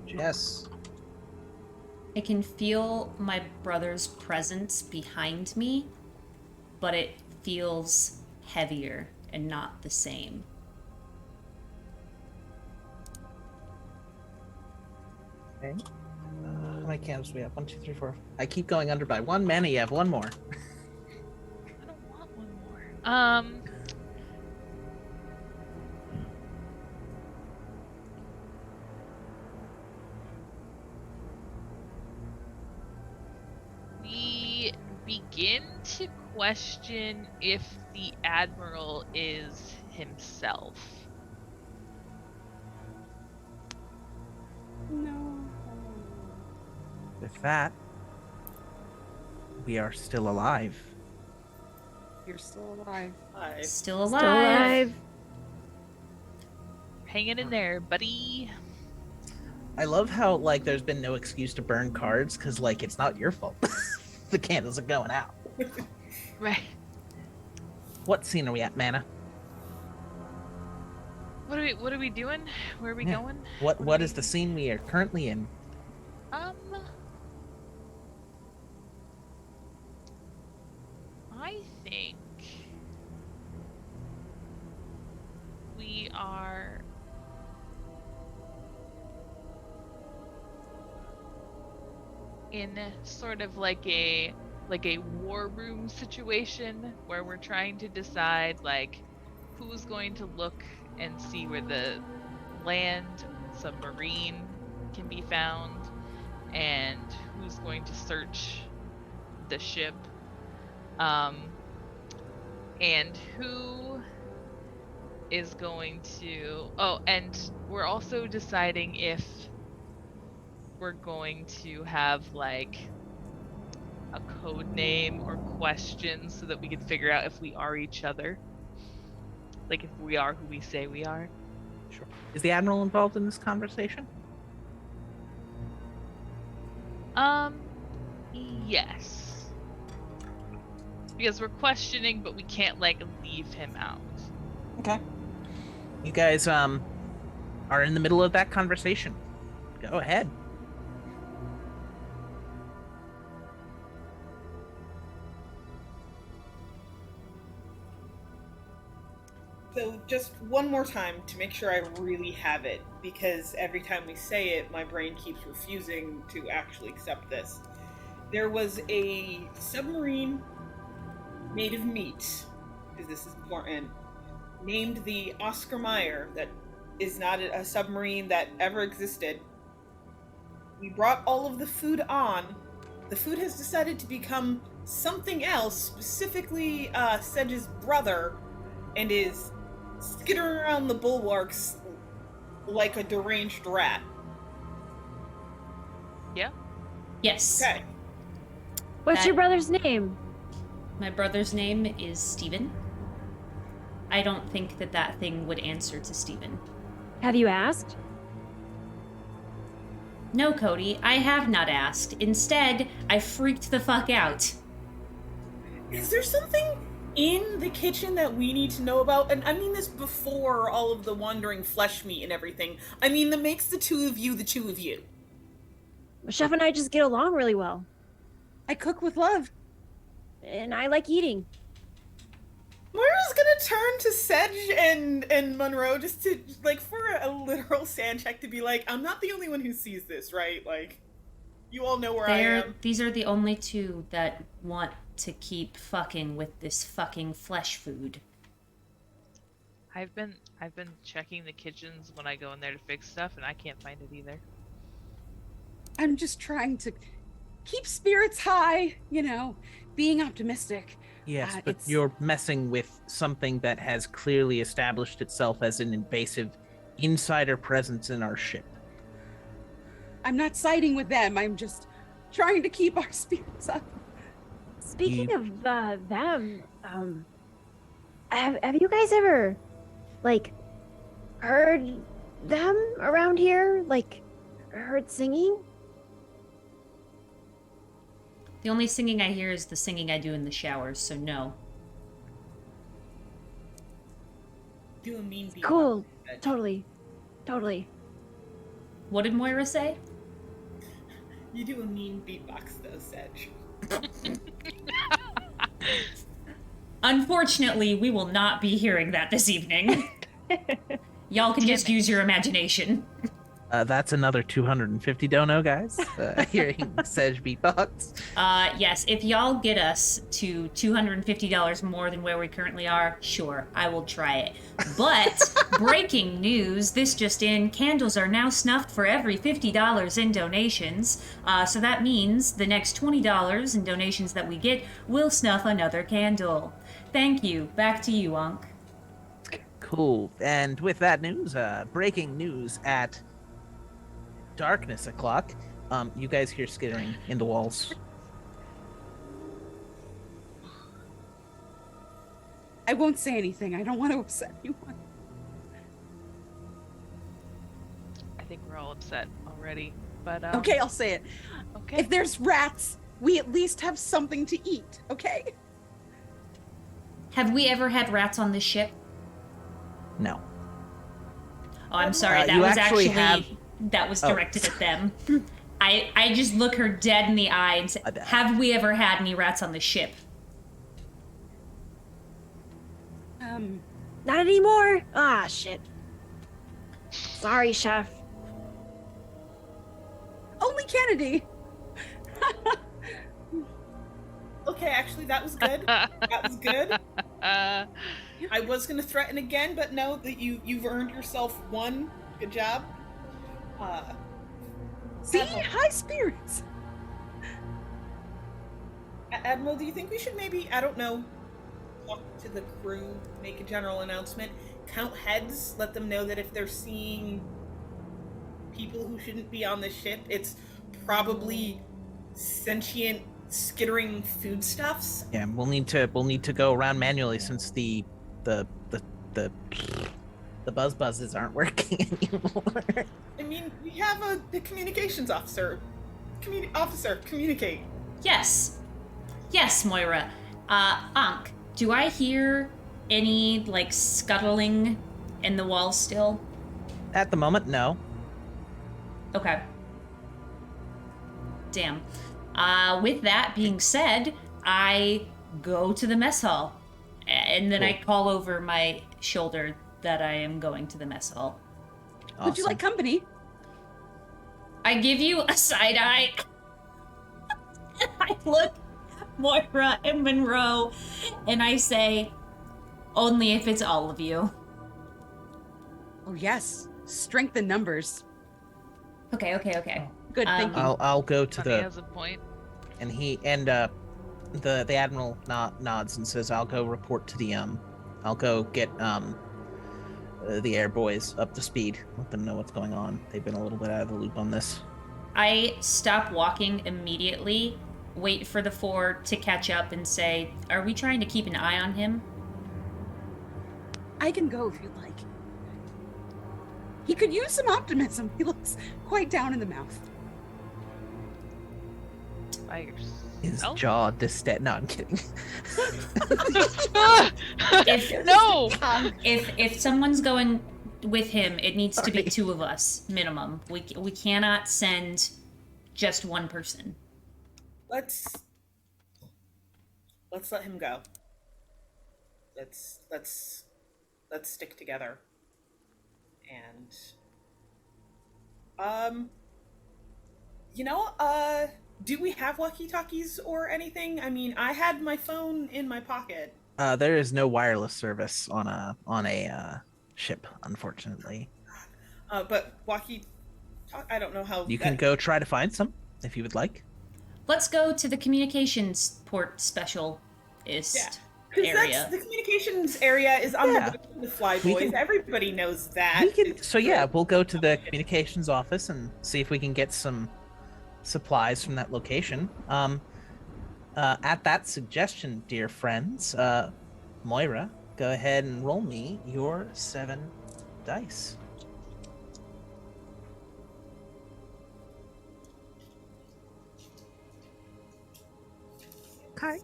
Yes. I can feel my brother's presence behind me, but it feels heavier and not the same. Okay. How many candles do we have? 1, 2, 3, 4. I keep going under by 1 mana. You have 1 more. I don't want one more. We begin to question if the Admiral is himself. No. With that, we are still alive. You're still alive. Still alive. Still alive. Hanging in there, buddy. I love how there's been no excuse to burn cards because it's not your fault. The candles are going out. Right. What scene are we at, Mana? What are we doing? Where are we going? What is the scene we are currently in? I think we are in sort of like a war room situation where we're trying to decide who's going to look and see where the land submarine can be found and who's going to search the ship, and who is going to and we're also deciding if we're going to have a code name or question so that we can figure out if we are each other? Like if we are who we say we are? Sure. Is the Admiral involved in this conversation? Yes. Because we're questioning, but we can't, like, leave him out. Okay. You guys, are in the middle of that conversation. Go ahead. So just one more time to make sure I really have it, because every time we say it, my brain keeps refusing to actually accept this. There was a submarine made of meat, because this is important, named the Oscar Mayer, that is not a submarine that ever existed. We brought all of the food on. The food has decided to become something else, specifically Sedge's brother, and is skittering around the bulwarks like a deranged rat. Yeah? Yes. Okay. What's your brother's name? My brother's name is Steven. I don't think that thing would answer to Steven. Have you asked? No, Cody, I have not asked. Instead, I freaked the fuck out. Is there something in the kitchen that we need to know about? And I mean this before all of the wandering flesh meat and everything. I mean, that makes the two of you the two of you. Chef and I just get along really well. I cook with love. And I like eating. Moira's gonna turn to Sedge and Monroe just to, like, for a literal sand check to be like, I'm not the only one who sees this, right? Like, you all know where I am. These are the only two that want to keep fucking with this fucking flesh food. I've been checking the kitchens when I go in there to fix stuff, and I can't find it either. I'm just trying to keep spirits high, being optimistic. Yes, but it's- you're messing with something that has clearly established itself as an invasive insider presence in our ship. I'm not siding with them. I'm just trying to keep our spirits up. Speaking of them, have you guys ever, like, heard them around here? Like, heard singing? The only singing I hear is the singing I do in the showers, so no. Do a mean beatbox. Cool. Sedge. Totally. What did Moira say? You do a mean beatbox though, Sedge. Unfortunately, we will not be hearing that this evening. Y'all can just use your imagination. That's another 250 dono, guys. Hearing Sedge beatbox. Yes, if y'all get us to $250 more than where we currently are, sure, I will try it. But, breaking news, this just in, candles are now snuffed for every $50 in donations. So that means the next $20 in donations that we get will snuff another candle. Thank you. Back to you, Ankh. Cool. And with that news, breaking news at darkness o'clock, you guys hear skittering in the walls. I won't say anything. I don't want to upset anyone. I think we're all upset already, but Okay, I'll say it. Okay. If there's rats, we at least have something to eat, okay? Have we ever had rats on this ship? No. Oh, I'm sorry. That you was actually actually that was directed at them. I just look her dead in the eye and say, My bad. have we ever had any rats on the ship? Not anymore. Ah, shit. Sorry, Chef. Only Kennedy. Okay, actually, that was good. That was good. I was gonna threaten again, but no, that you've earned yourself one. Good job. See? High spirits. Admiral, do you think we should maybe, I don't know, talk to the crew, make a general announcement, count heads, let them know that if they're seeing people who shouldn't be on the ship, it's probably sentient skittering foodstuffs. Yeah, we'll need to go around manually since the buzzes aren't working anymore. I mean, we have the communications officer. Officer, communicate. Yes. Yes, Moira. Ankh, do I hear any, like, scuttling in the walls still? At the moment, no. Okay. Damn. With that being said, I go to the mess hall. And then I Cool. call over my shoulder that I am going to the mess hall. Would you like company? I give you a side eye. I look Moira and Monroe and I say, only if it's all of you. Oh yes, strength in numbers. Okay. Good, thank you. I'll go to Funny the has a point. and the admiral nods and says, "I'll go report to the I'll go get the air boys up to speed. Let them know what's going on. They've been a little bit out of the loop on this." I stop walking immediately, wait for the four to catch up and say, are we trying to keep an eye on him? I can go if you'd like. He could use some optimism. He looks quite down in the mouth. By His yourself? jaw distended. No, I'm kidding. If No! if someone's going with him, it needs to be Sorry. 2 of us minimum. We cannot send just one person. Let's let him go. Let's stick together. And do we have walkie-talkies or anything? I mean, I had my phone in my pocket. There is no wireless service on a ship, unfortunately. But I don't know how You can go try to find some if you would like. Let's go to the communications port specialist Because area. the communications area is on Yeah. the boat with Flyboys. We can- Everybody knows that. We can, It's so yeah, true. we'll go to the communications office and see if we can get some supplies from that location. At that suggestion, dear friends, Moira, go ahead and roll me your 7 dice. Okay.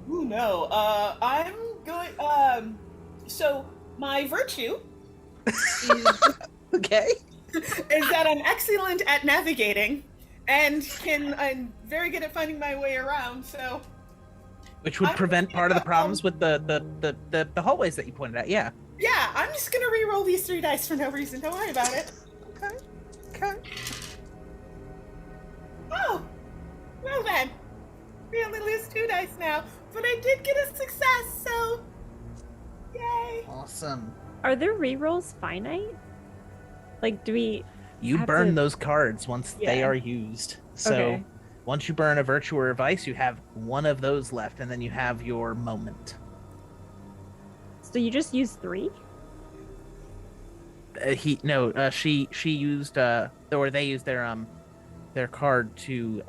Ooh, no. I'm going. So my virtue Okay. is that I'm excellent at navigating, and I'm very good at finding my way around. So Which would I'm prevent just part of the gonna, problems with the hallways that you pointed out. Yeah. yeah, I'm just gonna re-roll these 3 dice for no reason. Don't worry about it. Okay. Okay. Oh, well then, we only lose 2 dice now, but I did get a success. So, yay! Awesome. Are there rerolls finite? Like, do we? You Have burn to- those cards once they Yeah. are used. So Okay. once you burn a virtue or a vice, you have one of those left, and then you have your moment. So you just use 3? She used or they used their card to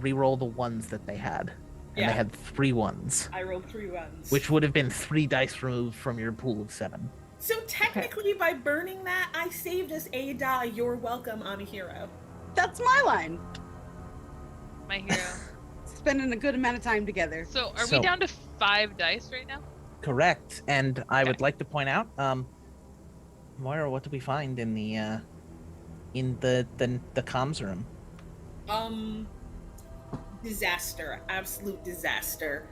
re-roll the ones that they had, and Yeah. they had 3 ones, I rolled 3 ones. which would have been 3 dice removed from your pool of 7. So technically, by burning that, I saved us a die. You're welcome. I'm a hero. That's my line. My hero. Spending a good amount of time together. So are So- we down to 5 dice right now? Correct. And I would Okay. like to point out, Moira, what did we find in the comms room? Disaster. Absolute disaster.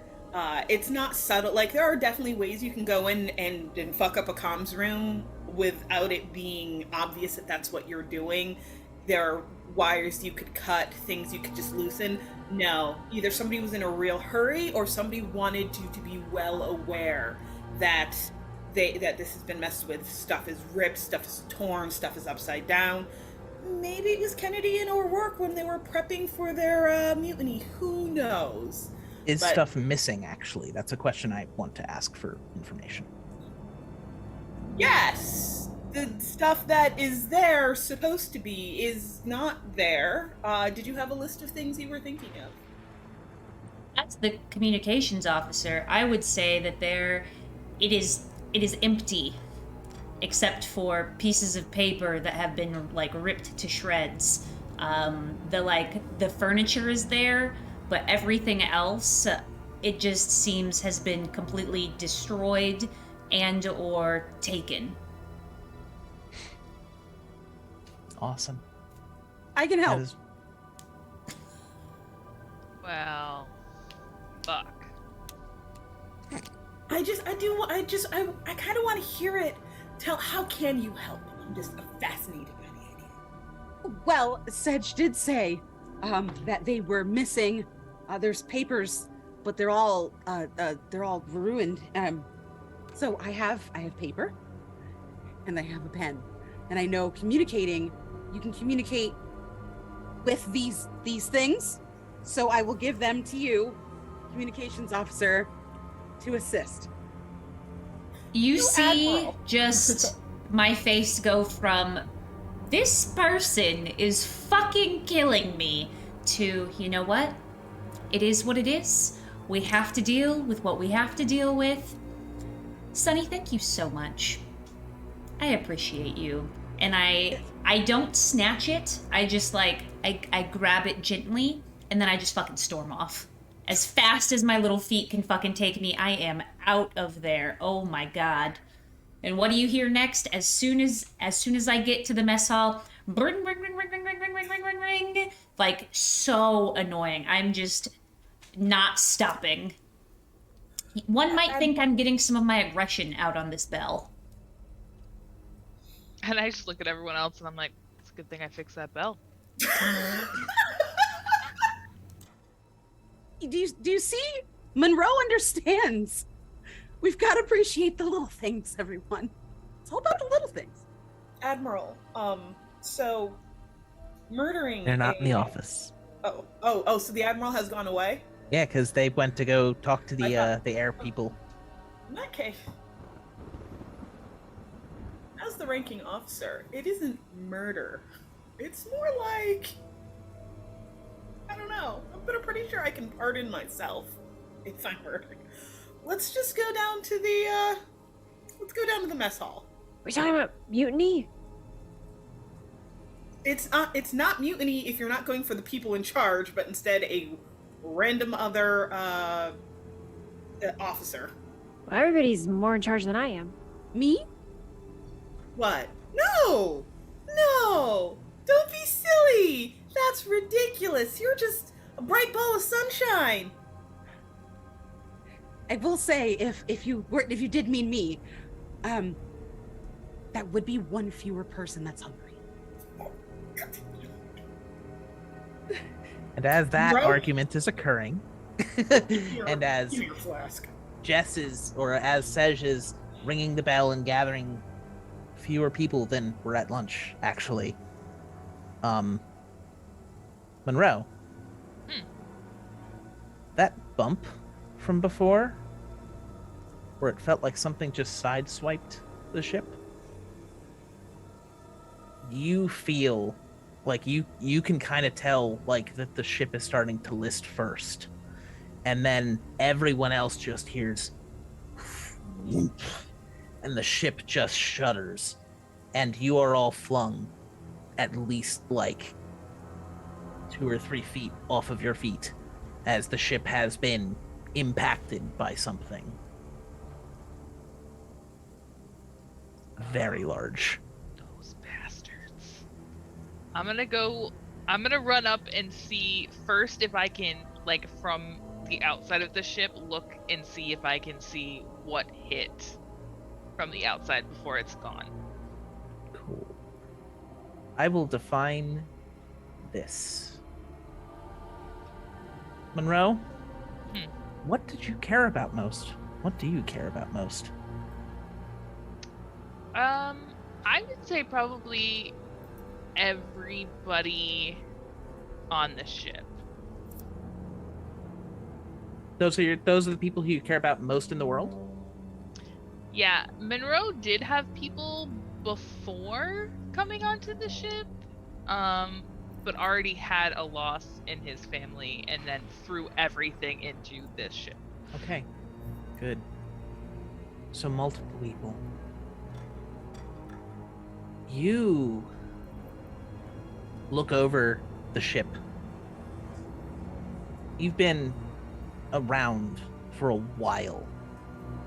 It's not subtle. Like, there are definitely ways you can go in and fuck up a comms room without it being obvious that that's what you're doing. There are wires you could cut, things you could just loosen. No, either somebody was in a real hurry or somebody wanted you to be well aware that that this has been messed with. Stuff is ripped, stuff is torn, stuff is upside down. Maybe it was Kennedy and or work when they were prepping for their mutiny. Who knows? Is But- stuff missing, actually? That's a question I want to ask for information. Yes, the stuff that is there supposed to be is not there. Did you have a list of things you were thinking of? That's the communications officer. I would say that it is empty, except for pieces of paper that have been like ripped to shreds. The furniture is there, but everything else, it just seems has been completely destroyed and or taken. Awesome. I can That help. is Well, fuck. I kind of want to hear it. How can you help? I'm just fascinated by the idea. Well, Sedge did say that they were missing. There's papers, but they're all ruined. So I have paper, and I have a pen, and I know communicating. You can communicate with these things. So I will give them to you, communications officer, to assist. You see Admiral. just my face go from this person is fucking killing me to, you know what? It is what it is. We have to deal with what we have to deal with. Sunny, thank you so much. I appreciate you. And I don't snatch it. I just I grab it gently and then I just fucking storm off. As fast as my little feet can fucking take me, I am out of there. Oh my god. And what do you hear next? As soon as I get to the mess hall, ring, ring, ring, ring, ring, ring, ring, ring, ring, ring, ring. Like, so annoying. I'm just not stopping. One might think I'm getting some of my aggression out on this bell. And I just look at everyone else and I'm like, it's a good thing I fixed that bell. Do you see? Monroe understands. We've got to appreciate the little things, everyone. It's all about the little things. Admiral, so murdering. they're not in the office. Oh, so the Admiral has gone away? Yeah, because they went to go talk to I thought- the air people. In that case, as the ranking officer, it isn't murder. It's more like, I don't know, but I'm pretty sure I can pardon myself if I'm murdering. Let's just go down to the mess hall. We're talking about mutiny? It's not mutiny if you're not going for the people in charge, but instead a random other officer. Well, everybody's more in charge than I am. Me? What? No! Don't be silly! That's ridiculous. You're just a bright ball of sunshine. I will say, if you did mean me, that would be one fewer person that's hungry. And as that Bro. argument is occurring, and as Give me your flask. Jess is, or as Sej is ringing the bell and gathering fewer people than were at lunch, actually. Monroe. That bump from before, where it felt like something just sideswiped the ship, you feel like you can kind of tell like that the ship is starting to list first, and then everyone else just hears and the ship just shudders, and you are all flung at least like 2 or 3 feet off of your feet as the ship has been impacted by something very large. Those bastards. I'm gonna run up and see first if I can, like, from the outside of the ship, look and see if I can see what hit from the outside before it's gone. Cool. I will define this. Monroe, what did you care about most? What do you care about most? I would say probably everybody on the ship. Those are the people who you care about most in the world? Yeah, Monroe did have people before coming onto the ship, but already had a loss in his family and then threw everything into this ship. Okay, good. So multiple people. You look over the ship. You've been around for a while.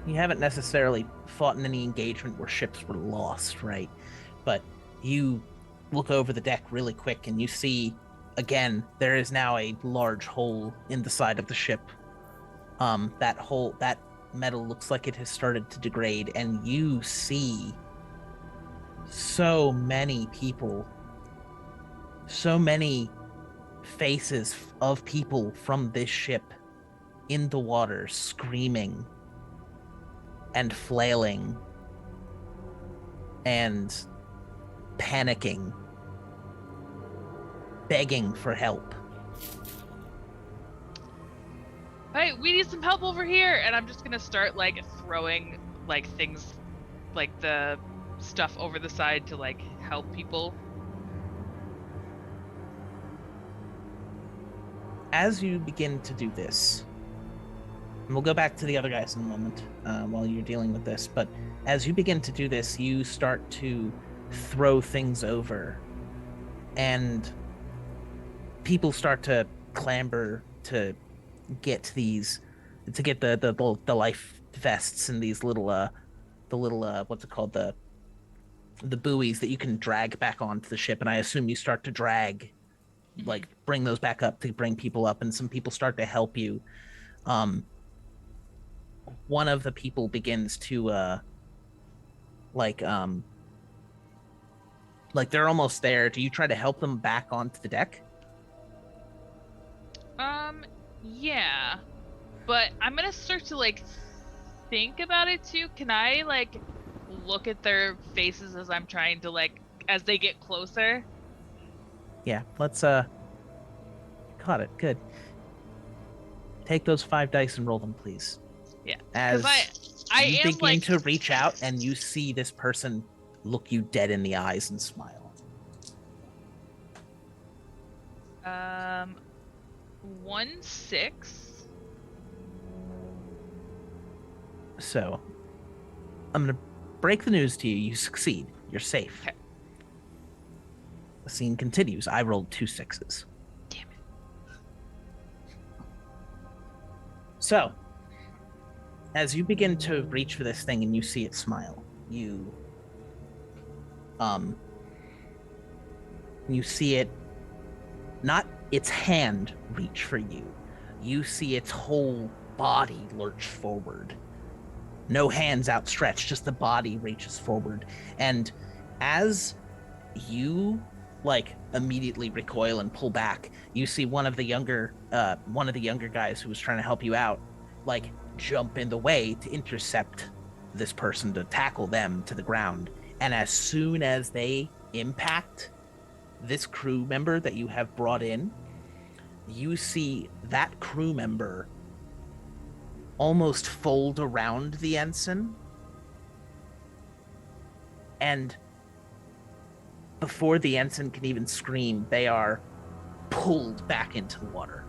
You haven't necessarily fought in any engagement where ships were lost, right? But you look over the deck really quick and you see, again, there is now a large hole in the side of the ship. That metal looks like it has started to degrade, and you see so many people, so many faces of people from this ship in the water, screaming and flailing and panicking, begging for help. Hey, we need some help over here! And I'm just gonna start, like, throwing, like, things, like, the stuff over the side to, like, help people. As you begin to do this, and we'll go back to the other guys in a moment while you're dealing with this, but as you begin to do this, you start to throw things over, and people start to clamber to get the life vests and these little what's it called, the buoys that you can drag back onto the ship. And I assume you start to drag, like, bring those back up to bring people up, and some people start to help you. One of the people begins to like they're almost there. Do you try to help them back onto the deck? Yeah. But I'm gonna start to, like, think about it too. Can I, like, look at their faces as I'm trying to, like, as they get closer? Yeah, let's caught it. Good. Take those 5 dice and roll them, please. Yeah. As I you am, begin like, to reach out and you see this person look you dead in the eyes and smile. 1-6. So, I'm gonna break the news to you. You succeed. You're safe. Okay. The scene continues. I rolled 2 6s. Damn it. So, as you begin to reach for this thing and you see it smile, you see it, not its hand reach for you. You see its whole body lurch forward. No hands outstretched, just the body reaches forward. And as you, like, immediately recoil and pull back, you see one of the younger guys who was trying to help you out, like, jump in the way to intercept this person, to tackle them to the ground. And as soon as they impact this crew member that you have brought in, you see that crew member almost fold around the ensign, and before the ensign can even scream, they are pulled back into the water.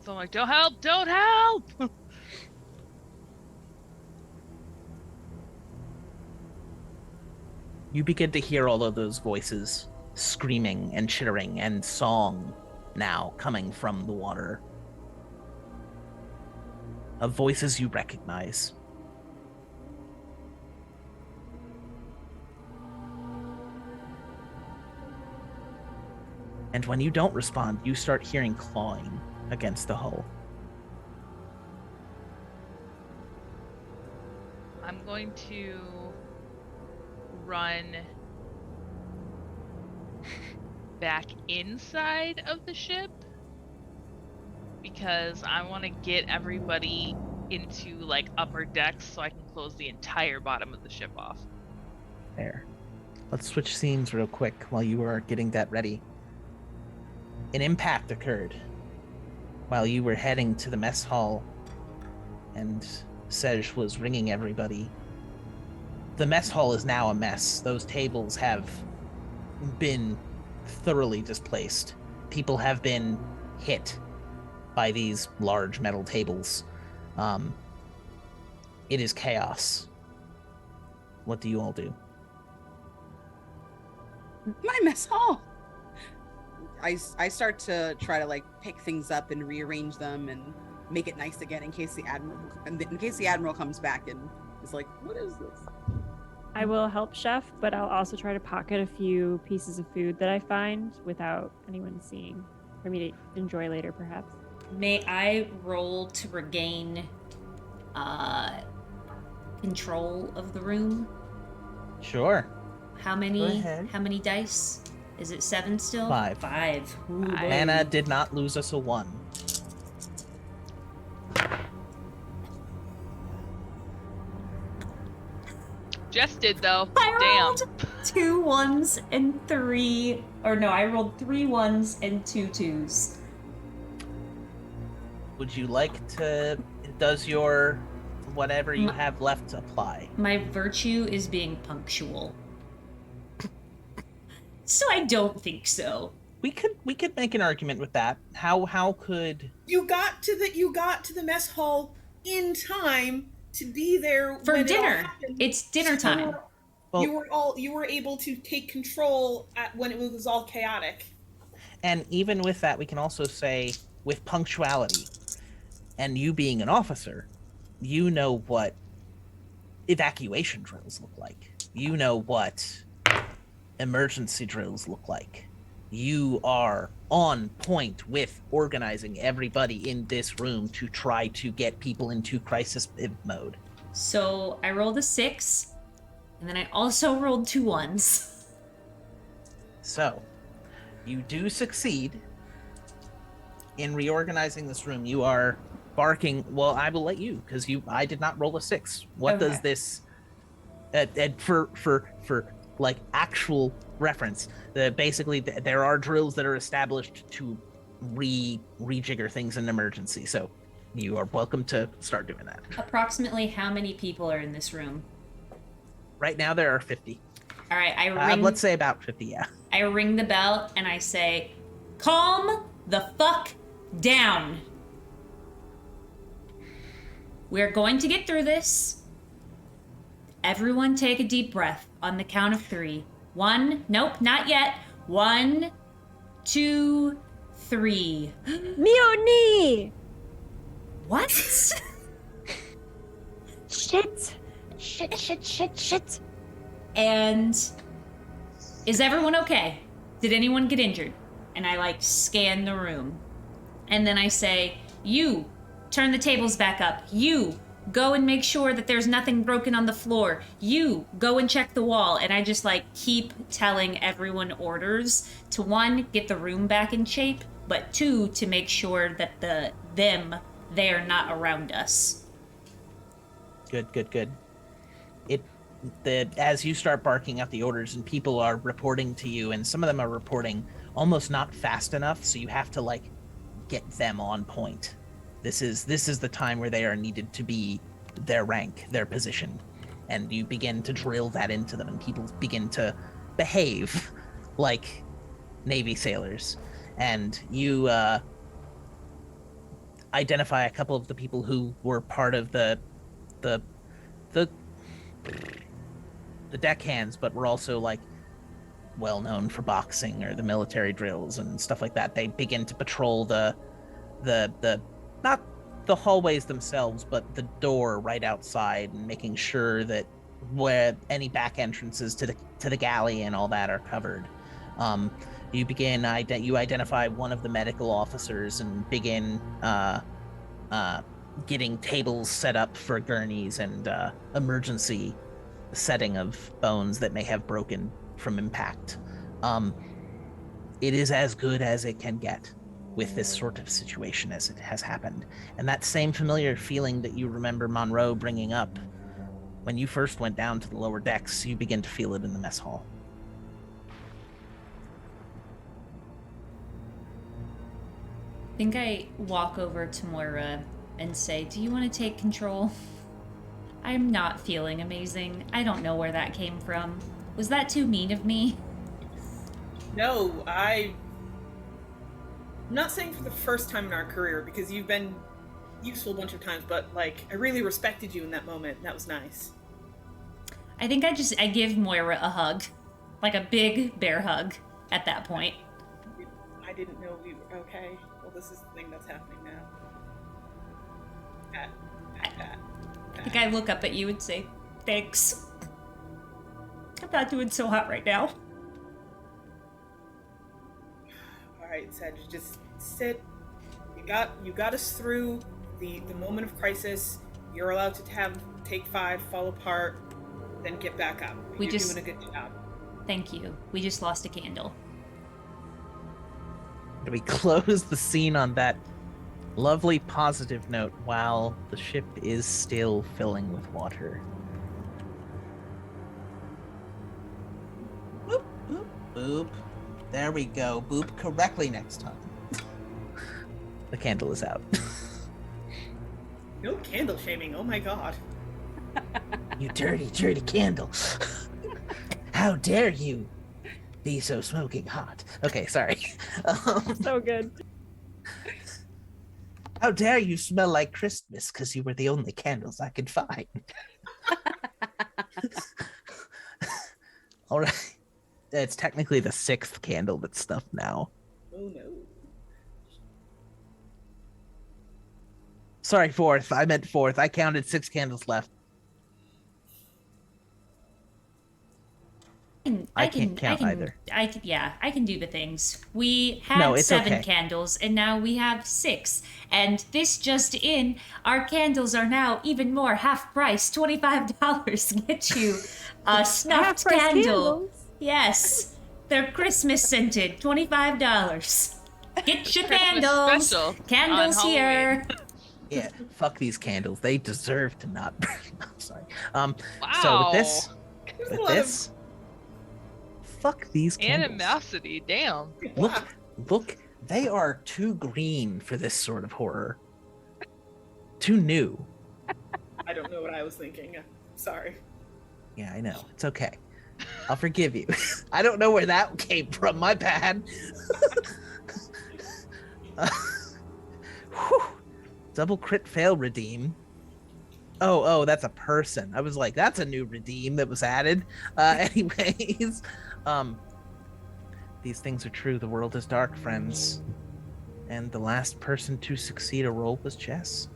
So I'm like, don't help! Don't help! You begin to hear all of those voices screaming and chittering and song now coming from the water. Of voices you recognize. And when you don't respond, you start hearing clawing against the hull. I'm going to run back inside of the ship because I want to get everybody into, like, upper decks so I can close the entire bottom of the ship off. There. Let's switch scenes real quick while you are getting that ready. An impact occurred. while you were heading to the mess hall and Sej was ringing everybody, the mess hall is now a mess. Those tables have been thoroughly displaced. People have been hit by these large metal tables. It is chaos. What do you all do? My mess hall. I start to try to like pick things up and rearrange them and make it nice again in case the admiral comes back and is like, what is this? I will help Chef, but I'll also try to pocket a few pieces of food that I find without anyone seeing, for me to enjoy later, perhaps. May I roll to regain control of the room? Sure. How Go many? ahead. How many dice? Is it 7 still? 5. 5. Ooh, boy. Anna did not lose us a 1. Jess did though. I Damn. rolled 2 1s and 3, or no, I rolled 3 1s and 2 2s. Would you like to? Does your whatever you have left apply? My virtue is being punctual. So I don't think so. We could make an argument with that. How could You got to the mess hall in time to be there For when it all dinner. happened. It's dinner So time. Well- you were able to take control when it was all chaotic. and even with that, we can also say with punctuality, and you being an officer, you know what evacuation drills look like. You know what emergency drills look like. You are on point with organizing everybody in this room to try to get people into crisis mode. So I rolled a 6, and then I also rolled 2 1s. So, you do succeed in reorganizing this room. You are barking. Well, I will let you, because I did not roll a 6. What does Okay. this? And for like actual reference, basically there are drills that are established to rejigger things in an emergency. So, you are welcome to start doing that. Approximately how many people are in this room? Right now there are 50. All right, I ring. Let's say about 50. Yeah. I ring the bell and I say, "Calm the fuck down. We're going to get through this. Everyone take a deep breath on the count of 3. 1, nope, not yet. 1, 2, 3. Mutiny! What? Shit. And is everyone okay? Did anyone get injured? And I like scan the room. And then I say, you, turn the tables back up. You, go and make sure that there's nothing broken on the floor. You, go and check the wall. And I just like keep telling everyone orders to 1, get the room back in shape, but 2, to make sure that they are not around us. Good. As you start barking out the orders and people are reporting to you, and some of them are reporting almost not fast enough, so you have to like get them on point. This is the time where they are needed to be their rank, their position, and you begin to drill that into them, and people begin to behave like Navy sailors, and you identify a couple of the people who were part of the deckhands, but were also like well known for boxing or the military drills and stuff like that. They begin to patrol the not the hallways themselves, but the door right outside, and making sure that where any back entrances to the galley and all that are covered. You identify one of the medical officers and begin getting tables set up for gurneys and emergency setting of bones that may have broken from impact. It is as good as it can get with this sort of situation as it has happened. And that same familiar feeling that you remember Monroe bringing up when you first went down to the lower decks, you begin to feel it in the mess hall. think I walk over to Moira and say, do you want to take control? I'm not feeling amazing. I don't know where that came from. Was that too mean of me? No, I'm not saying for the first time in our career, because you've been useful a bunch of times, but like I really respected you in that moment. That was nice. I think I give Moira a hug. Like a big bear hug at that point. I didn't know we were okay. Well, this is the thing that's happening now. Pat. I think I look up at you and say, thanks. I'm not doing so hot right now. All right, Sedge, just sit. You got us through the moment of crisis. You're allowed to take 5, fall apart, then get back up. You're doing a good job. Thank you. We just lost a candle. We close the scene on that lovely positive note while the ship is still filling with water. Boop, boop, boop. There we go. Boop correctly next time. The candle is out. No candle shaming. Oh my god. You dirty, dirty candle. How dare you be so smoking hot? Okay, sorry. So good. How dare you smell like Christmas because you were the only candles I could find. All right. It's technically the 6th candle that's stuffed now. Oh no. Sorry, 4th. I meant 4th. I counted 6 candles left. I can't count either. I can do the things. We had 7 candles, and now we have 6. And this just in, our candles are now even more half price, $25. Get you a snuffed candle. Candles. Yes, they're Christmas scented, $25. Get your Christmas candles. special Candles on here. Yeah, fuck these candles. They deserve to not burn. I'm sorry. Wow. So There's a with lot this, fuck these candles. Animosity, damn. Look, they are too green for this sort of horror. Too new. I don't know what I was thinking. Sorry. Yeah, I know. It's okay. I'll forgive you. I don't know where that came from. My bad. Whew. Double crit fail redeem. Oh, that's a person. I was like, that's a new redeem that was added. Anyways, these things are true. The world is dark, friends. And the last person to succeed a roll was Jess.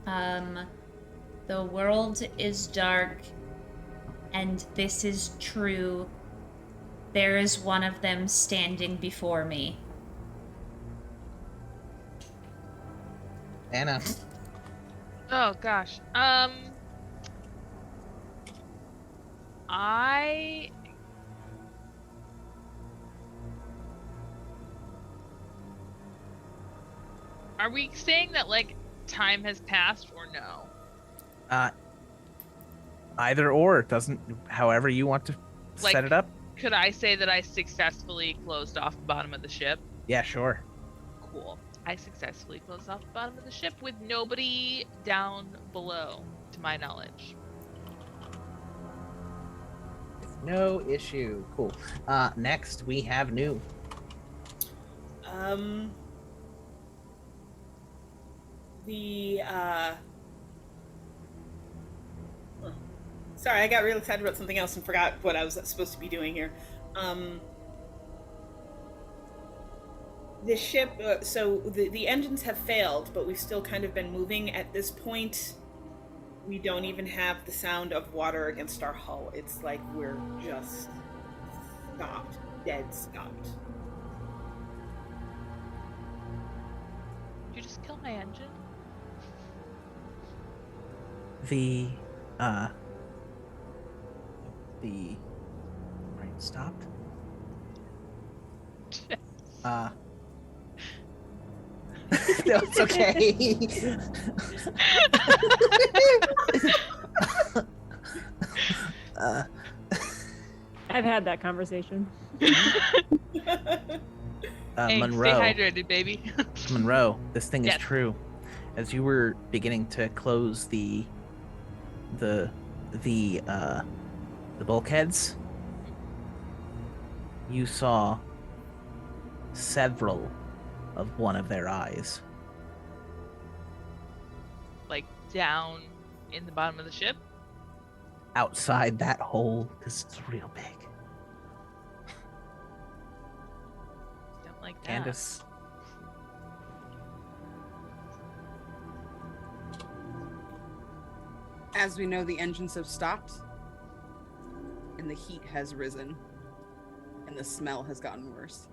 The world is dark, and this is true. There is one of them standing before me. Anna. Oh gosh. Are we saying that like time has passed or no? Either or. It doesn't. However you want to set it up. Could I say that I successfully closed off the bottom of the ship? Yeah, sure. Cool. I successfully closed off the bottom of the ship with nobody down below, to my knowledge. No issue. Cool. Next we have new. Sorry, I got real excited about something else and forgot what I was supposed to be doing here. The ship, so the engines have failed, but we've still kind of been moving. At this point, we don't even have the sound of water against our hull. It's like we're just stopped, dead stopped. Did you just kill my engine? The right stopped. No, it's okay. I've had that conversation. Hey, Monroe. stay hydrated, baby. Monroe, this thing is Yes. true. As you were beginning to close the bulkheads, you saw several of one of their eyes. Like down in the bottom of the ship. Outside that hole, because it's real big. Don't like that. Candace. As we know, the engines have stopped, and the heat has risen, and the smell has gotten worse.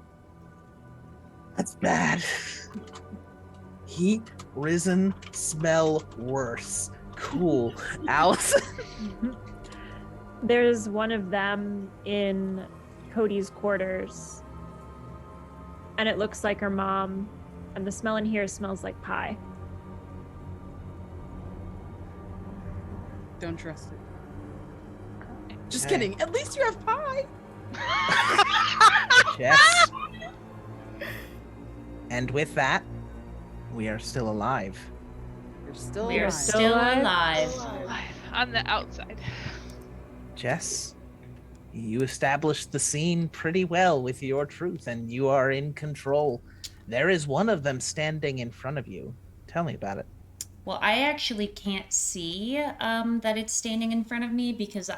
That's bad. Heat, risen, smell worse. Cool. Allison. There's one of them in Cody's quarters, and it looks like her mom, and the smell in here smells like pie. Don't trust it. Just Okay. kidding. At least you have pie. Yes. And with that, we are still alive. You're still We are alive. still alive. Alive. On the outside. Jess, you established the scene pretty well with your truth, and you are in control. There is one of them standing in front of you. Tell me about it. Well, I actually can't see that it's standing in front of me because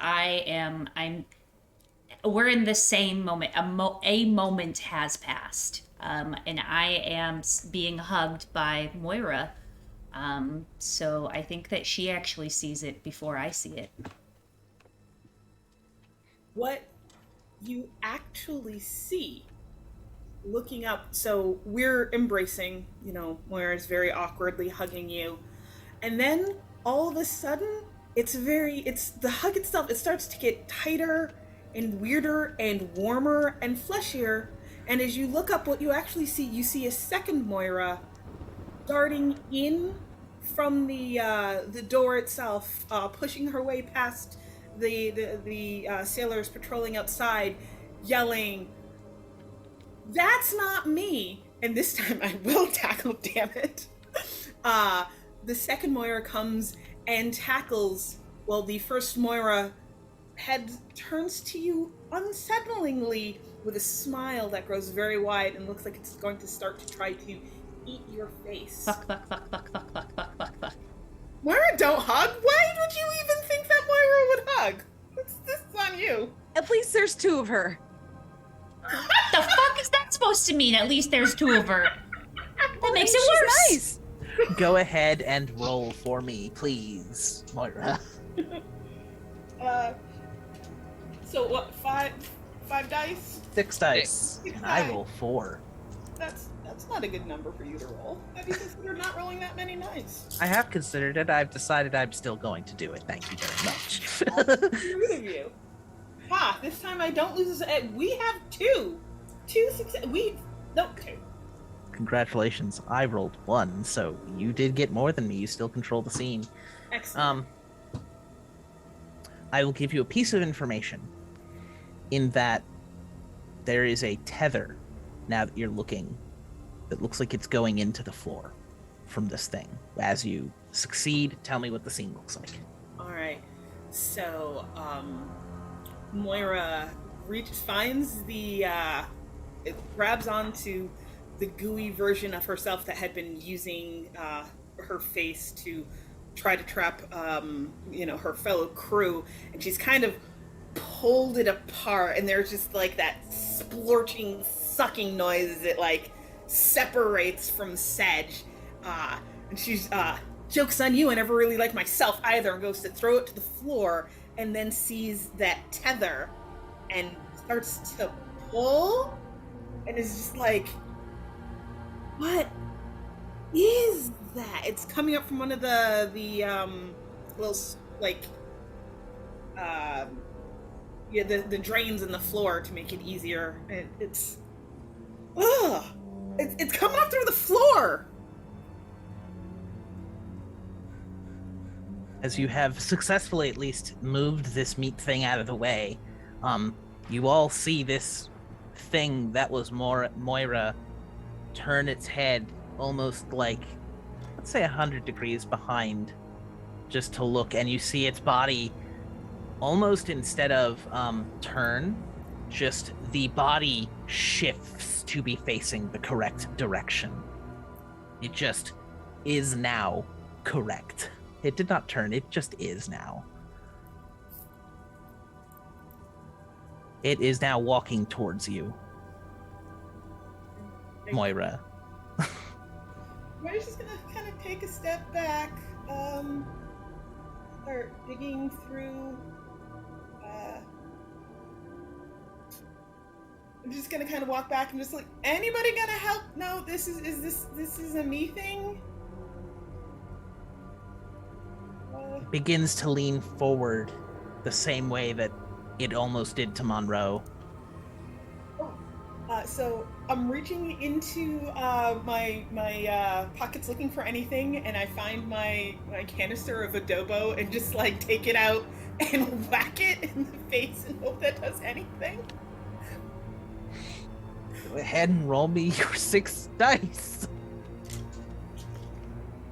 we're in the same moment. A moment has passed. And I am being hugged by Moira. So I think that she actually sees it before I see it. What you actually see looking up, so we're embracing, Moira's very awkwardly hugging you. And then all of a sudden, it's the hug itself, it starts to get tighter and weirder and warmer and fleshier. And as you look up, what you actually see, you see a second Moira darting in from the door itself, pushing her way past the sailors patrolling outside, yelling, "That's not me!" And this time I will tackle, damn it. The second Moira comes and tackles, well, the first Moira head turns to you unsettlingly with a smile that grows very wide and looks like it's going to start to try to eat your face. Fuck. Moira, don't hug? Why would you even think that Moira would hug? This is on you. At least there's two of her. What the fuck is that supposed to mean? At least there's two of her. That makes it She's worse. nice. Go ahead and roll for me, please, Moira. So what, five dice? 6 dice. Six And I dice. roll 4. That's not a good number for you to roll. Have you considered not rolling that many dice? I have considered it. I've decided I'm still going to do it. Thank you very much. Rude of you. Ha! This time I don't lose. We have two success. Two. Congratulations. I rolled 1, so you did get more than me. You still control the scene. Excellent. I will give you a piece of information in that there is a tether, now that you're looking, that looks like it's going into the floor from this thing. As you succeed, tell me what the scene looks like. All right. So, Moira finds it grabs onto the gooey version of herself that had been using her face to try to trap, her fellow crew, and she's kind of pulled it apart, and there's just like that splorching, sucking noise as it like separates from Sedge, and she's joke's on you, I never really liked myself either, and goes to throw it to the floor, and then sees that tether and starts to pull, and is just like, what is that? It's coming up from one of the little like the drains in the floor to make it easier. It's coming up through the floor. As you have successfully at least moved this meat thing out of the way, you all see this thing that was Moira turn its head almost like, let's say 100 degrees behind, just to look, and you see its body almost, instead of turn, just the body shifts to be facing the correct direction. It just is now correct. It did not turn, it just is now. It is now walking towards you, Moira. Moira's just gonna kind of take a step back, start digging through. I'm just gonna kind of walk back and just like, anybody gonna help? No, this is a me thing. Begins to lean forward the same way that it almost did to Monroe. So I'm reaching into my pockets looking for anything, and I find my canister of adobo and just like take it out and whack it in the face and hope that does anything. Go ahead and roll me your 6 dice.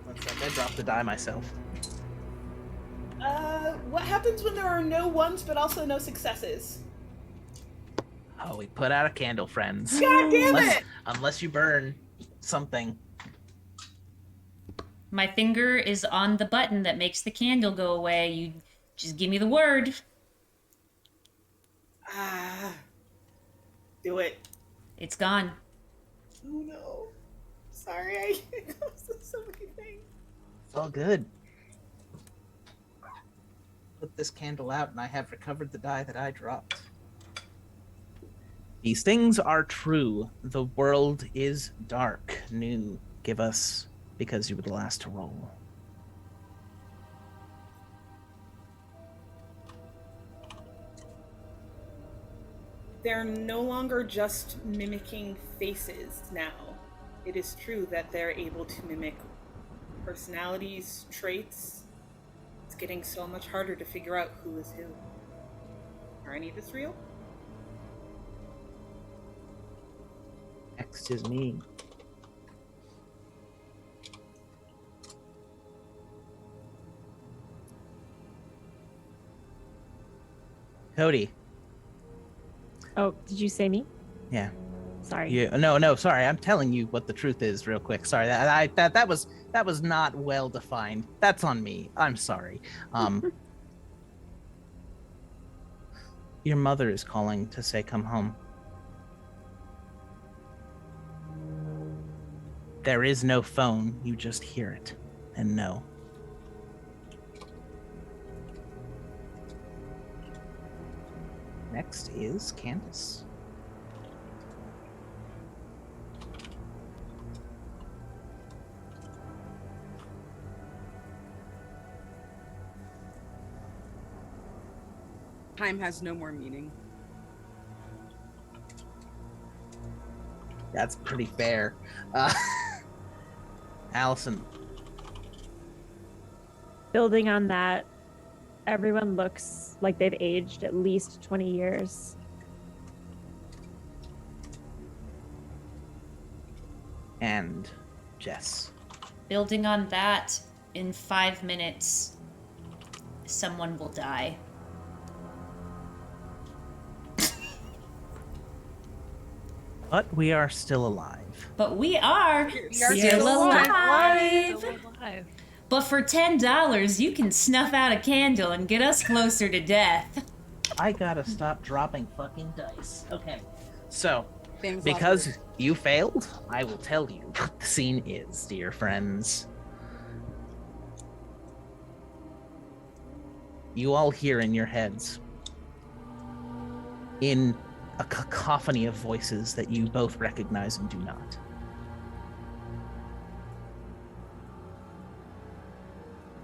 Looks like I dropped the die myself. What happens when there are no ones but also no successes? Oh, we put out a candle, friends. God damn it! Unless you burn something. My finger is on the button that makes the candle go away. You just give me the word. Do it. It's gone. Oh no. Sorry, I caused so many things. It's all good. Put this candle out and I have recovered the die that I dropped. These things are true. The world is dark. New. Give us, because you were the last to roll. They're no longer just mimicking faces now. It is true that they're able to mimic personalities, traits. It's getting so much harder to figure out who is who. Are any of this real? Next is me. Cody. Oh, did you say me? Yeah. Sorry. No, sorry. I'm telling you what the truth is real quick. Sorry. That was not well defined. That's on me. I'm sorry. Your mother is calling to say come home. There is no phone. You just hear it and know. Next is Candace. Time has no more meaning. That's pretty fair. Allison. Building on that, everyone looks like they've aged at least 20 years. And Jess. Building on that, in 5 minutes, someone will die. But we are still alive. But we are still still alive. Still alive. But for $10, you can snuff out a candle and get us closer to death. I gotta stop dropping fucking dice. Okay. So, Famous last because words. you failed, I will tell you what the scene is, dear friends. You all hear in your heads, in a cacophony of voices that you both recognize and do not.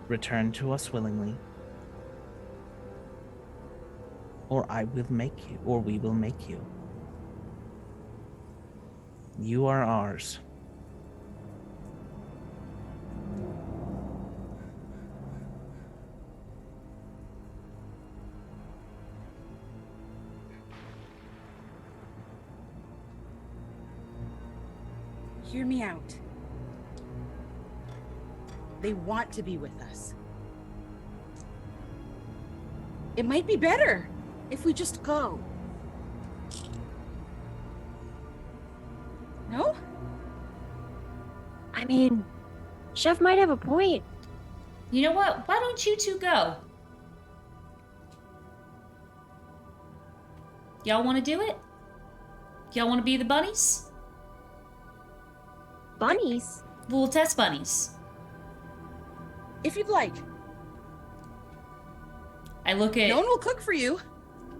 Return to us willingly, or I will make you, or we will make you. You are ours. Hear me out. They want to be with us. It might be better if we just go. No? I mean, Chef might have a point. You know what? Why don't you two go? Y'all want to do it? Y'all want to be the bunnies? Bunnies? We'll test bunnies. If you'd like. I look at No one will cook for you.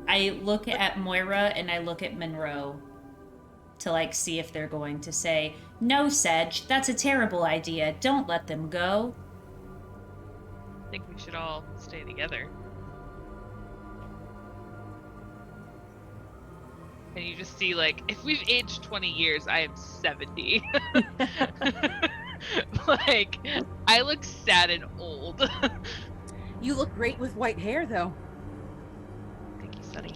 I look at Moira and I look at Monroe to like see if they're going to say, "No, Sedge, that's a terrible idea. Don't let them go." I think we should all stay together. And you just see, like, if we've aged 20 years, I am 70. Like, I look sad and old. You look great with white hair, though. Thank you, Sunny.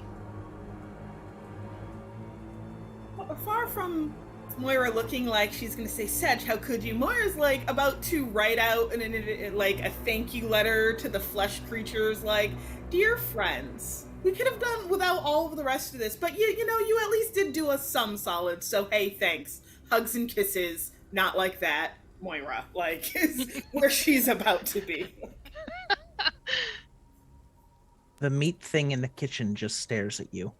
Far from Moira looking like she's going to say, Sedge, how could you? Moira's like about to write out like a thank you letter to the flesh creatures, like, dear friends, we could have done without all of the rest of this, but you know, you at least did do us some solid, so hey, thanks. Hugs and kisses, not like that. Moira, like, is where she's about to be. The meat thing in the kitchen just stares at you.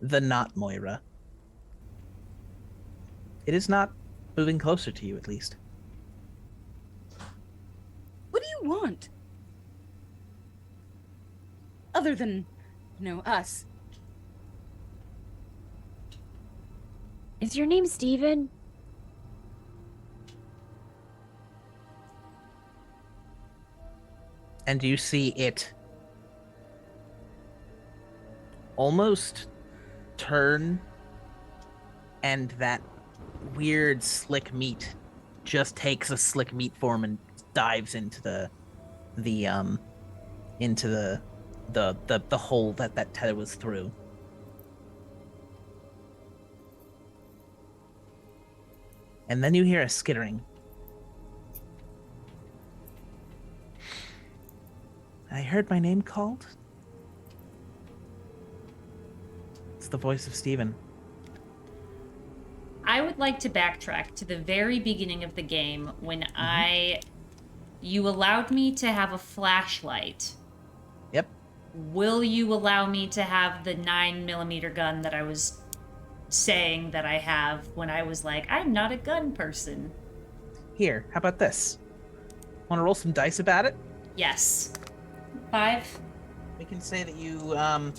The not Moira. It is not moving closer to you, at least. What do you want? Other than, us. Is your name Steven? And you see it almost turn, and that weird slick meat just takes a slick meat form and dives into the hole that tether was through. And then you hear a skittering. I heard my name called. It's the voice of Steven. I would like to backtrack to the very beginning of the game when you allowed me to have a flashlight. Yep. Will you allow me to have the 9mm gun that I was saying that I have when I was like, I'm not a gun person? Here, how about this? Want to roll some dice about it? Yes. 5? We can say that you, yeah,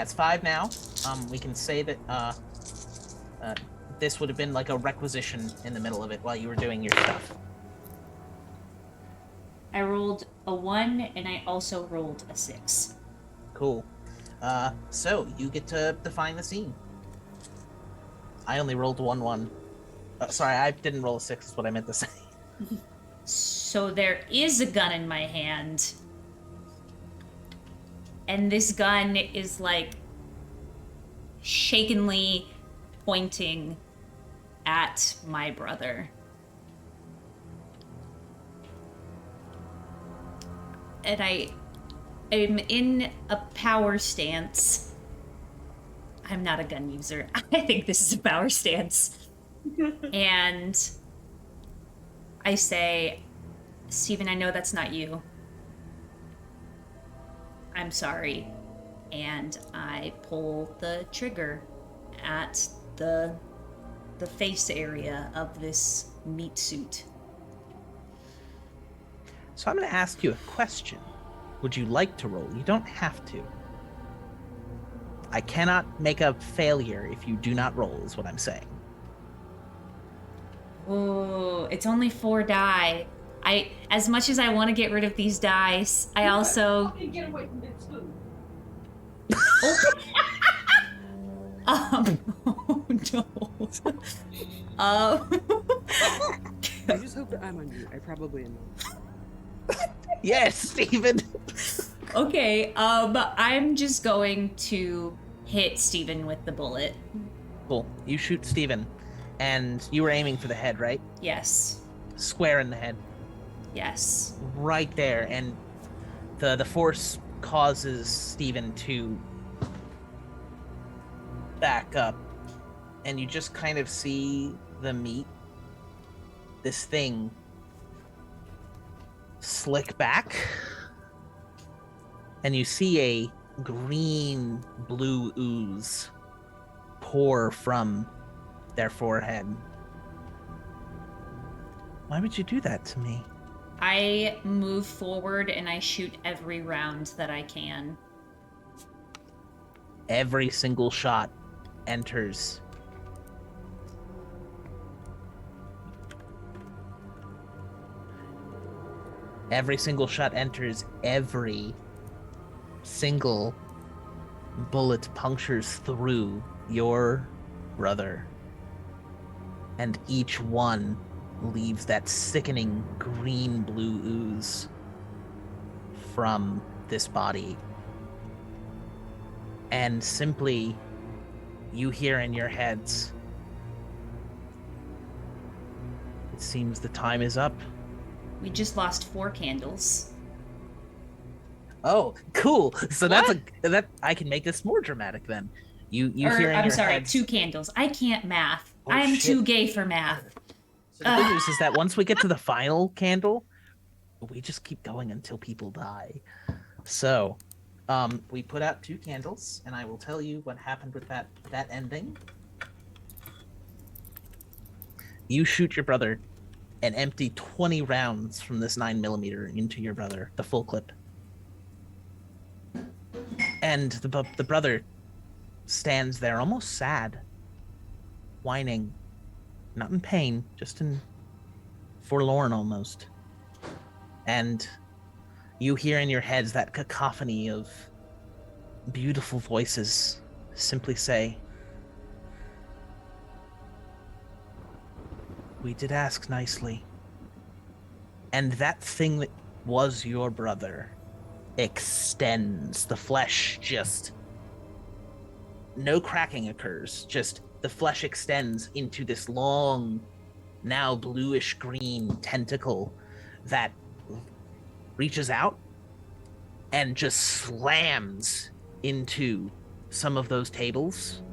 it's 5 now. We can say that, this would have been like a requisition in the middle of it while you were doing your stuff. I rolled a 1 and I also rolled a 6. Cool. So you get to define the scene. I only rolled 1-1. Sorry, I didn't roll a 6 is what I meant to say. So there is a gun in my hand. And this gun is like shakenly pointing at my brother. And I am in a power stance. I'm not a gun user. I think this is a power stance. And I say, Steven, I know that's not you. I'm sorry. And I pull the trigger at the face area of this meat suit. So I'm going to ask you a question. Would you like to roll? You don't have to. I cannot make a failure if you do not roll, is what I'm saying. Ooh, it's only 4 die. As much as I want to get rid of these dice, I also... Get away from it too. Oh no. I just hope that I'm on mute. I probably am. Yes, Steven! Okay, I'm just going to hit Steven with the bullet. Cool. You shoot Steven, and you were aiming for the head, right? Yes. Square in the head. Yes. Right there, and the force causes Steven to back up, and you just kind of see the meat, this thing, slick back, and you see a green blue ooze pour from their forehead. Why would you do that to me? I move forward and I shoot every round that I can. Every single shot enters. Every single shot enters. Every single bullet punctures through your brother. And each one leaves that sickening green-blue ooze from this body. And simply, you hear in your heads, it seems the time is up. We just lost 4 candles. Oh, cool. So that I can make this more dramatic then. You hear in I'm your sorry, heads, 2 candles. I can't math. Oh, I am shit. too gay for math. So the good news is that once we get to the final candle, we just keep going until people die. So, we put out 2 candles, and I will tell you what happened with that ending. You shoot your brother and empty 20 rounds from this 9mm into your brother, the full clip. And the brother stands there almost sad, whining. Not in pain, just in forlorn almost. And you hear in your heads that cacophony of beautiful voices simply say, "We did ask nicely." And that thing that was your brother extends. The flesh just... No cracking occurs, just the flesh extends into this long, now bluish green tentacle that reaches out and just slams into some of those tables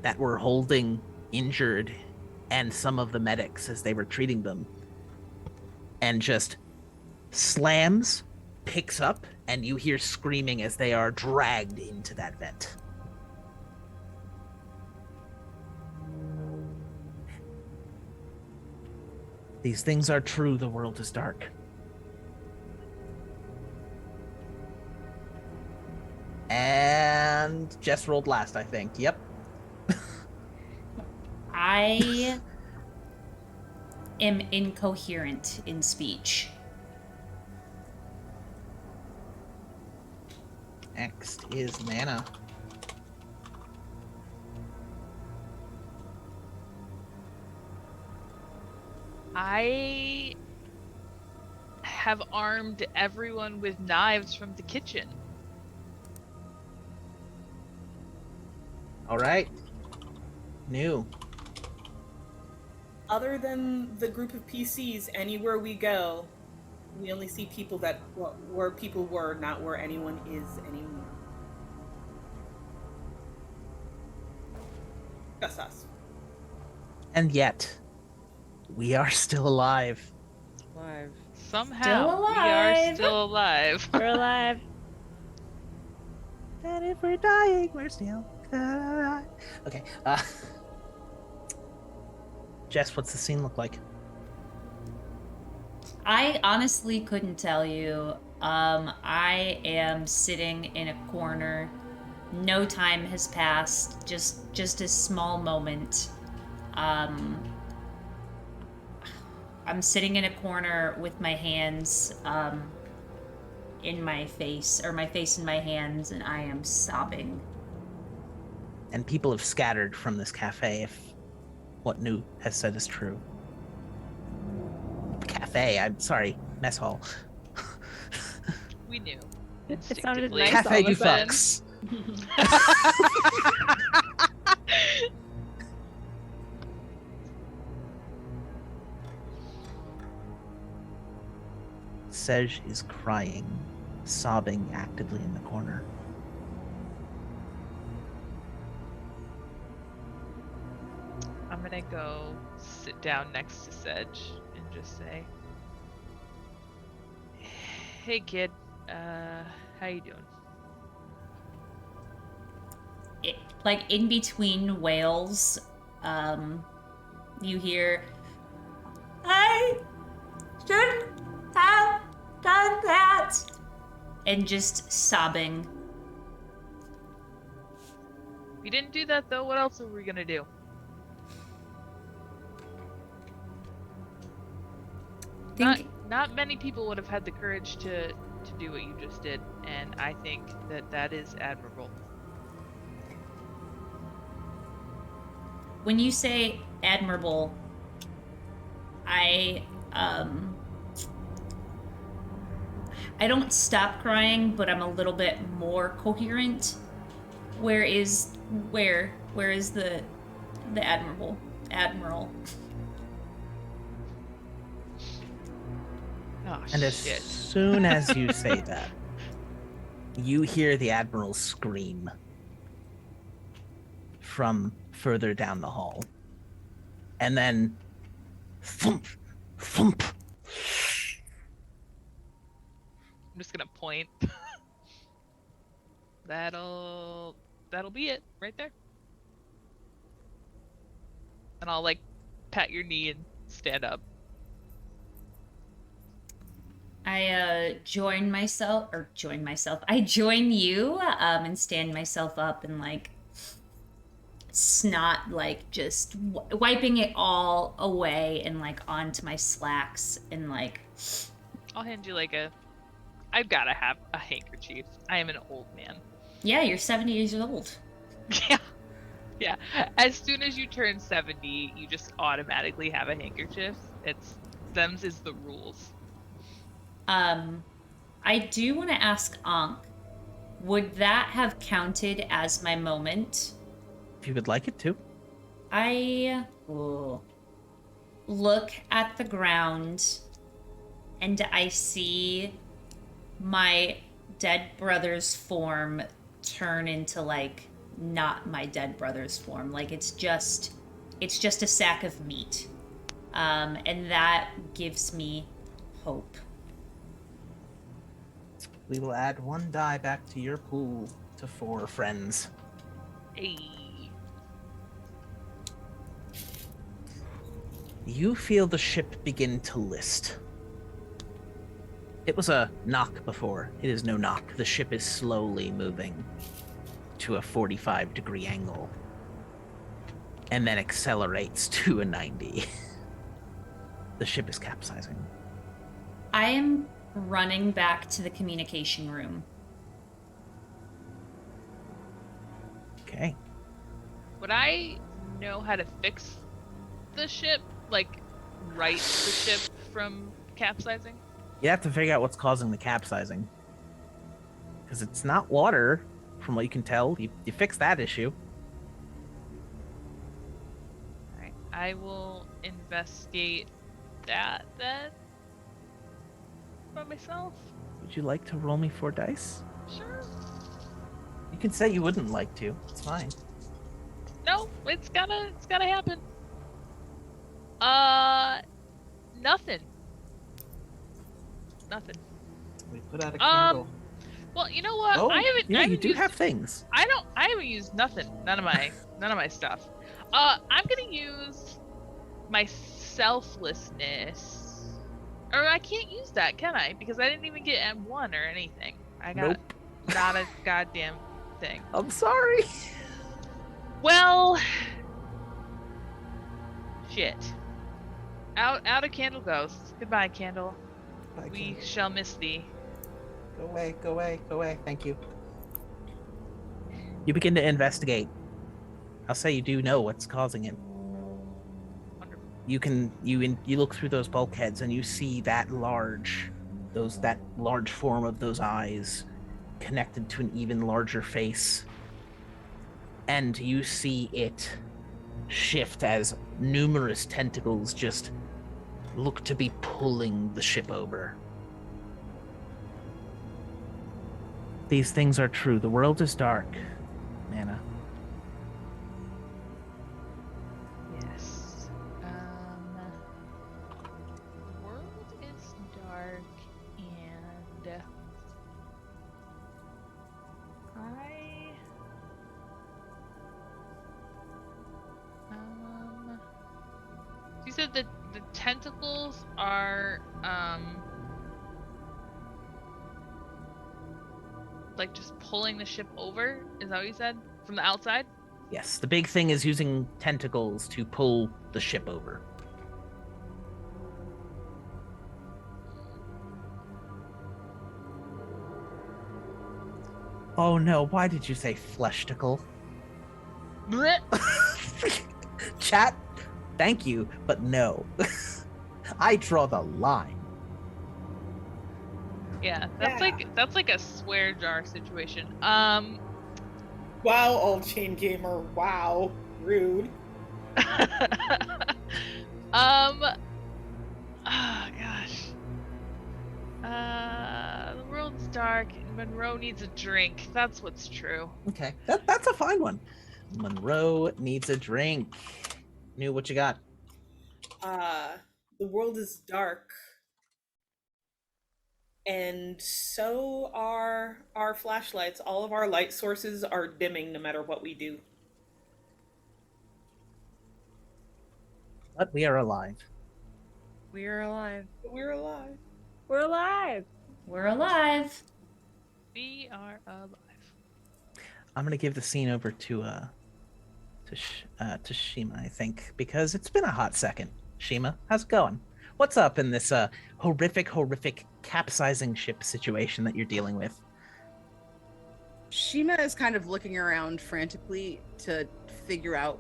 that were holding injured and some of the medics as they were treating them, and just slams, picks up, and you hear screaming as they are dragged into that vent. These things are true, the world is dark. And Jess rolled last, I think. Yep. I am incoherent in speech. Next is Nana. I have armed everyone with knives from the kitchen. All right. New. Other than the group of PCs, anywhere we go, we only see people that where people were, not where anyone is anymore. Just us. And yet, we are still alive. Alive. Somehow, Still we are alive. still alive. We're alive. And if we're dying, we're still alive. Okay. Jess, what's the scene look like? I honestly couldn't tell you. I am sitting in a corner. No time has passed. Just a small moment. I'm sitting in a corner with my hands in my face, or my face in my hands, and I am sobbing. And people have scattered from this cafe if what New has said is true. Cafe, I'm sorry, mess hall. We knew. It sounded Instinctively. nice Cafe all of du a sudden. fucks. Sej is crying, sobbing actively in the corner. I'm gonna go sit down next to Sedge and just say, "Hey kid, how you doing?" Like in between wails, you hear, "I shouldn't have done that," and just sobbing. If you didn't do that though, what else are we gonna do? Not many people would have had the courage to do what you just did, and I think that is admirable. When you say admirable, I don't stop crying, but I'm a little bit more coherent. Where is the admiral? Oh, And as shit. soon as you say that, you hear the Admiral scream from further down the hall. And then thump, thump. I'm just gonna point. That'll be it right there. And I'll like pat your knee and stand up. I join you and stand myself up and like snot like just wiping it all away and like onto my slacks and like I'll hand you like I've gotta have a handkerchief. I am an old man. Yeah, you're 70 years old. Yeah. As soon as you turn 70, you just automatically have a handkerchief. Them's is the rules. I do want to ask Ankh, would that have counted as my moment? If you would like it to. I look at the ground and I see my dead brother's form turn into like not my dead brother's form. Like it's just a sack of meat. And that gives me hope. We will add 1 die back to your pool to 4 friends. Hey. You feel the ship begin to list. It was a knock before. It is no knock. The ship is slowly moving to a 45-degree angle and then accelerates to a 90. The ship is capsizing. I am running back to the communication room. Okay. Would I know how to fix the ship? Like, right the ship from capsizing? You have to figure out what's causing the capsizing. Because it's not water, from what you can tell. You fix that issue. Alright, I will investigate that then by myself. Would you like to roll me 4 dice? Sure. You can say you wouldn't like to. It's fine. No, it's gotta happen. Nothing. We put out a candle. Well, you know what? Oh, I haven't you do used, have things. I haven't used nothing. None of my stuff. I'm gonna use my selflessness. Or I can't use that, can I? Because I didn't even get M1 or anything. I got not a goddamn thing. I'm sorry. Well, shit. Out a candle goes. Goodbye, candle. We shall miss thee. Go away. Thank you. You begin to investigate. I'll say you do know what's causing it. Wonderful. You look through those bulkheads and you see that large form of those eyes connected to an even larger face. And you see it shift as numerous tentacles just look to be pulling the ship over. These things are true. The world is dark, Nana. Yes. The world is dark, and you said that the tentacles are like just pulling the ship over? Is that what you said? From the outside? Yes, the big thing is using tentacles to pull the ship over. Oh no, why did you say fleshticle? Blech. Chat, thank you, but no. I draw the line. Yeah, that's like a swear jar situation. Wow, old chain gamer. Wow, rude. Oh gosh. The world's dark and Monroe needs a drink. That's what's true. Okay, that's a fine one. Monroe needs a drink. New, what you got? The world is dark, and so are our flashlights. All of our light sources are dimming no matter what we do. But we are alive. We're alive. But we're alive. We're alive. We're alive. We are alive. I'm gonna give the scene over to Shima, I think, because it's been a hot second. Shima, how's it going? What's up in this horrific capsizing ship situation that you're dealing with? Shima is kind of looking around frantically to figure out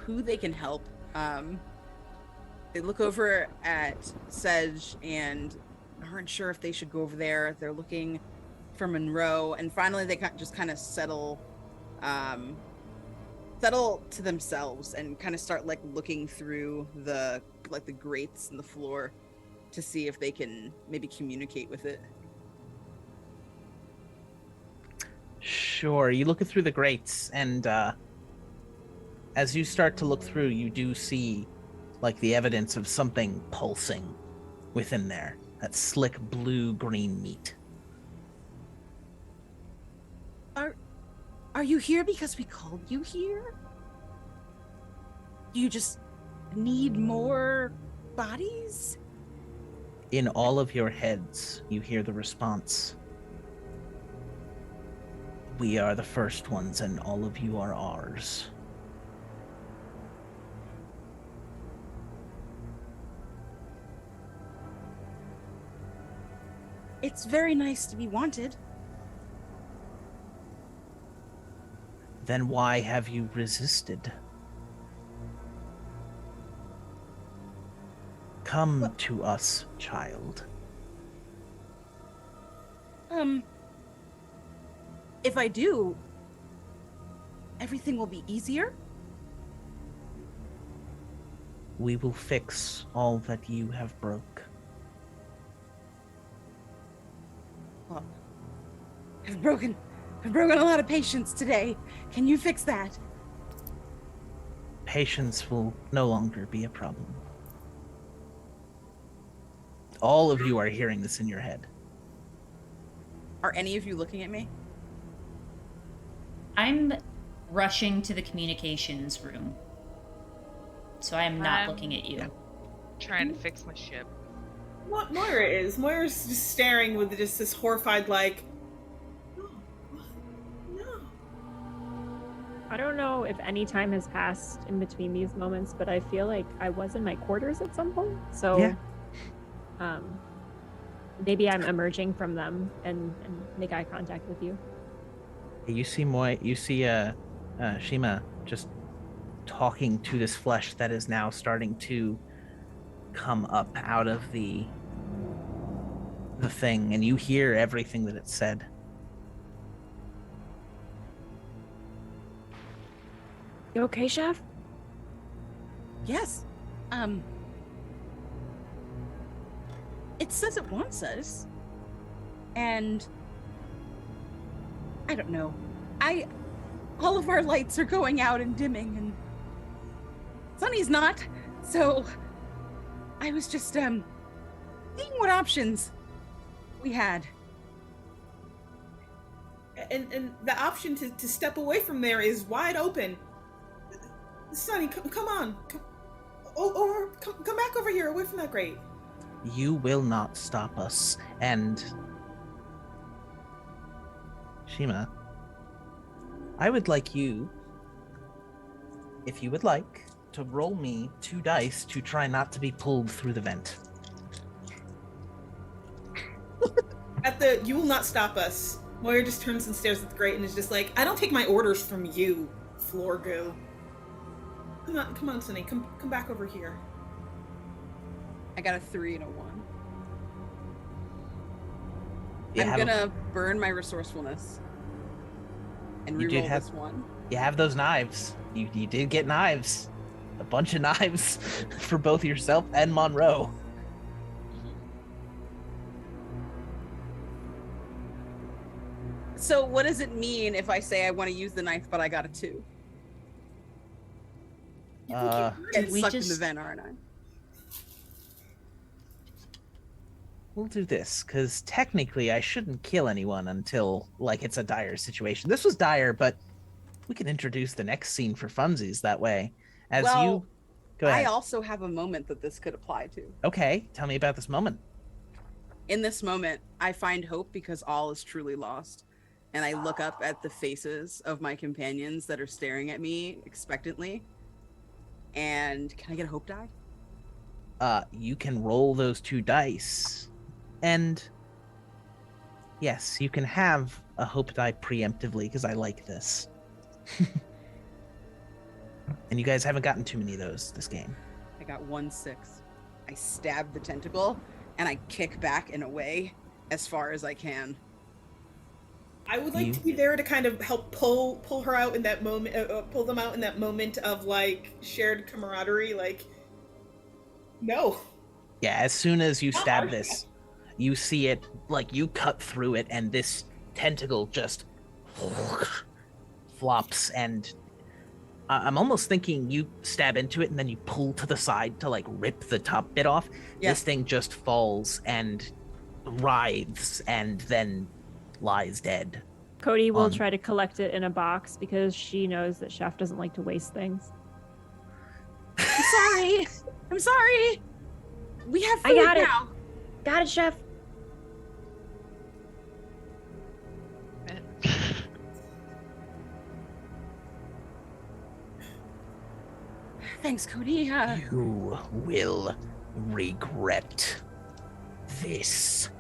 who they can help. They look over at Sedge and aren't sure if they should go over there. They're looking for Monroe, and finally they just kind of settle to themselves and kind of start like looking through the grates in the floor to see if they can maybe communicate with it. Sure, you look through the grates, and as you start to look through, you do see like the evidence of something pulsing within there. That slick blue-green meat. Are you here because we called you here? You just need more bodies? In all of your heads, you hear the response. We are the first ones, and all of you are ours. It's very nice to be wanted. Then why have you resisted? Come to us, child. If I do, everything will be easier? We will fix all that you have broke. Well, I've broken a lot of patience today. Can you fix that? Patience will no longer be a problem. All of you are hearing this in your head. Are any of you looking at me? I'm rushing to the communications room. So I am not looking at you. Trying to fix my ship. What Moira is? Moira's just staring with just this horrified, like, no. I don't know if any time has passed in between these moments, but I feel like I was in my quarters at some point. So Yeah. Maybe I'm emerging from them and make eye contact with you. You see Shima just talking to this flesh that is now starting to come up out of the thing, and you hear everything that it said. You okay, Chef? Yes. It says it wants us. And I don't know. All of our lights are going out and dimming, and Sunny's not. So I was just seeing what options we had. And the option to step away from there is wide open. Sunny, come on. Come back over here, away from that grate. You will not stop us. And Shima, I would like you, if you would like, to roll me 2 dice to try not to be pulled through the vent. You will not stop us. Moira just turns and stares at the grate and is just like, I don't take my orders from you, floor goo. Come on, Sunny, come back over here. I got a 3 and a 1. You I'm have gonna burn my resourcefulness and You did reroll have- this one. You have those knives. You did get knives. A bunch of knives for both yourself and Monroe. So what does it mean if I say I want to use the knife, but I got a 2? And we sucked in just- the vent, aren't I? We'll do this, because technically I shouldn't kill anyone until, like, it's a dire situation. This was dire, but we can introduce the next scene for funsies that way. As Well, you... Go ahead. I also have a moment that this could apply to. Okay, tell me about this moment. In this moment, I find hope because all is truly lost. And I look up at the faces of my companions that are staring at me expectantly. And can I get a hope die? You can roll those 2 dice. And yes, you can have a hope die preemptively, because I like this. And you guys haven't gotten too many of those this game. I got 1-6. I stab the tentacle and I kick back and away as far as I can. I would like to be there to kind of help pull her out in that moment, pull them out in that moment of like shared camaraderie. Like, no. Yeah, as soon as you stab this, you see it, like, you cut through it, and this tentacle just flops, and I'm almost thinking you stab into it and then you pull to the side to, like, rip the top bit off. Yeah. This thing just falls and writhes and then lies dead. Cody will On- try to collect it in a box because she knows that Chef doesn't like to waste things. I'm sorry. I'm sorry. We have food I got it. now. Got it, Chef. Thanks, Cody. You will regret this.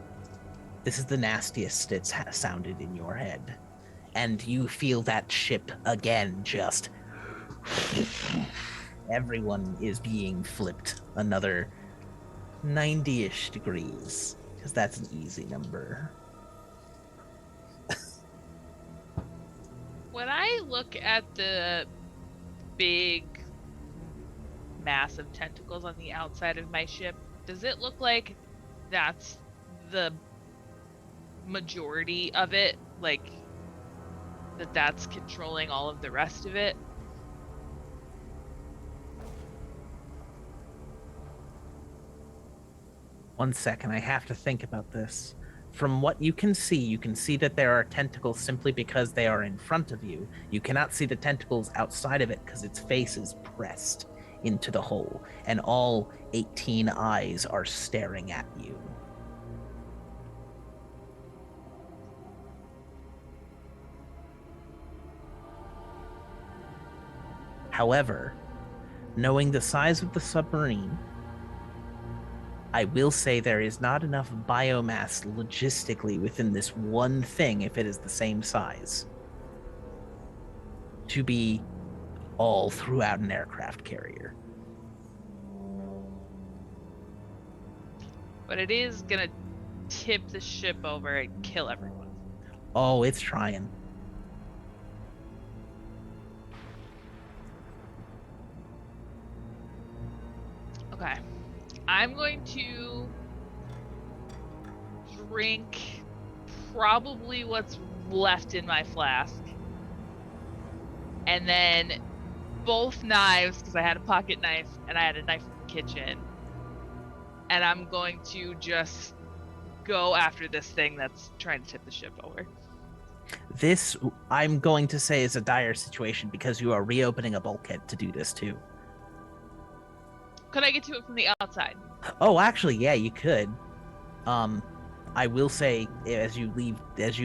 This is the nastiest it's sounded in your head. And you feel that ship again, just... Everyone is being flipped another 90-ish degrees, because that's an easy number. When I look at the big mass of tentacles on the outside of my ship, does it look like that's the majority of it? Like, that's controlling all of the rest of it? One second, I have to think about this. From what you can see that there are tentacles simply because they are in front of you. You cannot see the tentacles outside of it because its face is pressed into the hole, and all 18 eyes are staring at you. However, knowing the size of the submarine, I will say there is not enough biomass logistically within this one thing, if it is the same size, to be all throughout an aircraft carrier. But it is gonna tip the ship over and kill everyone. Oh, it's trying. I'm going to drink probably what's left in my flask. And then both knives, because I had a pocket knife and I had a knife from the kitchen. And I'm going to just go after this thing that's trying to tip the ship over. This, I'm going to say, is a dire situation because you are reopening a bulkhead to do this too. Could I get to it from the outside? Oh, actually, yeah, you could. I will say, as you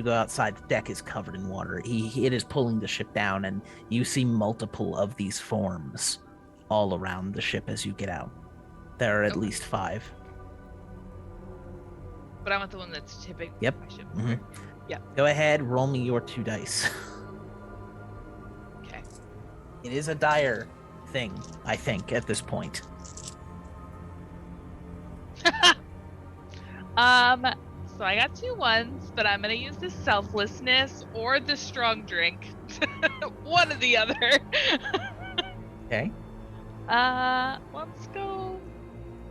go outside, the deck is covered in water. It is pulling the ship down, and you see multiple of these forms all around the ship as you get out. There are at least 5. But I want the one that's tipping Yep. my ship. Mm-hmm. Yeah. Go ahead, roll me your 2 dice. Okay. It is a dire thing, I think, at this point. So I got 2 1s, but I'm gonna use the selflessness or the strong drink. One or the other. Okay. Let's go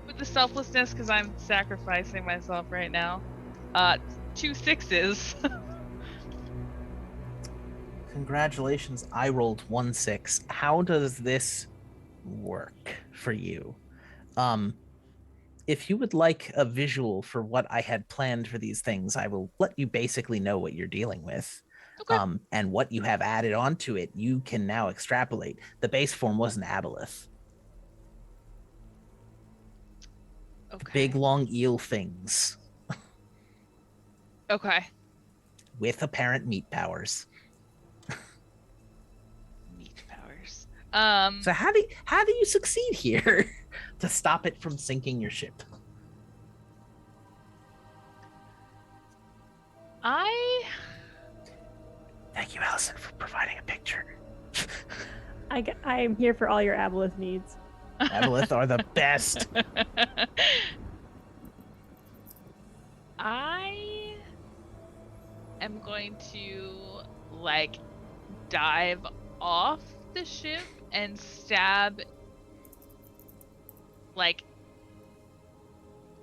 with the selflessness because I'm sacrificing myself right now. 2 6s. Congratulations, I rolled 1 6. How does this work for you? If you would like a visual for what I had planned for these things, I will let you basically know what you're dealing with. Okay. And what you have added onto it, you can now extrapolate. The base form was an aboleth. Okay. Big, long eel things Okay. with apparent meat powers. Meat powers. So how do you succeed here to stop it from sinking your ship? Thank you, Allison, for providing a picture. I'm here for all your aboleth needs. Aboleth are the best. I am going to dive off the ship and stab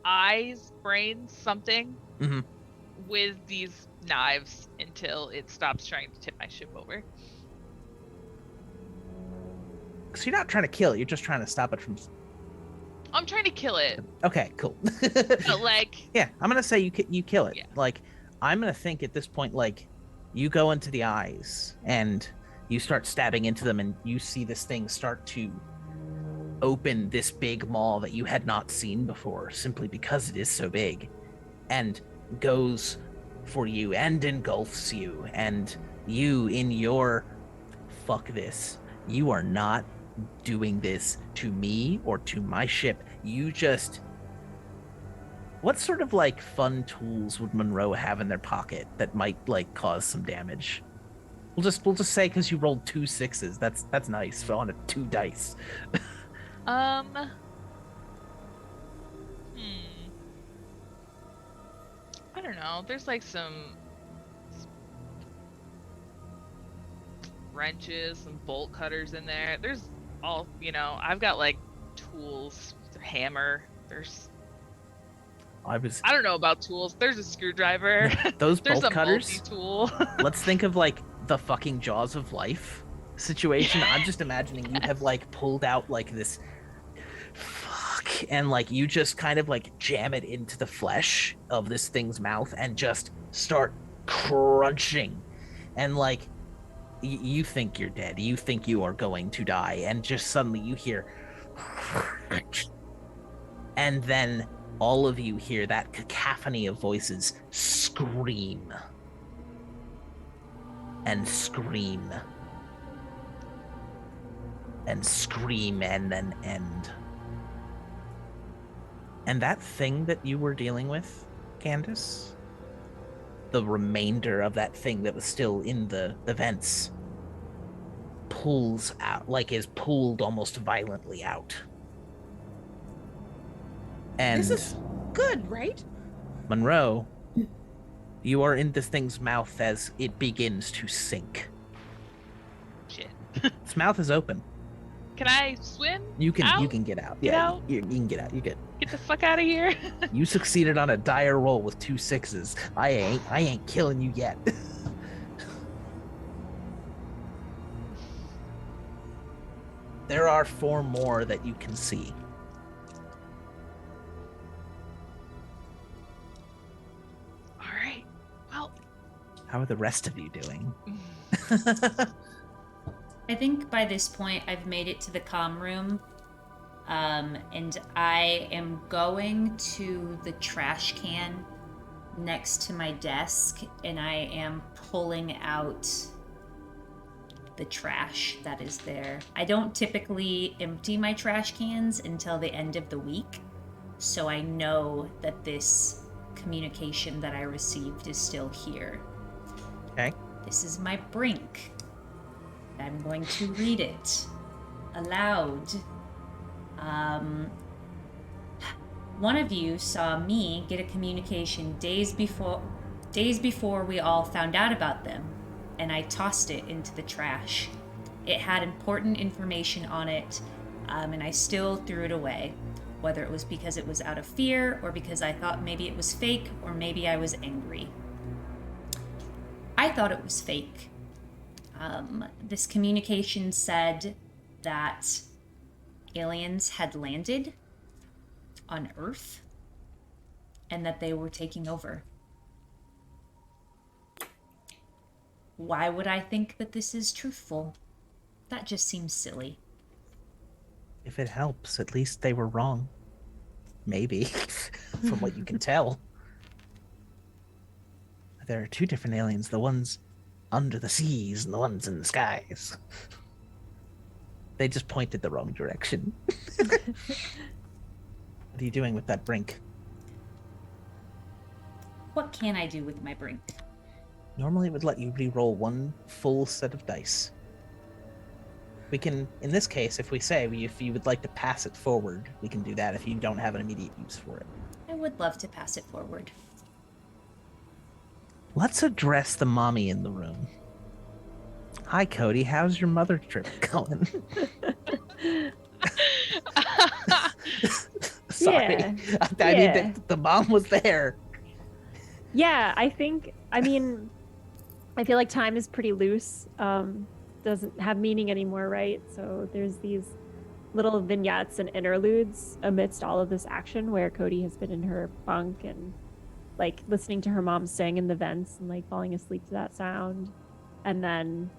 eyes, brains, something with these knives until it stops trying to tip my ship over. So you're not trying to kill it, you're just trying to stop it from... I'm trying to kill it. Okay, cool. But yeah, I'm gonna say you kill it. Yeah. I'm gonna think at this point, you go into the eyes and you start stabbing into them, and you see this thing start to open this big maw that you had not seen before, simply because it is so big, and goes for you and engulfs you, and you in your fuck this, you are not doing this to me or to my ship. You just... What sort of fun tools would Monroe have in their pocket that might cause some damage? We'll just say because you rolled 2 6s. That's nice on a 2 dice. I don't know. There's some wrenches, some bolt cutters in there. There's all, I've got tools, hammer. I don't know about tools. There's a screwdriver. Those There's bolt a cutters. multi-tool. Let's think of the fucking Jaws of Life situation. I'm just imagining you have pulled out this fuck, and you just kind of jam it into the flesh of this thing's mouth and just start crunching, and you think you're dead. You think you are going to die, and just suddenly you hear, and then all of you hear that cacophony of voices scream and scream and scream and then end. And that thing that you were dealing with, Candace, the remainder of that thing that was still in the vents, pulls out, is pulled almost violently out. And This is good, right? Monroe, you are in this thing's mouth as it begins to sink. Shit. Its mouth is open. Can I swim? You can out? get out. Get Yeah, out? you can get out. You get. Get the fuck out of here. You succeeded on a dire roll with 2 6s. I ain't killing you yet. There are 4 more that you can see. All right. Well. How are the rest of you doing? I think by this point I've made it to the comm room. And I am going to the trash can next to my desk, and I am pulling out the trash that is there. I don't typically empty my trash cans until the end of the week, so I know that this communication that I received is still here. Okay. This is my brink. I'm going to read it aloud. One of you saw me get a communication days before we all found out about them, and I tossed it into the trash. It had important information on it, and I still threw it away, whether it was because it was out of fear, or because I thought maybe it was fake, or maybe I was angry. I thought it was fake. This communication said that aliens had landed on Earth and that they were taking over. Why would I think that this is truthful? That just seems silly. If it helps, at least they were wrong. Maybe, from what you can tell. There are 2 different aliens, the ones under the seas and the ones in the skies. They just pointed the wrong direction. What are you doing with that brink? What can I do with my brink? Normally it would let you re-roll 1 full set of dice. We can, in this case, if we say if you would like to pass it forward, we can do that if you don't have an immediate use for it. I would love to pass it forward. Let's address the mommy in the room. Hi, Cody. How's your mother trip going? Sorry. Yeah. I mean, the mom was there. Yeah, I feel like time is pretty loose. Doesn't have meaning anymore, right? So there's these little vignettes and interludes amidst all of this action where Cody has been in her bunk and like listening to her mom sing in the vents and like falling asleep to that sound, and then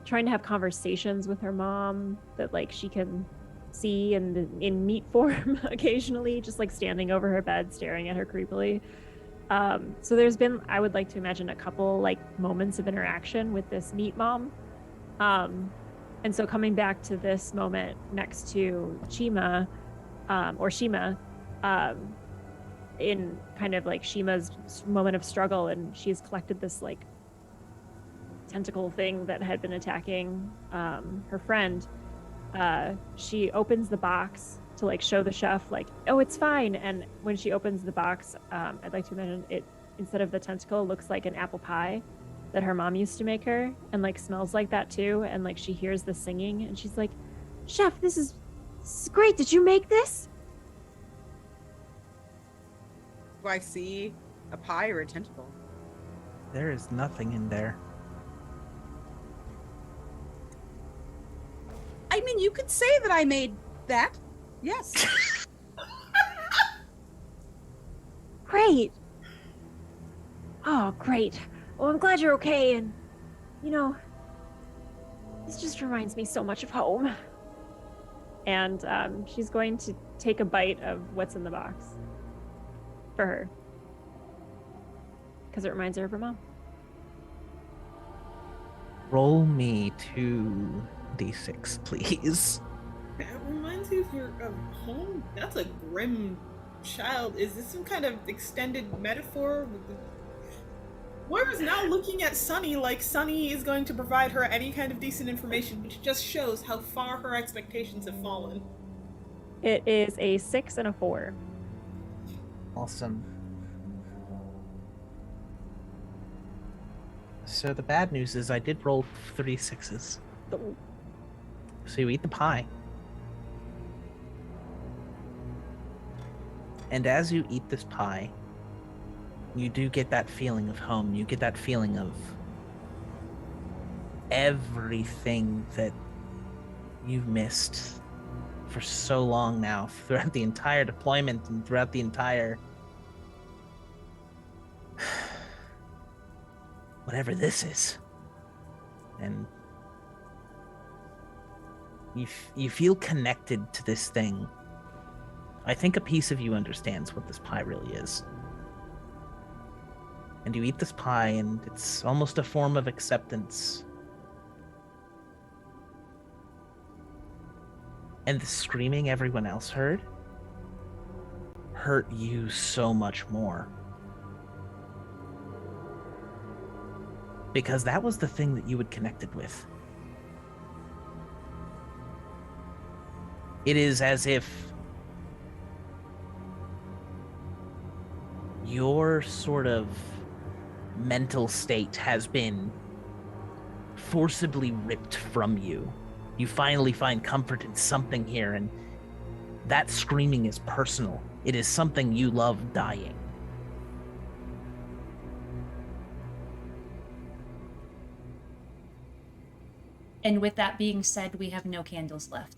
trying to have conversations with her mom that like she can see in meat form occasionally, just like standing over her bed staring at her creepily. So there's been, I would like to imagine, a couple like moments of interaction with this meat mom. And so coming back to this moment next to Shima, in kind of like Shima's moment of struggle, and she's collected this like tentacle thing that had been attacking her friend. She opens the box to like show the chef like, oh, it's fine. And when she opens the box, I'd like to imagine it, instead of the tentacle, looks like an apple pie that her mom used to make her, and like smells like that too. And like she hears the singing and she's like, chef, this is great. Did you make this? Do I see a pie or a tentacle? There is nothing in there. I mean, you could say that I made that. Yes. Great. Oh, great. Well, I'm glad you're okay. And, you know, this just reminds me so much of home. And she's going to take a bite of what's in the box for her, because it reminds her of her mom. Roll me 2d6, please. That reminds you of home? That's a grim child. Is this some kind of extended metaphor? Moira's now looking at Sunny like Sunny is going to provide her any kind of decent information, which just shows how far her expectations have fallen. It is a 6 and a 4. Awesome. So the bad news is I did roll 3 6s. Oh. So you eat the pie. And as you eat this pie, you do get that feeling of home. You get that feeling of everything that you've missed for so long now, throughout the entire deployment and throughout the entire whatever this is. And you feel connected to this thing. I think a piece of you understands what this pie really is. And you eat this pie, and it's almost a form of acceptance. And the screaming everyone else heard hurt you so much more. Because that was the thing that you had connected with. It is as if your sort of mental state has been forcibly ripped from you. You finally find comfort in something here, and that screaming is personal. It is something you love dying. And with that being said, we have no candles left.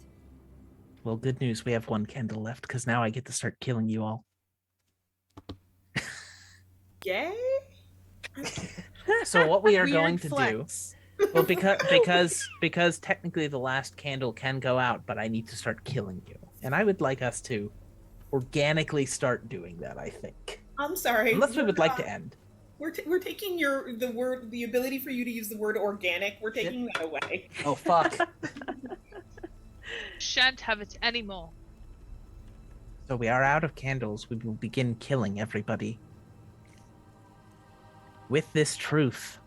Well, good news, we have one candle left, because now I get to start killing you all. Yay? So what we are Weird going to flex. do, well, because technically the last candle can go out, but I need to start killing you. And I would like us to organically start doing that, I think. I'm sorry. Unless we would like to end. We're taking the ability for you to use the word organic. We're taking that away. Oh, fuck. Shan't have it anymore. So we are out of candles. We will begin killing everybody. With this truth,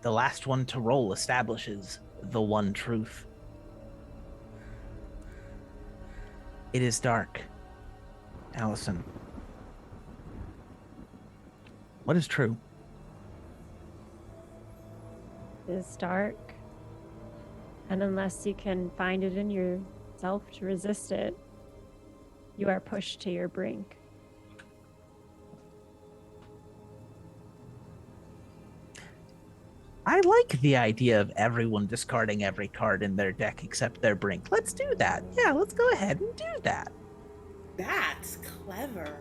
the last one to roll establishes the one truth. It is dark. Allison, what is true? It is dark. And unless you can find it in yourself to resist it, you are pushed to your brink. I like the idea of everyone discarding every card in their deck except their brink. Let's do that. Yeah, let's go ahead and do that. That's clever.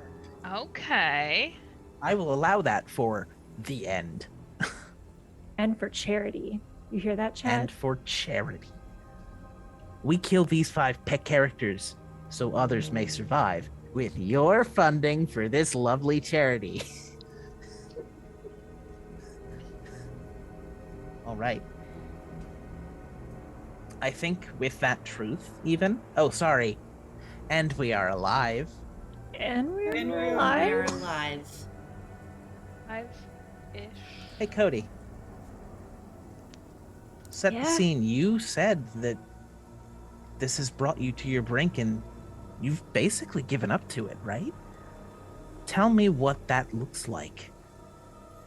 Okay. I will allow that for the end. And for charity. You hear that, Chad? And for charity. We kill these 5 pet characters so others may survive with your funding for this lovely charity. All right. I think with that truth, even. Oh, sorry. And we are alive. And we're And we're alive. We're alive. 5-ish. Hey, Cody. Set the Yeah? scene. You said that this has brought you to your brink, and you've basically given up to it, right? Tell me what that looks like.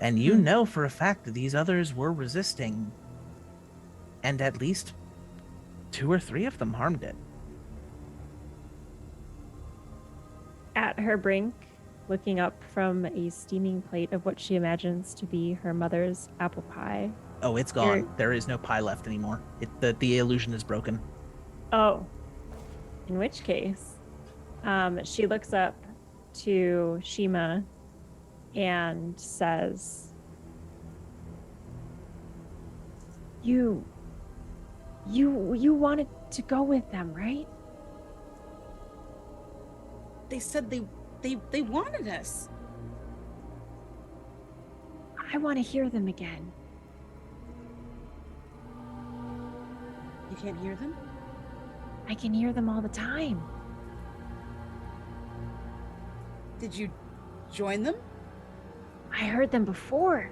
And you know for a fact that these others were resisting, and at least 2 or 3 of them harmed it. At her brink, looking up from a steaming plate of what she imagines to be her mother's apple pie. Oh, it's gone. There is no pie left anymore. The illusion is broken. Oh. In which case, she looks up to Shima and says, You wanted to go with them, right? They said they wanted us. I want to hear them again. You can't hear them? I can hear them all the time. Did you join them? I heard them before.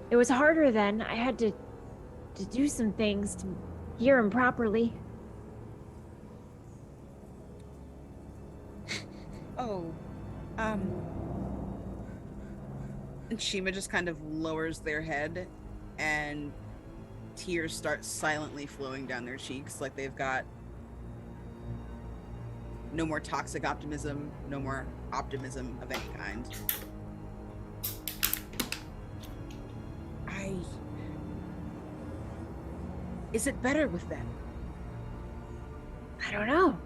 It was harder then. I had to do some things to hear them properly. Oh, and Shima just kind of lowers their head and tears start silently flowing down their cheeks, like they've got no more toxic optimism, no more optimism of any kind. Is it better with them? I don't know.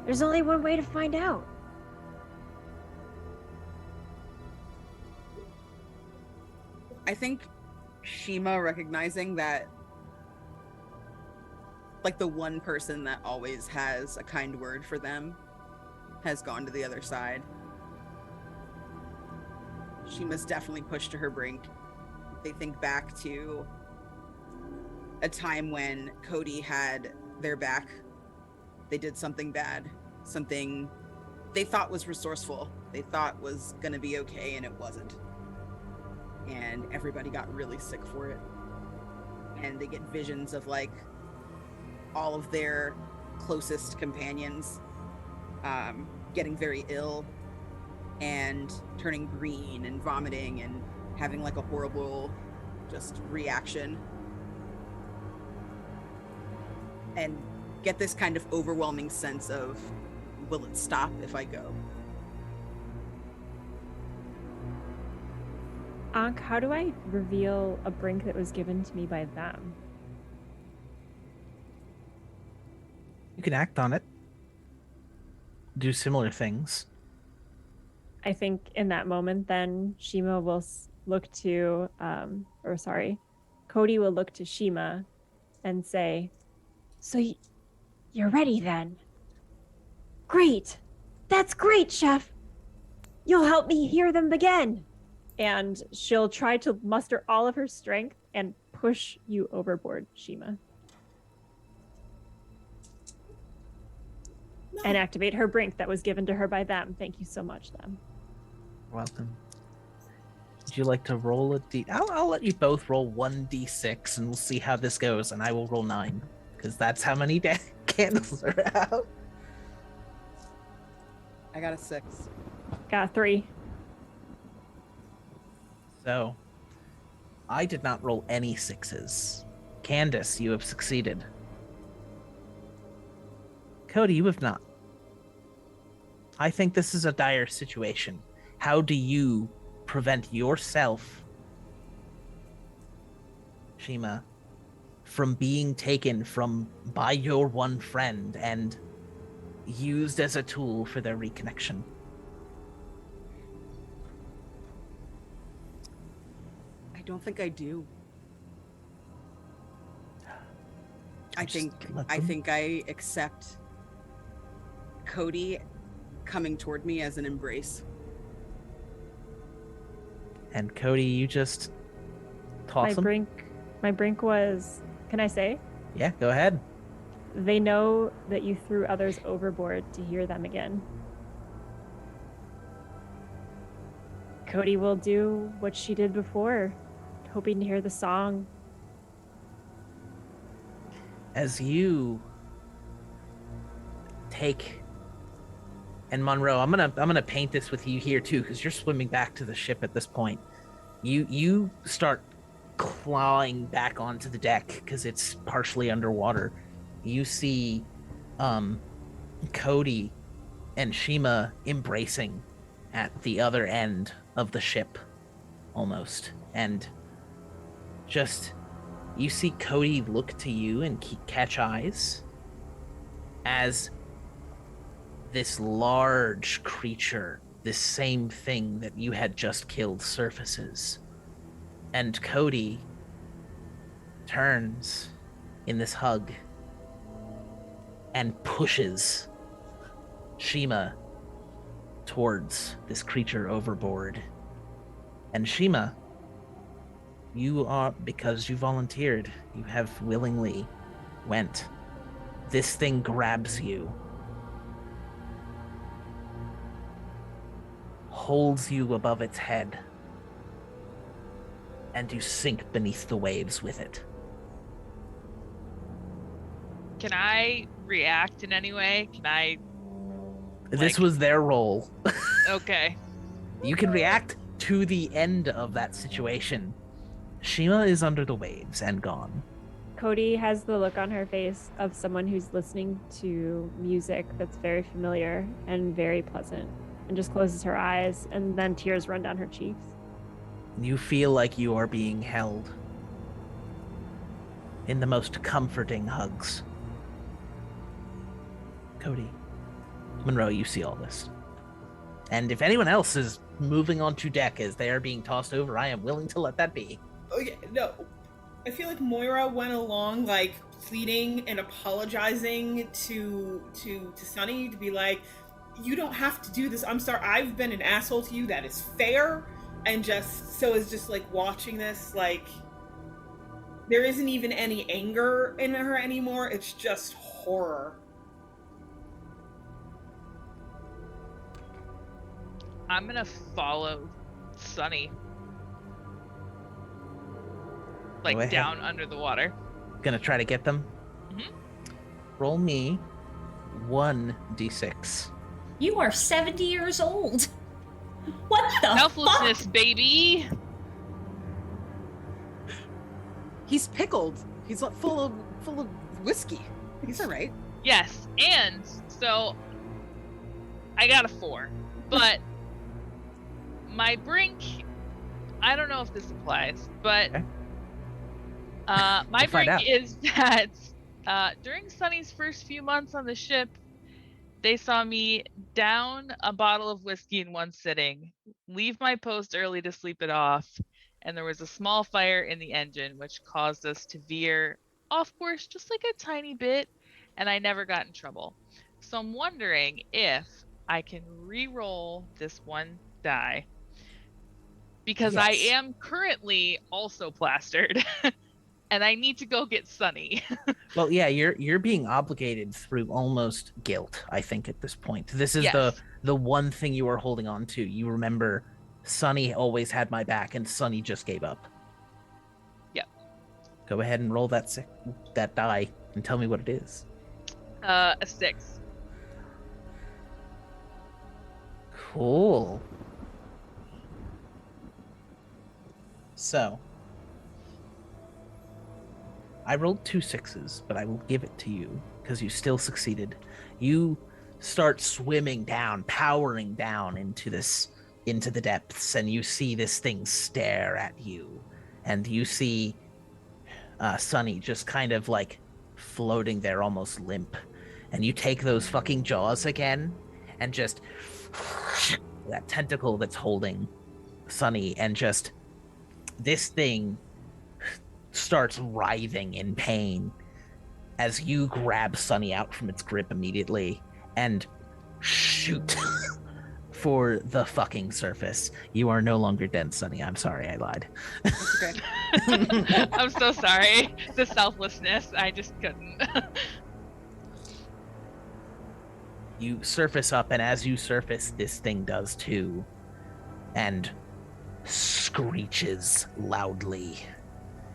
There's only one way to find out. I think Shima, recognizing that, like, the one person that always has a kind word for them has gone to the other side. Shima's definitely pushed to her brink. They think back to a time when Cody had their back. They did something bad, something they thought was resourceful, they thought was gonna be okay, and it wasn't. And everybody got really sick for it. And they get visions of, like, all of their closest companions getting very ill and turning green and vomiting and having, like, a horrible just reaction. And get this kind of overwhelming sense of, will it stop if I go? Ankh, how do I reveal a brink that was given to me by them? You can act on it. Do similar things. I think in that moment, then Shima will look to, Cody will look to Shima and say, "So you're ready then? Great! That's great, Chef! You'll help me hear them again!" And she'll try to muster all of her strength and push you overboard, Shima. No. And activate her brink that was given to her by them. Thank you so much, them. Welcome. Would you like to roll a d? I'll let you both roll 1d6 and we'll see how this goes, and I will roll 9 because that's how many candles are out. I got a 6. Got a 3. So, I did not roll any 6s. Candace, you have succeeded. Cody, you have not. I think this is a dire situation. How do you prevent yourself, Shima, from being taken by your one friend and used as a tool for their reconnection? I don't think I do. I think I accept Cody coming toward me as an embrace. And Cody, you just toss him? My brink was, can I say? Yeah, go ahead. They know that you threw others overboard to hear them again. Cody will do what she did before, hoping to hear the song. As you take, and Monroe, I'm gonna paint this with you here too, because you're swimming back to the ship at this point. You start clawing back onto the deck because it's partially underwater. You see Cody and Shima embracing at the other end of the ship, almost, and just you see Cody look to you and catch eyes as this large creature, this same thing that you had just killed, surfaces. And Cody turns in this hug and pushes Shima towards this creature overboard. And Shima, you are, because you volunteered, you have willingly went. This thing grabs you, holds you above its head, and you sink beneath the waves with it. Can I react in any way? Can I? This was their role. Okay. You can react to the end of that situation. Shima is under the waves and gone. Cody has the look on her face of someone who's listening to music that's very familiar and very pleasant, and just closes her eyes, and then tears run down her cheeks. You feel like you are being held in the most comforting hugs. Cody, Monroe, you see all this. And if anyone else is moving onto deck as they are being tossed over, I am willing to let that be. Okay, no. I feel like Moira went along like pleading and apologizing to Sunny to be like, you don't have to do this. I'm sorry, I've been an asshole to you. That is fair. And just so is just like watching this, like there isn't even any anger in her anymore. It's just horror. I'm gonna follow Sunny. Go Like ahead. down under the water. Gonna try to get them? Mhm. Roll me 1d6. You are 70 years old. What the Selflessness, fuck? baby. He's pickled. He's full of whiskey. He's all right. Yes, and so I got a 4, but my brink. I don't know if this applies, but Okay. my We'll find brink out. is that during Sunny's first few months on the ship, they saw me down a bottle of whiskey in one sitting, leave my post early to sleep it off, and there was a small fire in the engine, which caused us to veer off course just like a tiny bit, and I never got in trouble. So I'm wondering if I can re-roll this one die, because I Yes. am currently also plastered, and I need to go get Sunny. Well, yeah, you're being obligated through almost guilt, I think, at this point. This is Yes. the one thing you are holding on to. You remember Sunny always had my back and Sunny just gave up. Yep. Go ahead and roll that die and tell me what it is. A 6. Cool. So, I rolled 2 6s, but I will give it to you because you still succeeded. You start swimming down, powering down into the depths, and you see this thing stare at you, and you see Sunny just kind of like floating there, almost limp, and you take those fucking jaws again, and just that tentacle that's holding Sunny, and just this thing starts writhing in pain as you grab Sunny out from its grip immediately and shoot for the fucking surface. You are no longer dead, Sunny. I'm sorry, I lied. That's okay. I'm so sorry. The selflessness, I just couldn't. You surface up, and as you surface, this thing does too, and screeches loudly.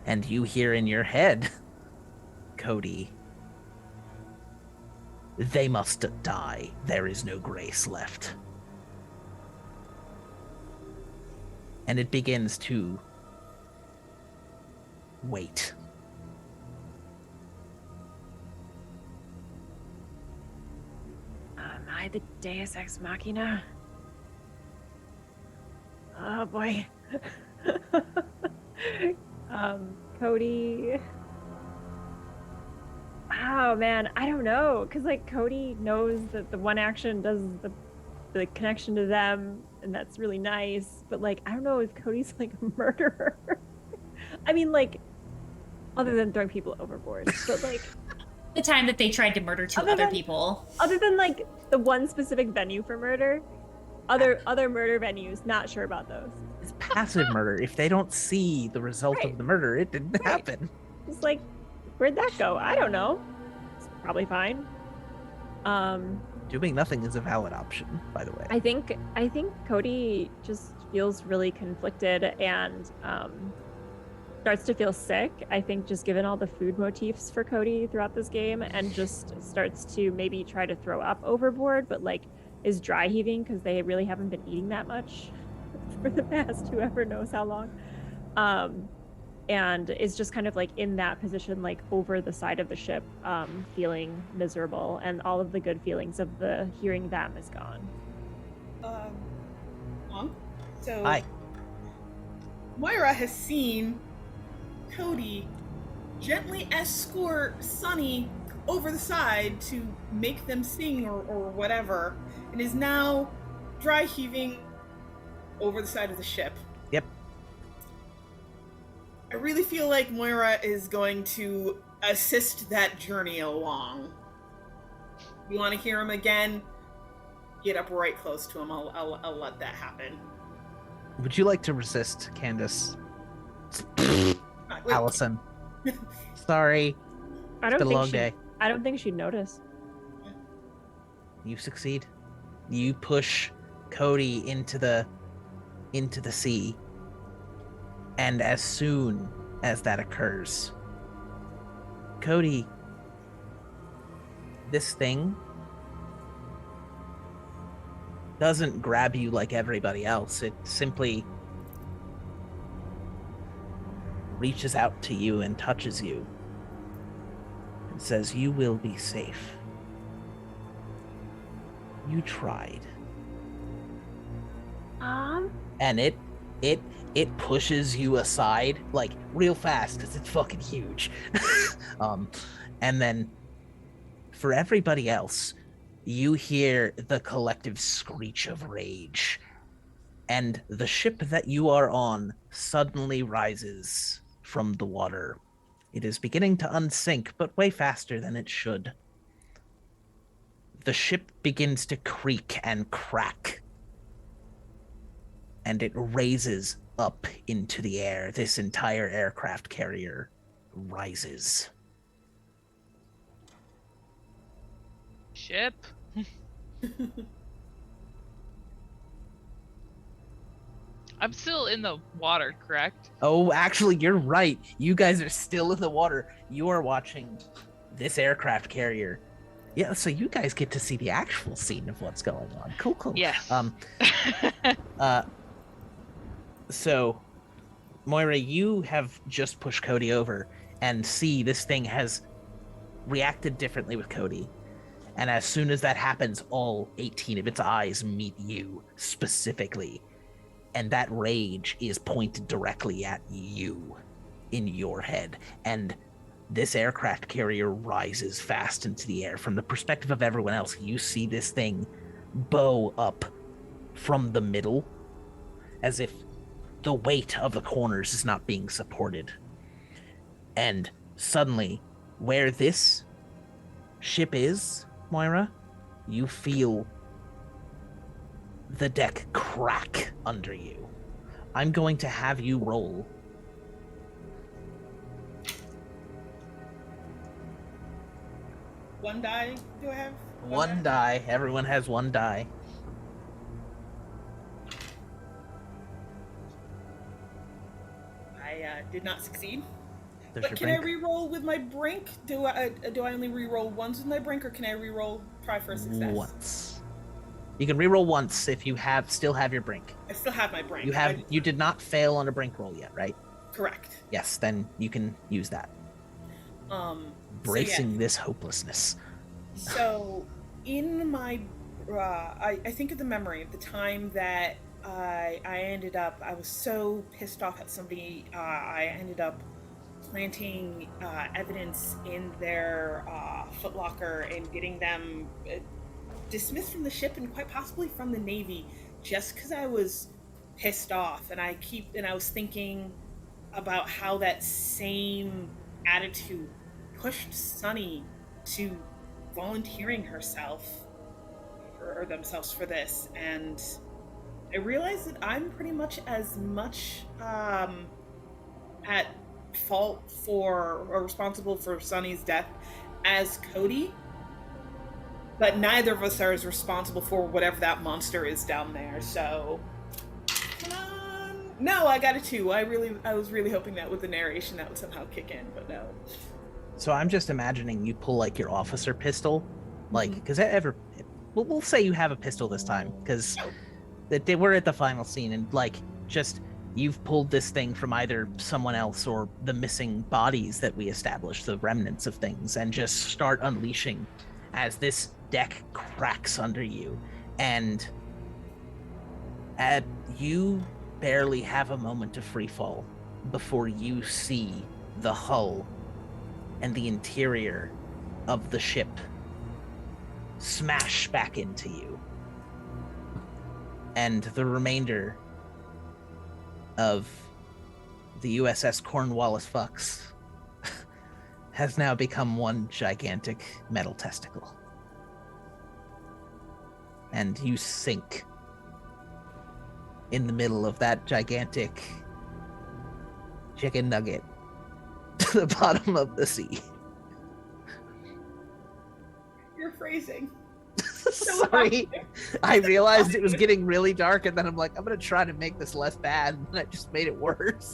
And you hear in your head, Cody, they must die. There is no grace left. And it begins to wait. Am I the Deus Ex Machina? Oh boy. Cody. Oh man, I don't know, cause like Cody knows that the one action does the connection to them, and that's really nice. But like, I don't know if Cody's like a murderer. I mean, like, other than throwing people overboard, but like, The time that they tried to murder 2 Other other than- people. other than like the one specific venue for murder, other murder venues, not sure about those. It's passive murder. If they don't see the result Right. of the murder, it didn't Right. happen. It's like, where'd that go? I don't know. It's probably fine. Doing nothing is a valid option, by the way. I think Cody just feels really conflicted and starts to feel sick. I think just given all the food motifs for Cody throughout this game, and just starts to maybe try to throw up overboard, but like is dry heaving because they really haven't been eating that much for the past whoever knows how long. and is just kind of like in that position, like over the side of the ship, feeling miserable, and all of the good feelings of the hearing them is gone. So Hi. Moira has seen Cody gently escort Sunny over the side to make them sing or whatever, and is now dry heaving over the side of the ship. Yep. I really feel like Moira is going to assist that journey along. You want to hear him again? Get up right close to him. I'll let that happen. Would you like to resist, Candace? Wait. Allison. Sorry. I It's don't been a think long day. I don't think she'd notice. You succeed. You push Cody into the sea. And as soon as that occurs, Cody, this thing doesn't grab you like everybody else. It simply reaches out to you and touches you and says, "You will be safe. You tried." And it pushes you aside like real fast because it's fucking huge. And then for everybody else, you hear the collective screech of rage, and the ship that you are on suddenly rises from the water. It is beginning to unsink, but way faster than it should. The ship begins to creak and crack, and it raises up into the air. This entire aircraft carrier rises. Ship. I'm still in the water, correct? Oh, actually, you're right. You guys are still in the water. You are watching this aircraft carrier. Yeah, so you guys get to see the actual scene of what's going on. Cool, cool. Yes. So, Moira, you have just pushed Cody over and see this thing has reacted differently with Cody. And as soon as that happens, all 18 of its eyes meet you specifically. And that rage is pointed directly at you in your head. And this aircraft carrier rises fast into the air. From the perspective of everyone else, you see this thing bow up from the middle as if the weight of the corners is not being supported. And suddenly, where this ship is, Moira, you feel the deck crack under you. I'm going to have you roll. One die do I have? One die. Everyone has one die. I did not succeed. There's But your can I brink. re-roll with my brink? Do I only re-roll once with my brink, or can I re-roll try for a success? Once. You can reroll once if you still have your brink. I still have my brink. You did not fail on a brink roll yet, right? Correct. Yes, then you can use that. Bracing this hopelessness. So, in my, I think of the memory of the time that I ended up. I was so pissed off at somebody. I ended up planting evidence in their footlocker and getting them dismissed from the ship and quite possibly from the Navy, just because I was pissed off. And I was thinking about how that same attitude pushed Sunny to volunteering herself or themselves for this, and I realized that I'm pretty much as much at fault for or responsible for Sunny's death as Cody, but neither of us are as responsible for whatever that monster is down there. So come on. No, I got a 2. I was really hoping that with the narration that would somehow kick in, but no. So I'm just imagining you pull like your officer pistol, like Mhm. because we'll say you have a pistol this time because we're at the final scene, and like just You've pulled this thing from either someone else or the missing bodies that we established, the remnants of things, and just start unleashing as this deck cracks under you. And you barely have a moment of free fall before you see the hull and the interior of the ship smash back into you. And the remainder of the USS Cornwallis Fox has now become one gigantic metal testicle. And you sink in the middle of that gigantic chicken nugget to the bottom of the sea. You're phrasing. Sorry, I realized it was getting really dark, and then I'm like, I'm gonna try to make this less bad, and I just made it worse.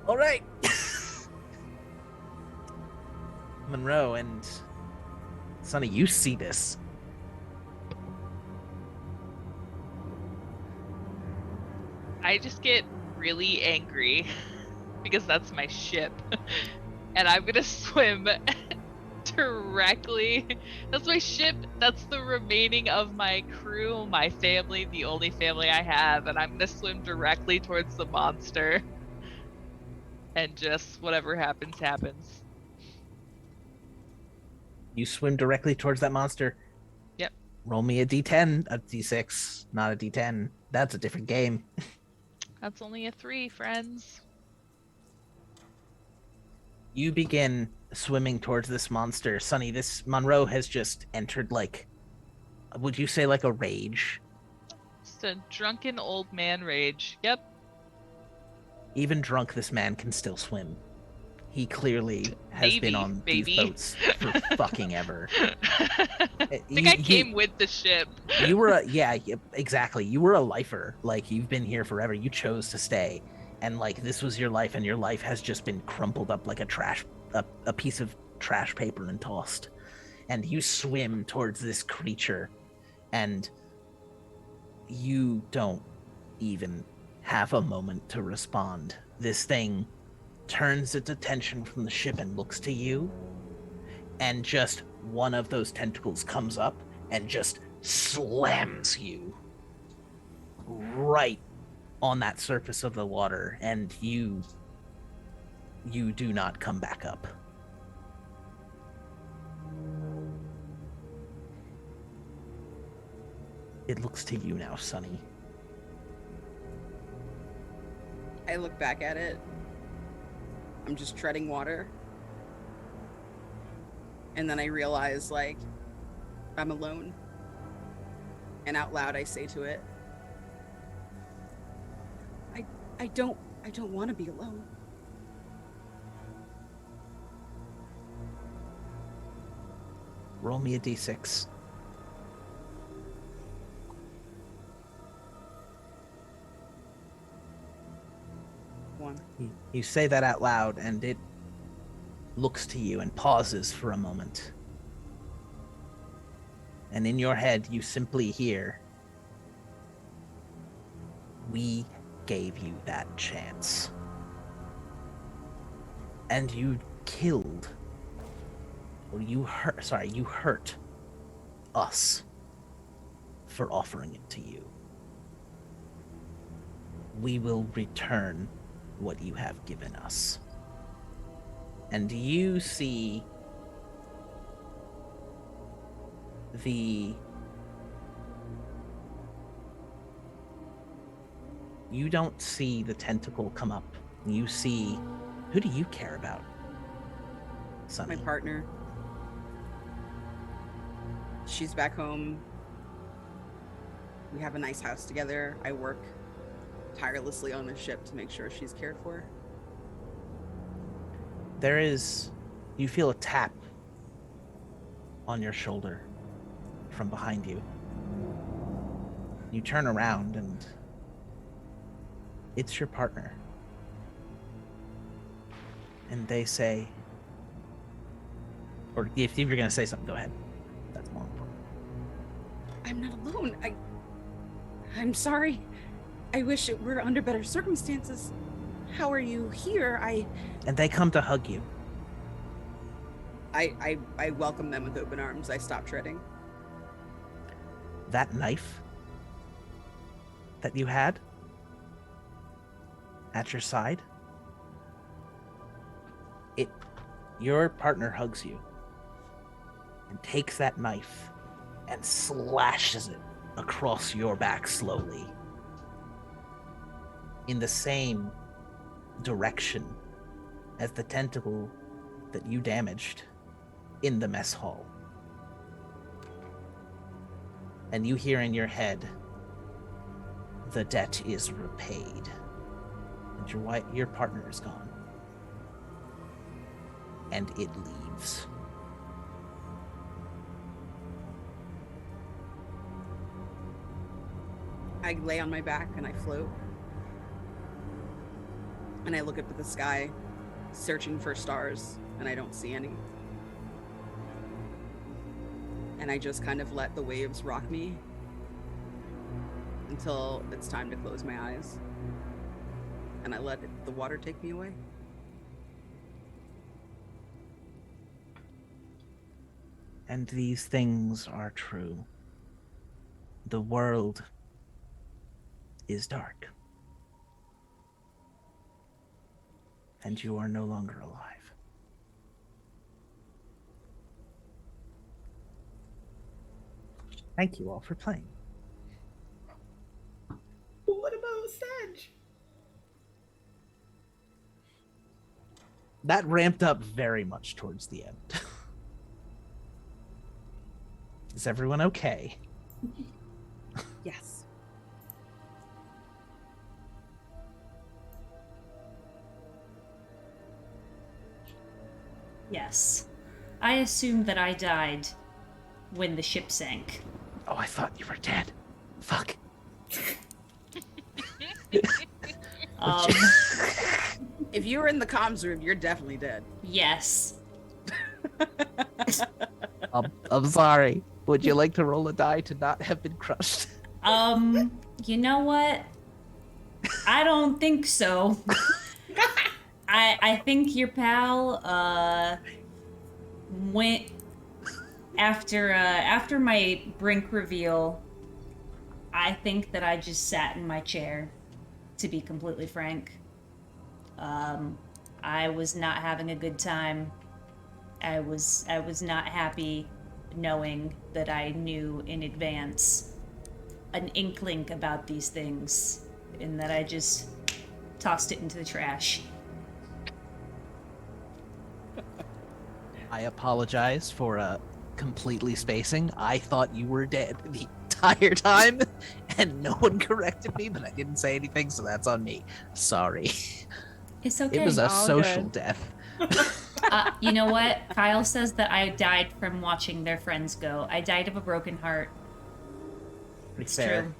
All right. Monroe and Sonny, you see this. I just get really angry because that's my ship. And I'm gonna swim directly. That's my ship. That's the remaining of my crew, my family, the only family I have. And I'm gonna swim directly towards the monster. And just whatever happens, happens. You swim directly towards that monster. Yep. Roll me a d10, a d6, not a d10. That's a different game. That's only a 3, friends. You begin swimming towards this monster. Sonny, this Monroe has just entered, like, would you say like a rage? Just a drunken old man rage. Yep. Even drunk, this man can still swim. He clearly has been on these boats for fucking ever. I think I came with the ship. You were yeah, exactly. You were a lifer. Like, you've been here forever. You chose to stay. And like, this was your life, and your life has just been crumpled up like a piece of trash paper and tossed. And you swim towards this creature, and you don't even have a moment to respond. This thing turns its attention from the ship and looks to you, and just one of those tentacles comes up and just slams you right on that surface of the water, and you do not come back up. It looks to you now, Sonny. I look back at it. I'm just treading water. And then I realize, like, I'm alone. And out loud I say to it, I don't want to be alone. Roll me a d6. One. You say that out loud, and it looks to you and pauses for a moment. And in your head, you simply hear, "We gave you that chance. And you killed, or you hurt us for offering it to you. We will return what you have given us." And you see you don't see the tentacle come up. You see, who do you care about, Sonny? My partner. She's back home. We have a nice house together. I work tirelessly on the ship to make sure she's cared for. You feel a tap on your shoulder from behind you. You turn around, and it's your partner. And they say, or if you're going to say something, go ahead. That's more important. I'm not alone. I'm sorry. I wish it were under better circumstances. How are you here? And they come to hug you. I welcome them with open arms. I stop treading. That knife that you had at your side, your partner hugs you and takes that knife and slashes it across your back slowly in the same direction as the tentacle that you damaged in the mess hall. And you hear in your head, the debt is repaid. And your partner is gone. And it leaves. I lay on my back and I float. And I look up at the sky, searching for stars, and I don't see any. And I just kind of let the waves rock me until it's time to close my eyes. And I let the water take me away. And these things are true. The world is dark. And you are no longer alive. Thank you all for playing. What about Sedge? That ramped up very much towards the end. Is everyone okay? Yes. Yes. I assumed that I died when the ship sank. Oh, I thought you were dead. Fuck. If you were in the comms room, you're definitely dead. Yes. I'm sorry. Would you like to roll a die to not have been crushed? You know what? I don't think so. I think your pal went after my brink reveal. I think that I just sat in my chair, to be completely frank. I was not having a good time. I was not happy knowing that I knew in advance an inkling about these things, and that I just tossed it into the trash. I apologize for completely spacing. I thought you were dead the entire time, and no one corrected me, but I didn't say anything, so that's on me. Sorry. It's okay. It was a All social good. death. You know what? Kyle says that I died from watching their friends go. I died of a broken heart. Pretty It's fair. true.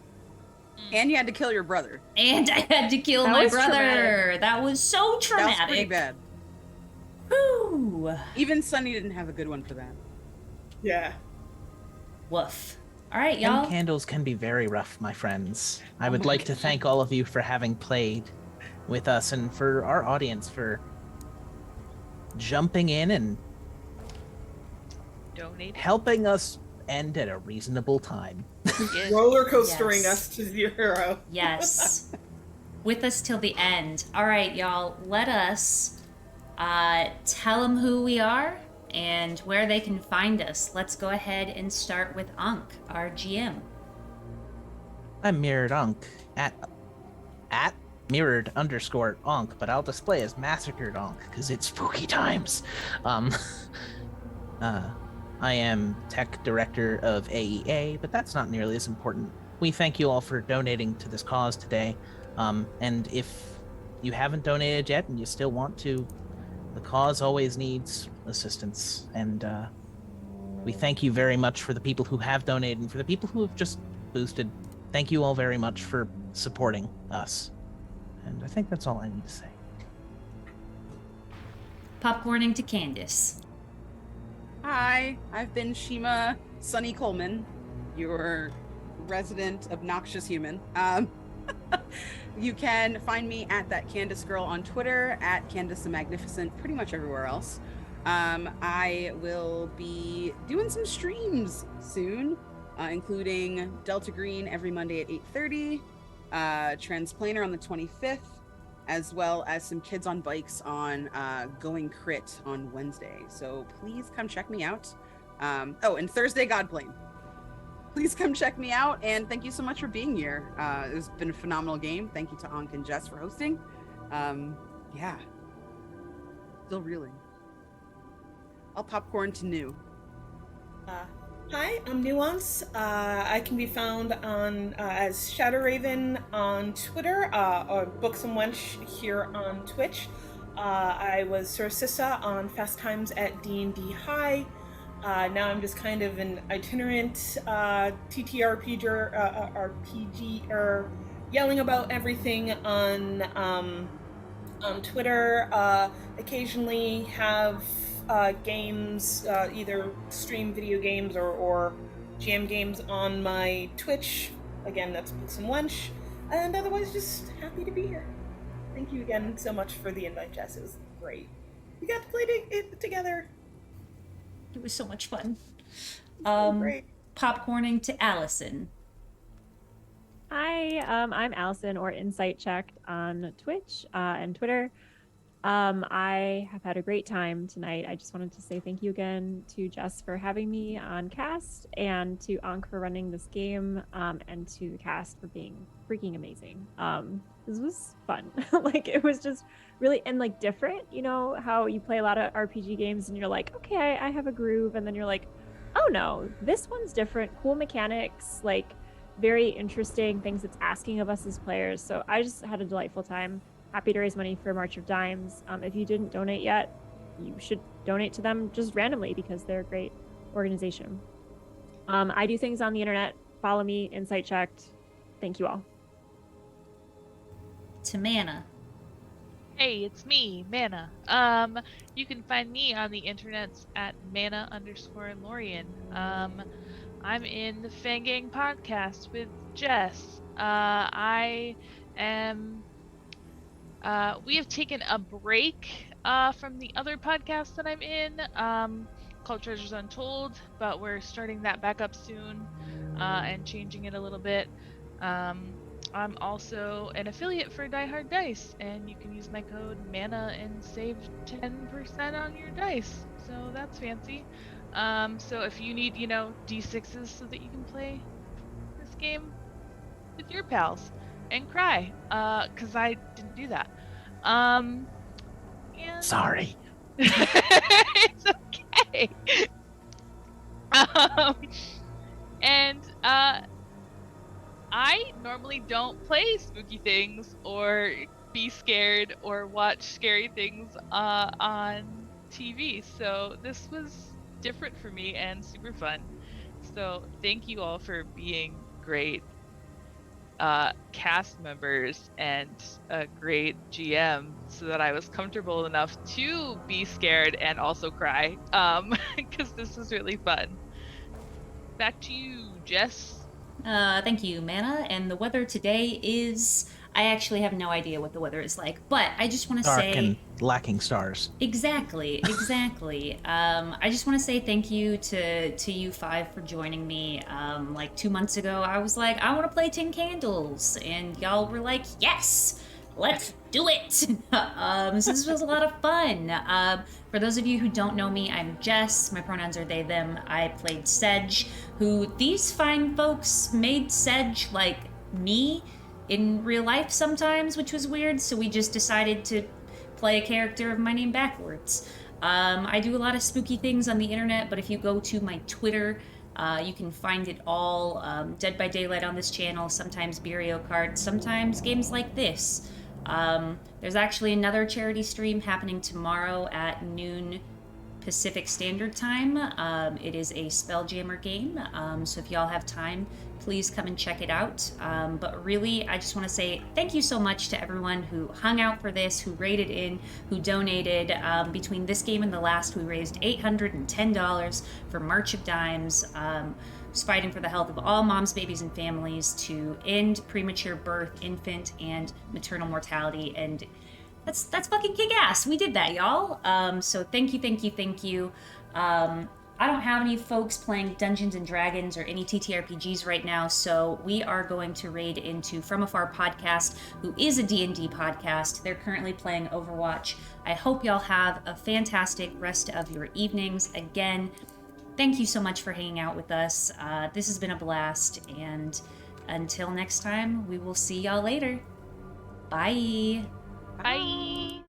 And you had to kill your brother. And I had to kill That my was brother. traumatic. That was so That was pretty traumatic. bad. Whew. Even Sunny didn't have a good one for that. Yeah. Woof. All right, 10 y'all. candles can be very rough, my friends. I would like to thank all of you for having played with us, and for our audience for jumping in and Donate. helping us end at a reasonable time. Yes. Roller coastering Yes. us to zero. Yes. With us till the end. All right, y'all. Let us tell them who we are and where they can find us. Let's go ahead and start with Ankh, our GM. I'm Mirrored Onk at Mirrored_Onk, but I'll display as Massacred Onk because it's spooky times. I am tech director of AEA, but that's not nearly as important. We thank you all for donating to this cause today. And if you haven't donated yet and you still want to, the cause always needs assistance. And we thank you very much for the people who have donated, and for the people who have just boosted. Thank you all very much for supporting us. And I think that's all I need to say. Popcorning to Candace. Hi, I've been Shima Sunny Coleman. your resident obnoxious human. You can find me at that Candace girl on Twitter, at Candace the Magnificent, pretty much everywhere else. I will be doing some streams soon, including Delta Green every Monday at 8:30, Transplanar on the 25th, as well as some Kids on Bikes on Going Crit on Wednesday. So please come check me out. And Thursday Godplane. Please come check me out, and thank you so much for being here. It's been a phenomenal game. Thank you to Ankh and Jess for hosting. Yeah. Still reeling. I'll popcorn to New. Hi, I'm Nuance. I can be found on as Shadow Raven on Twitter, or Books and Wench here on Twitch. I was Sir Sissa on Fast Times at D&D High. Now I'm just kind of an itinerant TTRPG RPG, yelling about everything on Twitter. Occasionally have games, either stream video games or jam games on my Twitch. Again, that's Books and Wench. And otherwise, just happy to be here. Thank you again so much for the invite, Jess. It was great. We got to play it together. It was so much fun. Great. Popcorning to Allison. Hi, I'm Allison, or Insight Checked on Twitch and Twitter. I have had a great time tonight. I just wanted to say thank you again to Jess for having me on cast, and to Ankh for running this game, and to the cast for being freaking amazing. This was fun. Like, it was just really, and like different, you know, how you play a lot of RPG games and you're like, okay, I have a groove, and then you're like, oh no, this one's different, cool mechanics, like very interesting things it's asking of us as players. So I just had a delightful time. Happy to raise money for March of Dimes. If you didn't donate yet, you should donate to them just randomly, because they're a great organization. I do things on the internet. Follow me, Insight Checked. Thank you all. To Mana. Hey, it's me, Mana. You can find me on the internets at Mana_Lorian. I'm in the Fangang podcast with Jess. I am. We have taken a break from the other podcast that I'm in, called Treasures Untold, but we're starting that back up soon and changing it a little bit. I'm also an affiliate for Die Hard Dice, and you can use my code MANA and save 10% on your dice. So that's fancy. So if you need, D6s so that you can play this game with your pals and cry, because I didn't do that. And Sorry. it's okay. And I normally don't play spooky things or be scared or watch scary things on TV, so this was different for me and super fun. So thank you all for being great cast members and a great GM, so that I was comfortable enough to be scared and also cry, because this was really fun. Back to you, Jess. Thank you, Mana. And the weather today is... I actually have no idea what the weather is like, but I just want to Dark say... and lacking stars. Exactly. I just want to say thank you to you five for joining me. Like 2 months ago, I was like, I want to play Tin Candles, and y'all were like, yes, let's do it. So this was a lot of fun. For those of you who don't know me, I'm Jess. My pronouns are they, them. I played Sedge, who these fine folks made Sedge like me in real life sometimes, which was weird, so we just decided to play a character of my name backwards. I do a lot of spooky things on the internet, but if you go to my Twitter, you can find it all. Dead by Daylight on this channel, sometimes Bureau cards, sometimes games like this. There's actually another charity stream happening tomorrow at noon Pacific Standard Time. It is a Spelljammer game, so if y'all have time, please come and check it out. But really, I just want to say thank you so much to everyone who hung out for this, who rated in, who donated. Between this game and the last, we raised $810 for March of Dimes. fighting for the health of all moms, babies, and families to end premature birth, infant, and maternal mortality. And that's fucking kick-ass. We did that, y'all. So thank you. I don't have any folks playing Dungeons and Dragons or any TTRPGs right now, so we are going to raid into From Afar Podcast, who is a D&D podcast. They're currently playing Overwatch. I hope y'all have a fantastic rest of your evenings. Again, thank you so much for hanging out with us. This has been a blast, and until next time, we will see y'all later. Bye. Bye.